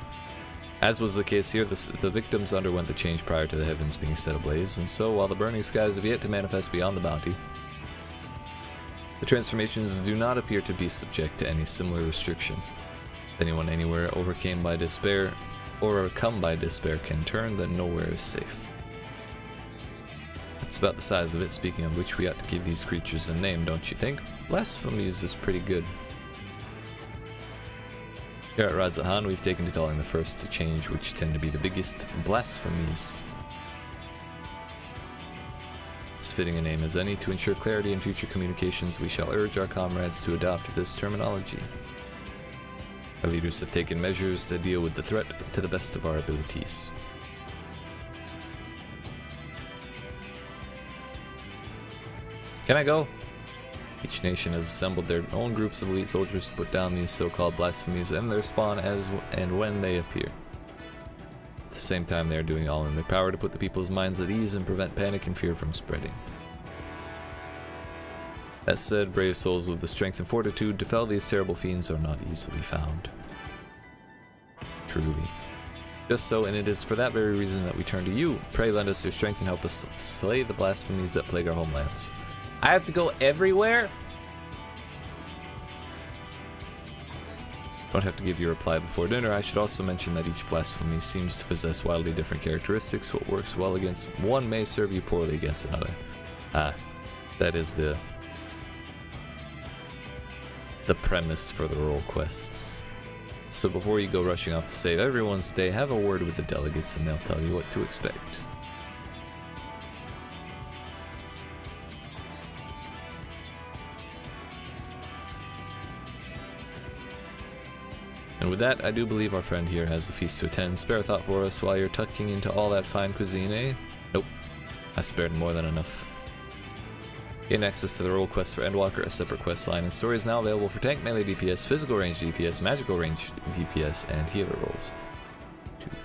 As was the case here, the victims underwent the change prior to the heavens being set ablaze, and so while the burning skies have yet to manifest beyond the bounty, the transformations do not appear to be subject to any similar restriction. If anyone anywhere overcome by despair can turn, then nowhere is safe. That's about the size of it, speaking of which we ought to give these creatures a name, don't you think? Blasphemies is pretty good. Here at Razahan, we've taken to calling the first to change, which tend to be the biggest, blasphemies. As fitting a name as any, to ensure clarity in future communications, we shall urge our comrades to adopt this terminology. Our leaders have taken measures to deal with the threat to the best of our abilities. Can I go? Each nation has assembled their own groups of elite soldiers to put down these so-called blasphemies and their spawn as and when they appear. At the same time, they are doing all in their power to put the people's minds at ease and prevent panic and fear from spreading. That said, brave souls with the strength and fortitude to fell these terrible fiends are not easily found. Truly. Just so, and it is for that very reason that we turn to you. Pray lend us your strength and help us slay the blasphemies that plague our homelands. I have to go everywhere? Don't have to give you a reply before dinner. I should also mention that each blasphemy seems to possess wildly different characteristics. What works well against one may serve you poorly against another. That is the premise for the role quests. So before you go rushing off to save everyone's day, have a word with the delegates and they'll tell you what to expect. And with that, I do believe our friend here has a feast to attend. Spare a thought for us while you're tucking into all that fine cuisine, eh? Nope. I spared more than enough. Gain access to the role quest for Endwalker, a separate quest line and story is now available for tank, melee DPS, physical range DPS, magical range DPS, and healer roles. 2, 3.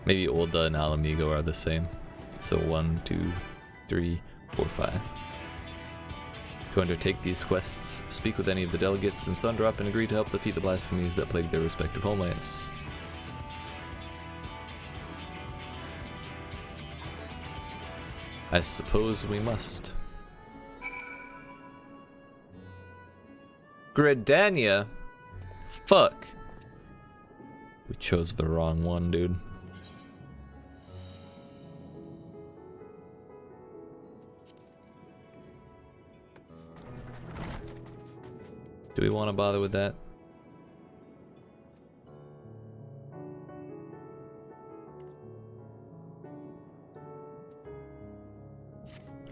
Maybe Olda and Alamigo are the same. So 1, 2, 3, 4, 5. To undertake these quests, speak with any of the delegates and sunder up and agree to help defeat the blasphemies that plague their respective homelands. I suppose we must. Gridania? Fuck. We chose the wrong one, dude. Do we want to bother with that?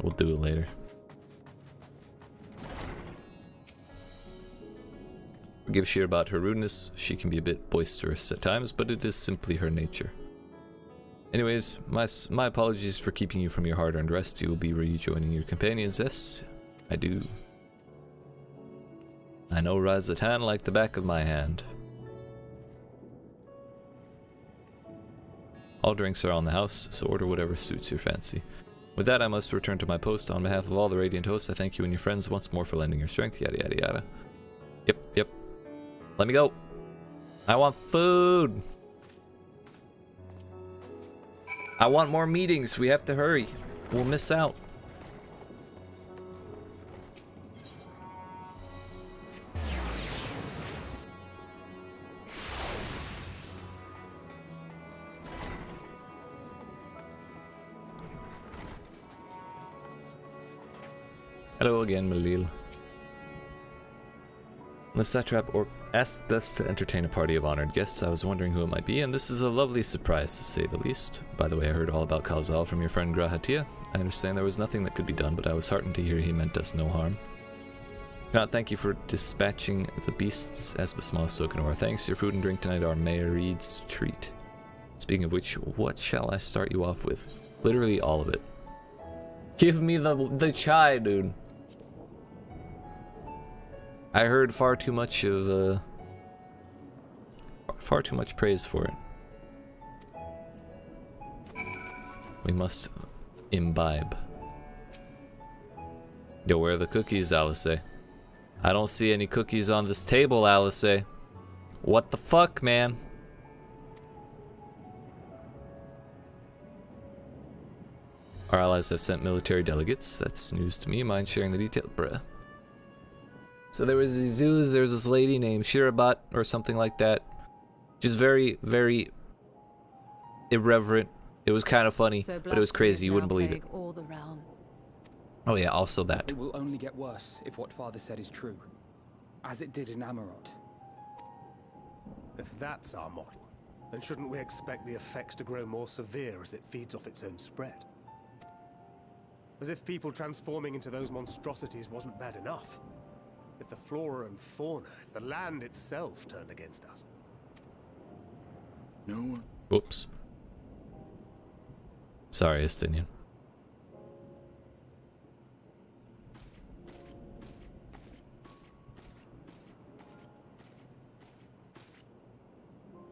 We'll do it later. Forgive Sheer about her rudeness. She can be a bit boisterous at times, but it is simply her nature. Anyways, my apologies for keeping you from your hard-earned rest. You will be rejoining your companions. Yes, I do. I know Razatan like the back of my hand. All drinks are on the house, so order whatever suits your fancy. With that, I must return to my post. On behalf of all the Radiant hosts, I thank you and your friends once more for lending your strength, yada yada yada. Yep. Let me go. I want food. I want more meetings. We have to hurry. We'll miss out. Hello again, Malil. The satrap asked us to entertain a party of honored guests. I was wondering who it might be, and this is a lovely surprise to say the least. By the way, I heard all about Kalzal from your friend Grahatia. I understand there was nothing that could be done, but I was heartened to hear he meant us no harm. Cannot thank you for dispatching the beasts as the smallest token of our thanks. Your food and drink tonight are Mayor Reed's treat. Speaking of which, what shall I start you off with? Literally all of it. Give me the chai, dude. far too much praise for it. We must imbibe. Yo, where are the cookies, Alice? I don't see any cookies on this table, Alice. What the fuck, man? Our allies have sent military delegates. That's news to me. Mind sharing the detail, bruh. So there was these dudes, there was this lady named Shirabat or something like that. She's very, very irreverent. It was kind of funny, So but it was crazy. You wouldn't believe it. plague all the realm. Oh yeah, also that. It will only get worse if what Father said is true, as it did in Amarot. If that's our model, then shouldn't we expect the effects to grow more severe as it feeds off its own spread? As if people transforming into those monstrosities wasn't bad enough. If the flora and fauna, if the land itself turned against us. No one. Whoops. Sorry, Estinian.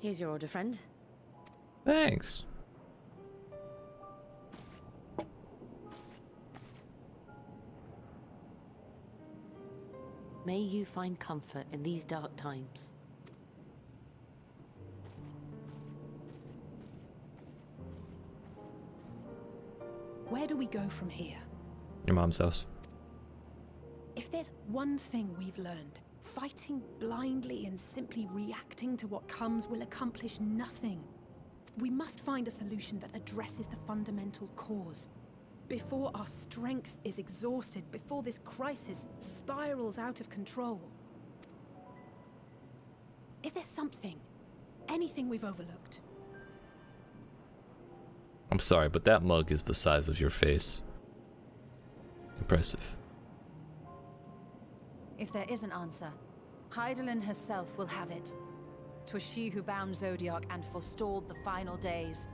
Here's your order, friend. Thanks. May you find comfort in these dark times. Where do we go from here? Your mom's house. If there's one thing we've learned, fighting blindly and simply reacting to what comes will accomplish nothing. We must find a solution that addresses the fundamental cause. Before our strength is exhausted, before this crisis spirals out of control. Is there something, anything we've overlooked? I'm sorry, but that mug is the size of your face. Impressive. If there is an answer, Hydaelyn herself will have it. 'Twas she who bound Zodiac and forestalled the final days.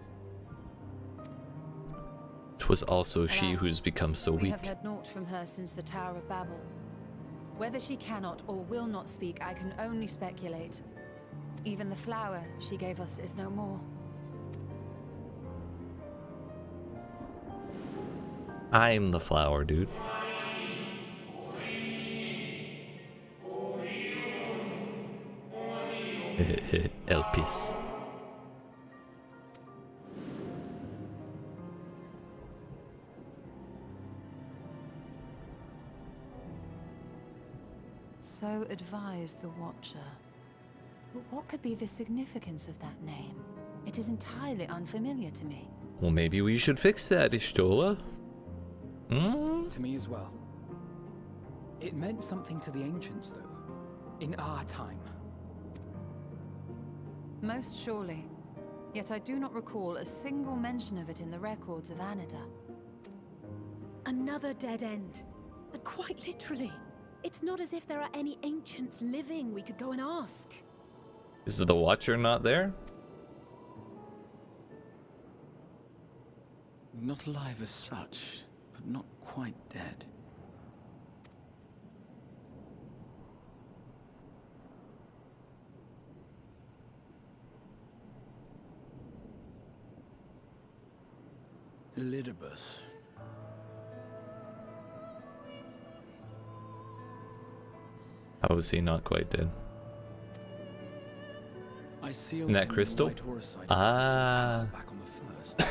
'Twas also she Alas, who's become so We weak. have heard naught from her since the Tower of Babel. Whether she cannot or will not speak, I can only speculate. Even the flower she gave us is no more. I'm the flower, dude. Elpis. So advised the Watcher. But what could be the significance of that name? It is entirely unfamiliar to me. Well, maybe we should fix that, Ishtola. To me as well. It meant something to the ancients, though. In our time. Most surely. Yet I do not recall a single mention of it in the records of Anida. Another dead end. And quite literally. It's not as if there are any ancients living we could go and ask. Is the Watcher not there? Not alive as such, but not quite dead. Elidibus. How is he not quite dead? I sealed In that him crystal? right Horusite Ah. back on the first.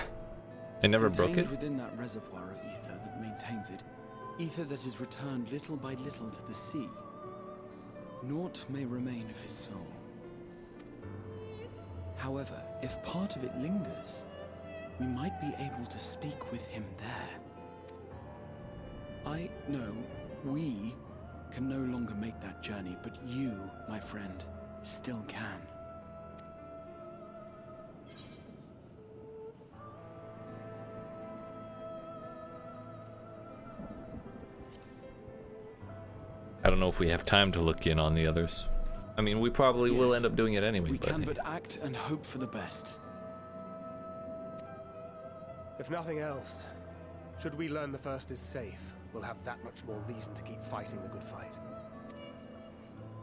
I never broke it? Contained within that reservoir of ether that maintains it, ether that is returned little by little to the sea. Naught may remain of his soul. However, if part of it lingers, we might be able to speak with him there. I know we can no longer make that journey, but you, my friend, still can. I don't know if we have time to look in on the others. I mean, we probably will Yes. end up doing it anyway. We but can but act and hope for the best. If nothing else, should we learn the first is safe, we'll have that much more reason to keep fighting the good fight.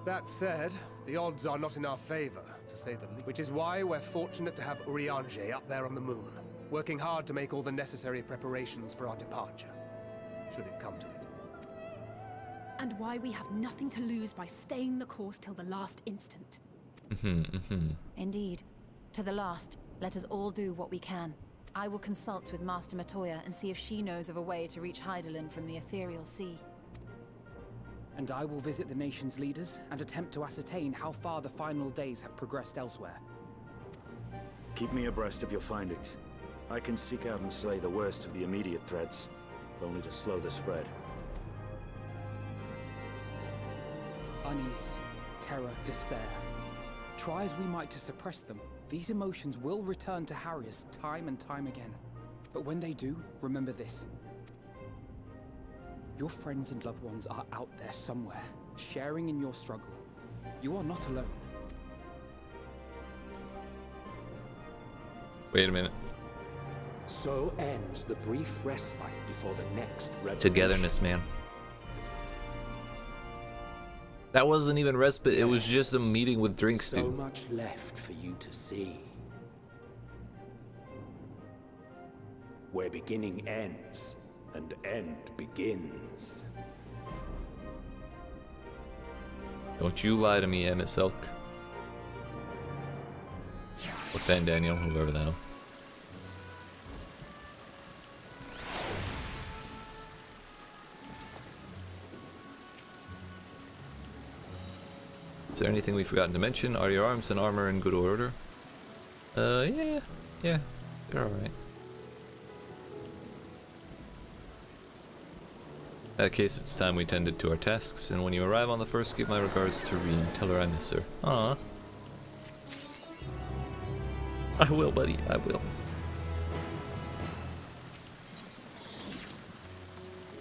That said, the odds are not in our favor, to say the least. Which is why we're fortunate to have Urianger up there on the moon, working hard to make all the necessary preparations for our departure, should it come to it. And why we have nothing to lose by staying the course till the last instant. Indeed. To the last, let us all do what we can. I will consult with Master Matoya and see if she knows of a way to reach Hydaelyn from the Ethereal Sea. And I will visit the nation's leaders and attempt to ascertain how far the final days have progressed elsewhere. Keep me abreast of your findings. I can seek out and slay the worst of the immediate threats, if only to slow the spread. Unease, terror, despair. Try as we might to suppress them, these emotions will return to harry us time and time again. But when they do, remember this. Your friends and loved ones are out there somewhere, sharing in your struggle. You are not alone. Wait a minute. So ends the brief respite before the next revolution. Togetherness, man. That wasn't even respite, it was just a meeting with drinks, dude. So much left for you to see. Where beginning ends, and end begins. Don't you lie to me, Emmett Silk. Or Fan Daniel, whoever the hell. Is there anything we've forgotten to mention? Are your arms and armor in good order? Yeah, they're alright. In that case, it's time we tended to our tasks, and when you arrive on the first, give my regards to Reen. Tell her I miss her. Aww. I will, buddy, I will.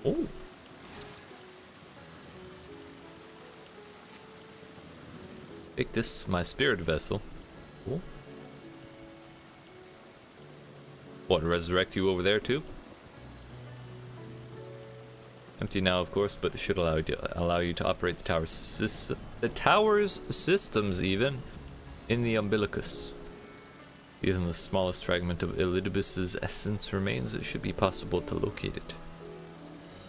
Oh. Make this my spirit vessel. Cool. What, resurrect you over there too? Empty now, of course, but it should allow you to operate the tower's systems even in the umbilicus. Even the smallest fragment of Elidibus's essence remains. It should be possible to locate it.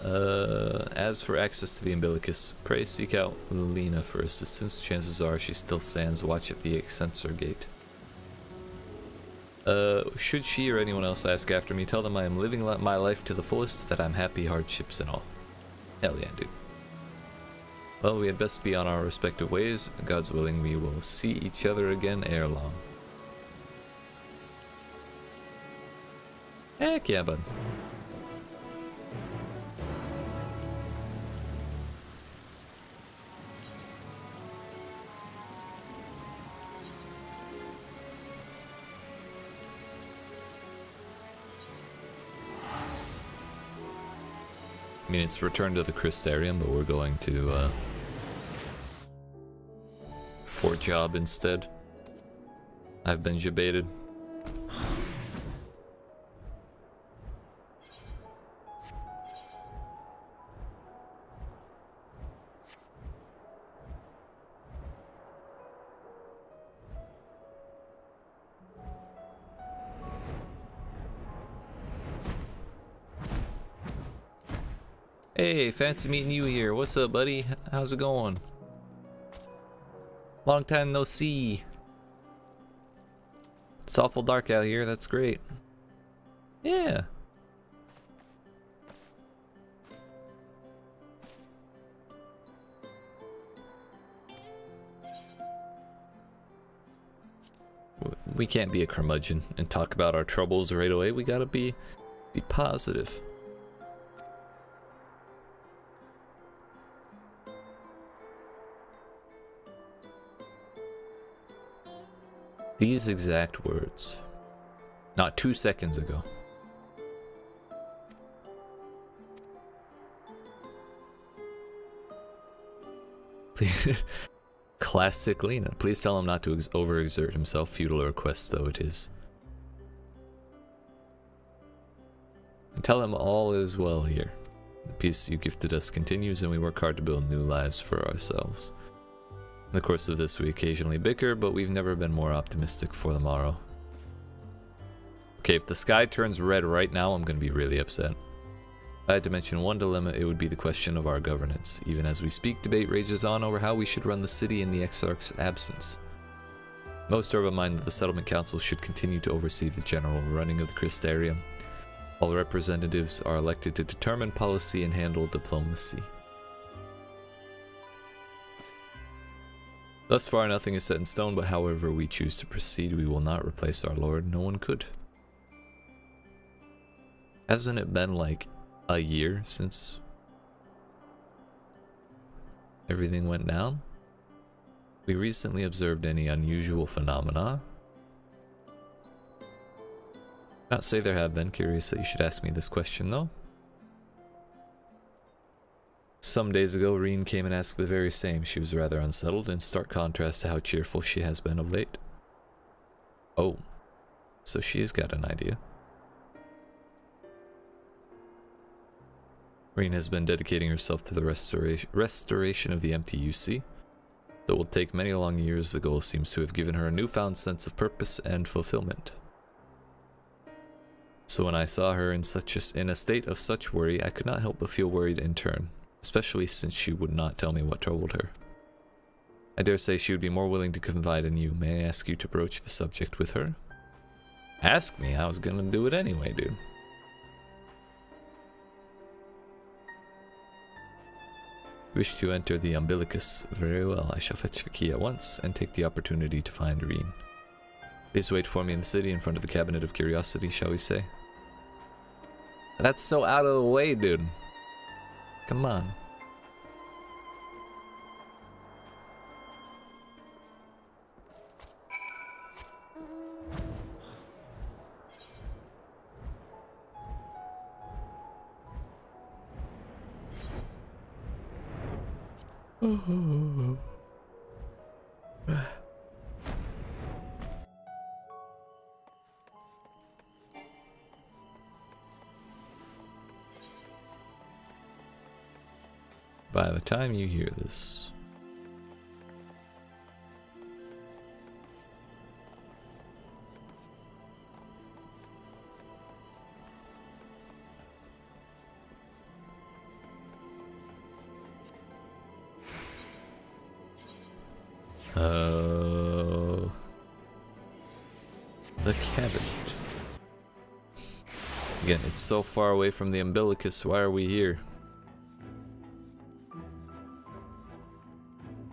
As for access to the umbilicus, pray seek out Lena for assistance. Chances are she still stands watch at the sensor gate. Should she or anyone else ask after me, tell them I am living my life to the fullest, that I'm happy, hardships and all. Hell yeah, dude. Well, we had best be on our respective ways. God's willing, we will see each other again ere long. Heck yeah, bud. I mean, it's return to the Crystarium, but we're going to Fort Job instead. I've been debated. Hey, fancy meeting you here. What's up, buddy? How's it going? Long time no see. It's awful dark out here. That's great. Yeah. We can't be a curmudgeon and talk about our troubles right away. We gotta be positive. These exact words, not 2 seconds ago. Classic Lena. Please tell him not to overexert himself, futile request though it is. And tell him all is well here. The peace you gifted us continues and we work hard to build new lives for ourselves. In the course of this, we occasionally bicker, but we've never been more optimistic for the morrow. Okay, if the sky turns red right now, I'm going to be really upset. If I had to mention one dilemma, it would be the question of our governance. Even as we speak, debate rages on over how we should run the city in the Exarch's absence. Most are of a mind that the Settlement Council should continue to oversee the general running of the Crystarium, while representatives are elected to determine policy and handle diplomacy. Thus far, nothing is set in stone, but however we choose to proceed, we will not replace our lord. No one could. Hasn't it been like a year since everything went down? We recently observed any unusual phenomena? Not say there have been. Curious that you should ask me this question, though. Some days ago, Reen came and asked the very same. She was rather unsettled, in stark contrast to how cheerful she has been of late. Oh, so she's got an idea. Reen has been dedicating herself to the restoration of the MTUC. Though it will take many long years, the goal seems to have given her a newfound sense of purpose and fulfillment. So when I saw her in a state of such worry, I could not help but feel worried in turn. Especially since she would not tell me what troubled her. I dare say she would be more willing to confide in you. May I ask you to broach the subject with her? Ask me? I was gonna do it anyway, dude. Wish to enter the umbilicus. Very well, I shall fetch the key at once and take the opportunity to find Reen. Please wait for me in the city in front of the Cabinet of Curiosity, shall we say? That's so out of the way, dude. Come on. By the time you hear this, the cabinet. Again, it's so far away from the umbilicus. Why are we here?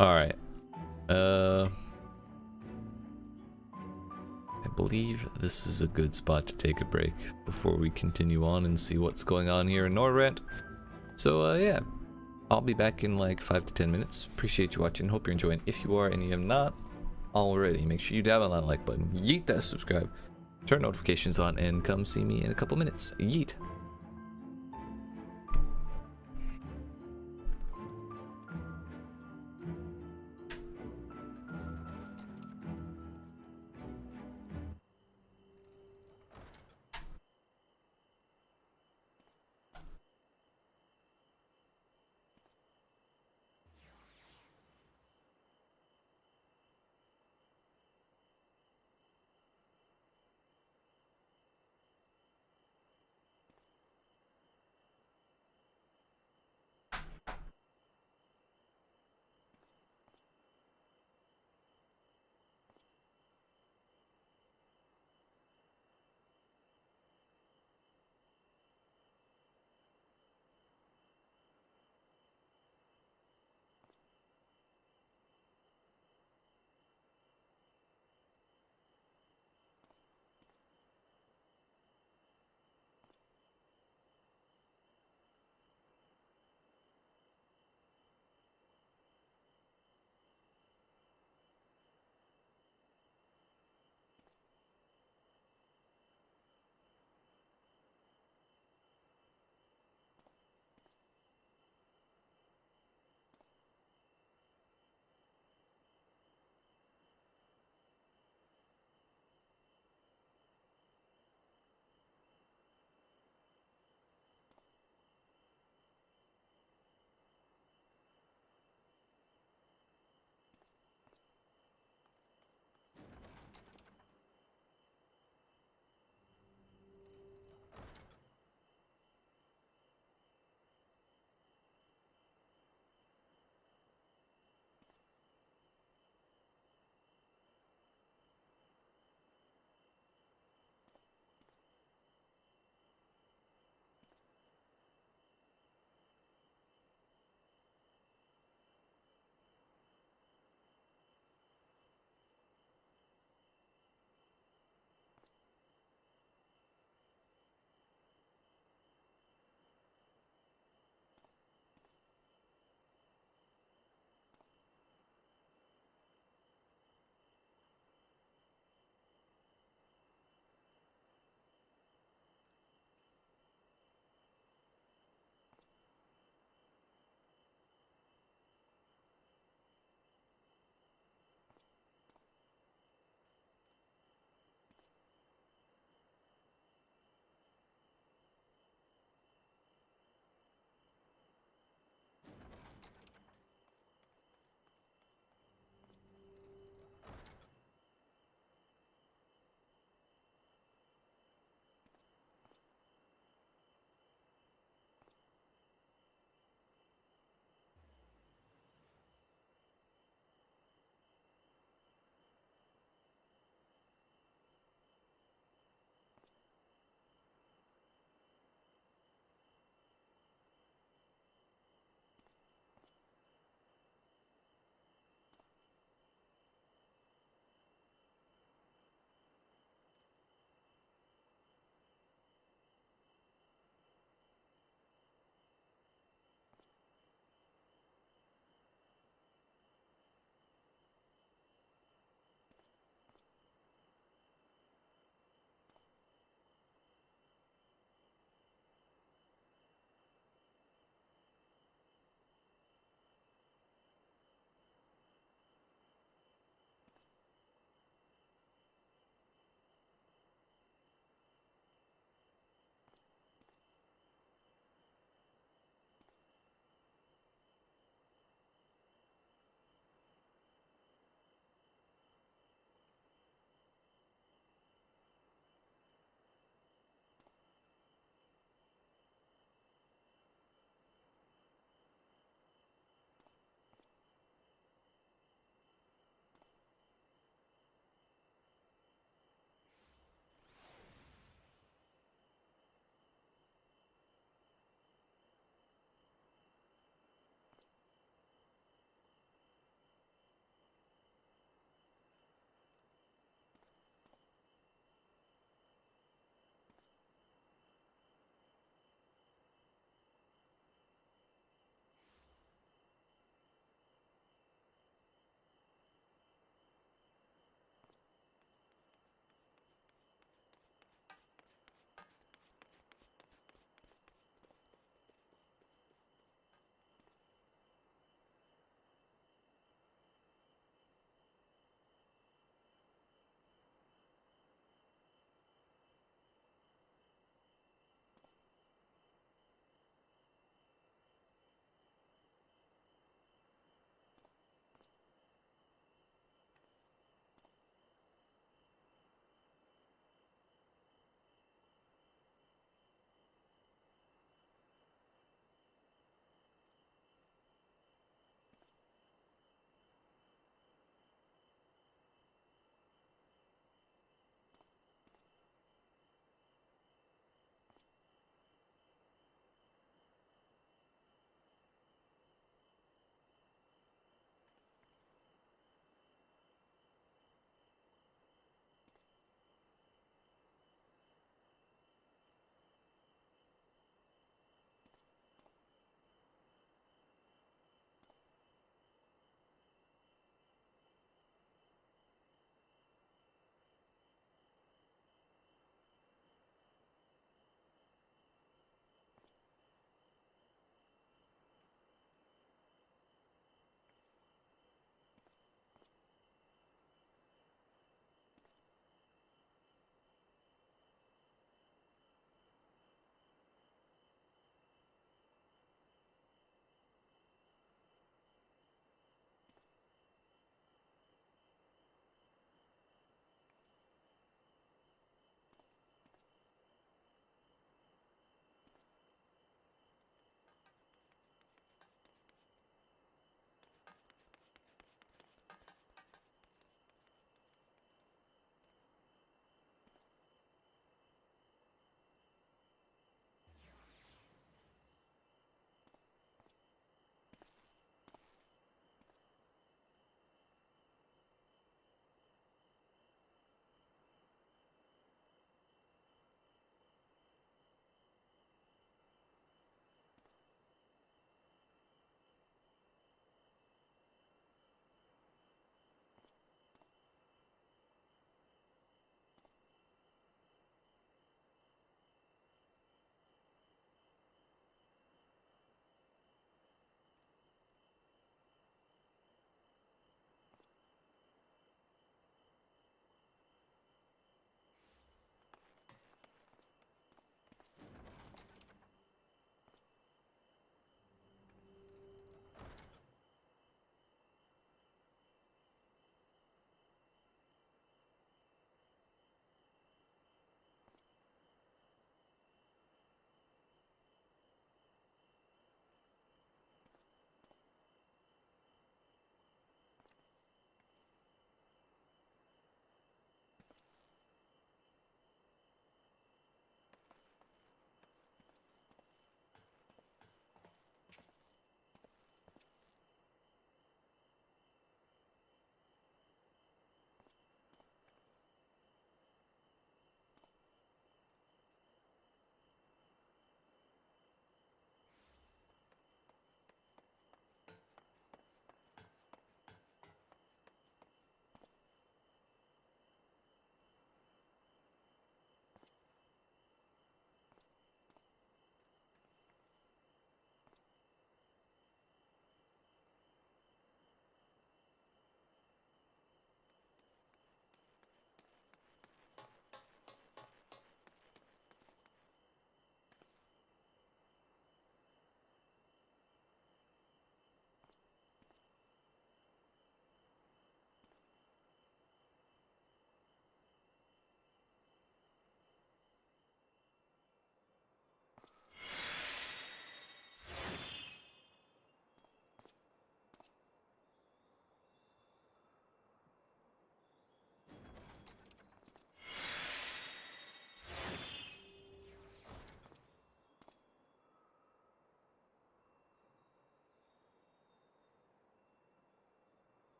Alright. I believe this is a good spot to take a break before we continue on and see what's going on here in Norrent. So, yeah. I'll be back in like 5 to 10 minutes. Appreciate you watching. Hope you're enjoying. If you are and you have not already, make sure you dab on that like button. Yeet that subscribe. Turn notifications on and come see me in a couple minutes. Yeet.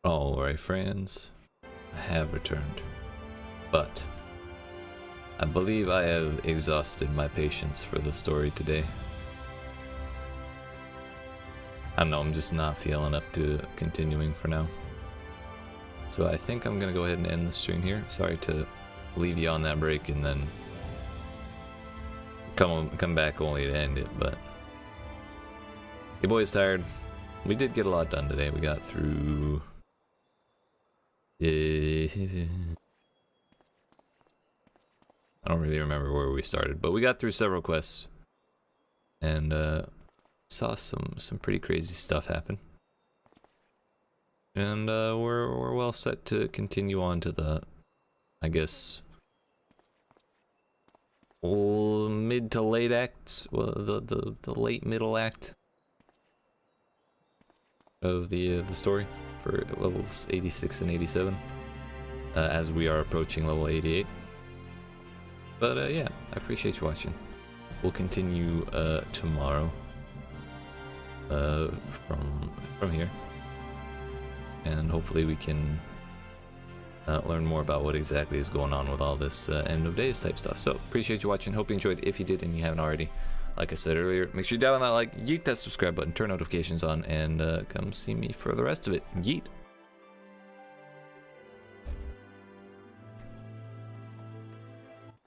Alright, friends, I have returned, but I believe I have exhausted my patience for the story today. I don't know, I'm just not feeling up to continuing for now. So I think I'm gonna go ahead and end the stream here. Sorry to leave you on that break and then come back only to end it, but your boy's tired. We did get a lot done today. We got through I don't really remember where we started, but we got through several quests and saw some pretty crazy stuff happen. And we're well set to continue on to the, I guess, mid to late acts, well, the late middle act of the story for levels 86 and 87, as we are approaching level 88. But yeah, I appreciate you watching. We'll continue tomorrow from here, and hopefully we can learn more about what exactly is going on with all this end of days type stuff. So appreciate you watching. Hope you enjoyed. If you did and you haven't already, like I said earlier, make sure you down that like, yeet that subscribe button, turn notifications on, and come see me for the rest of it. Yeet.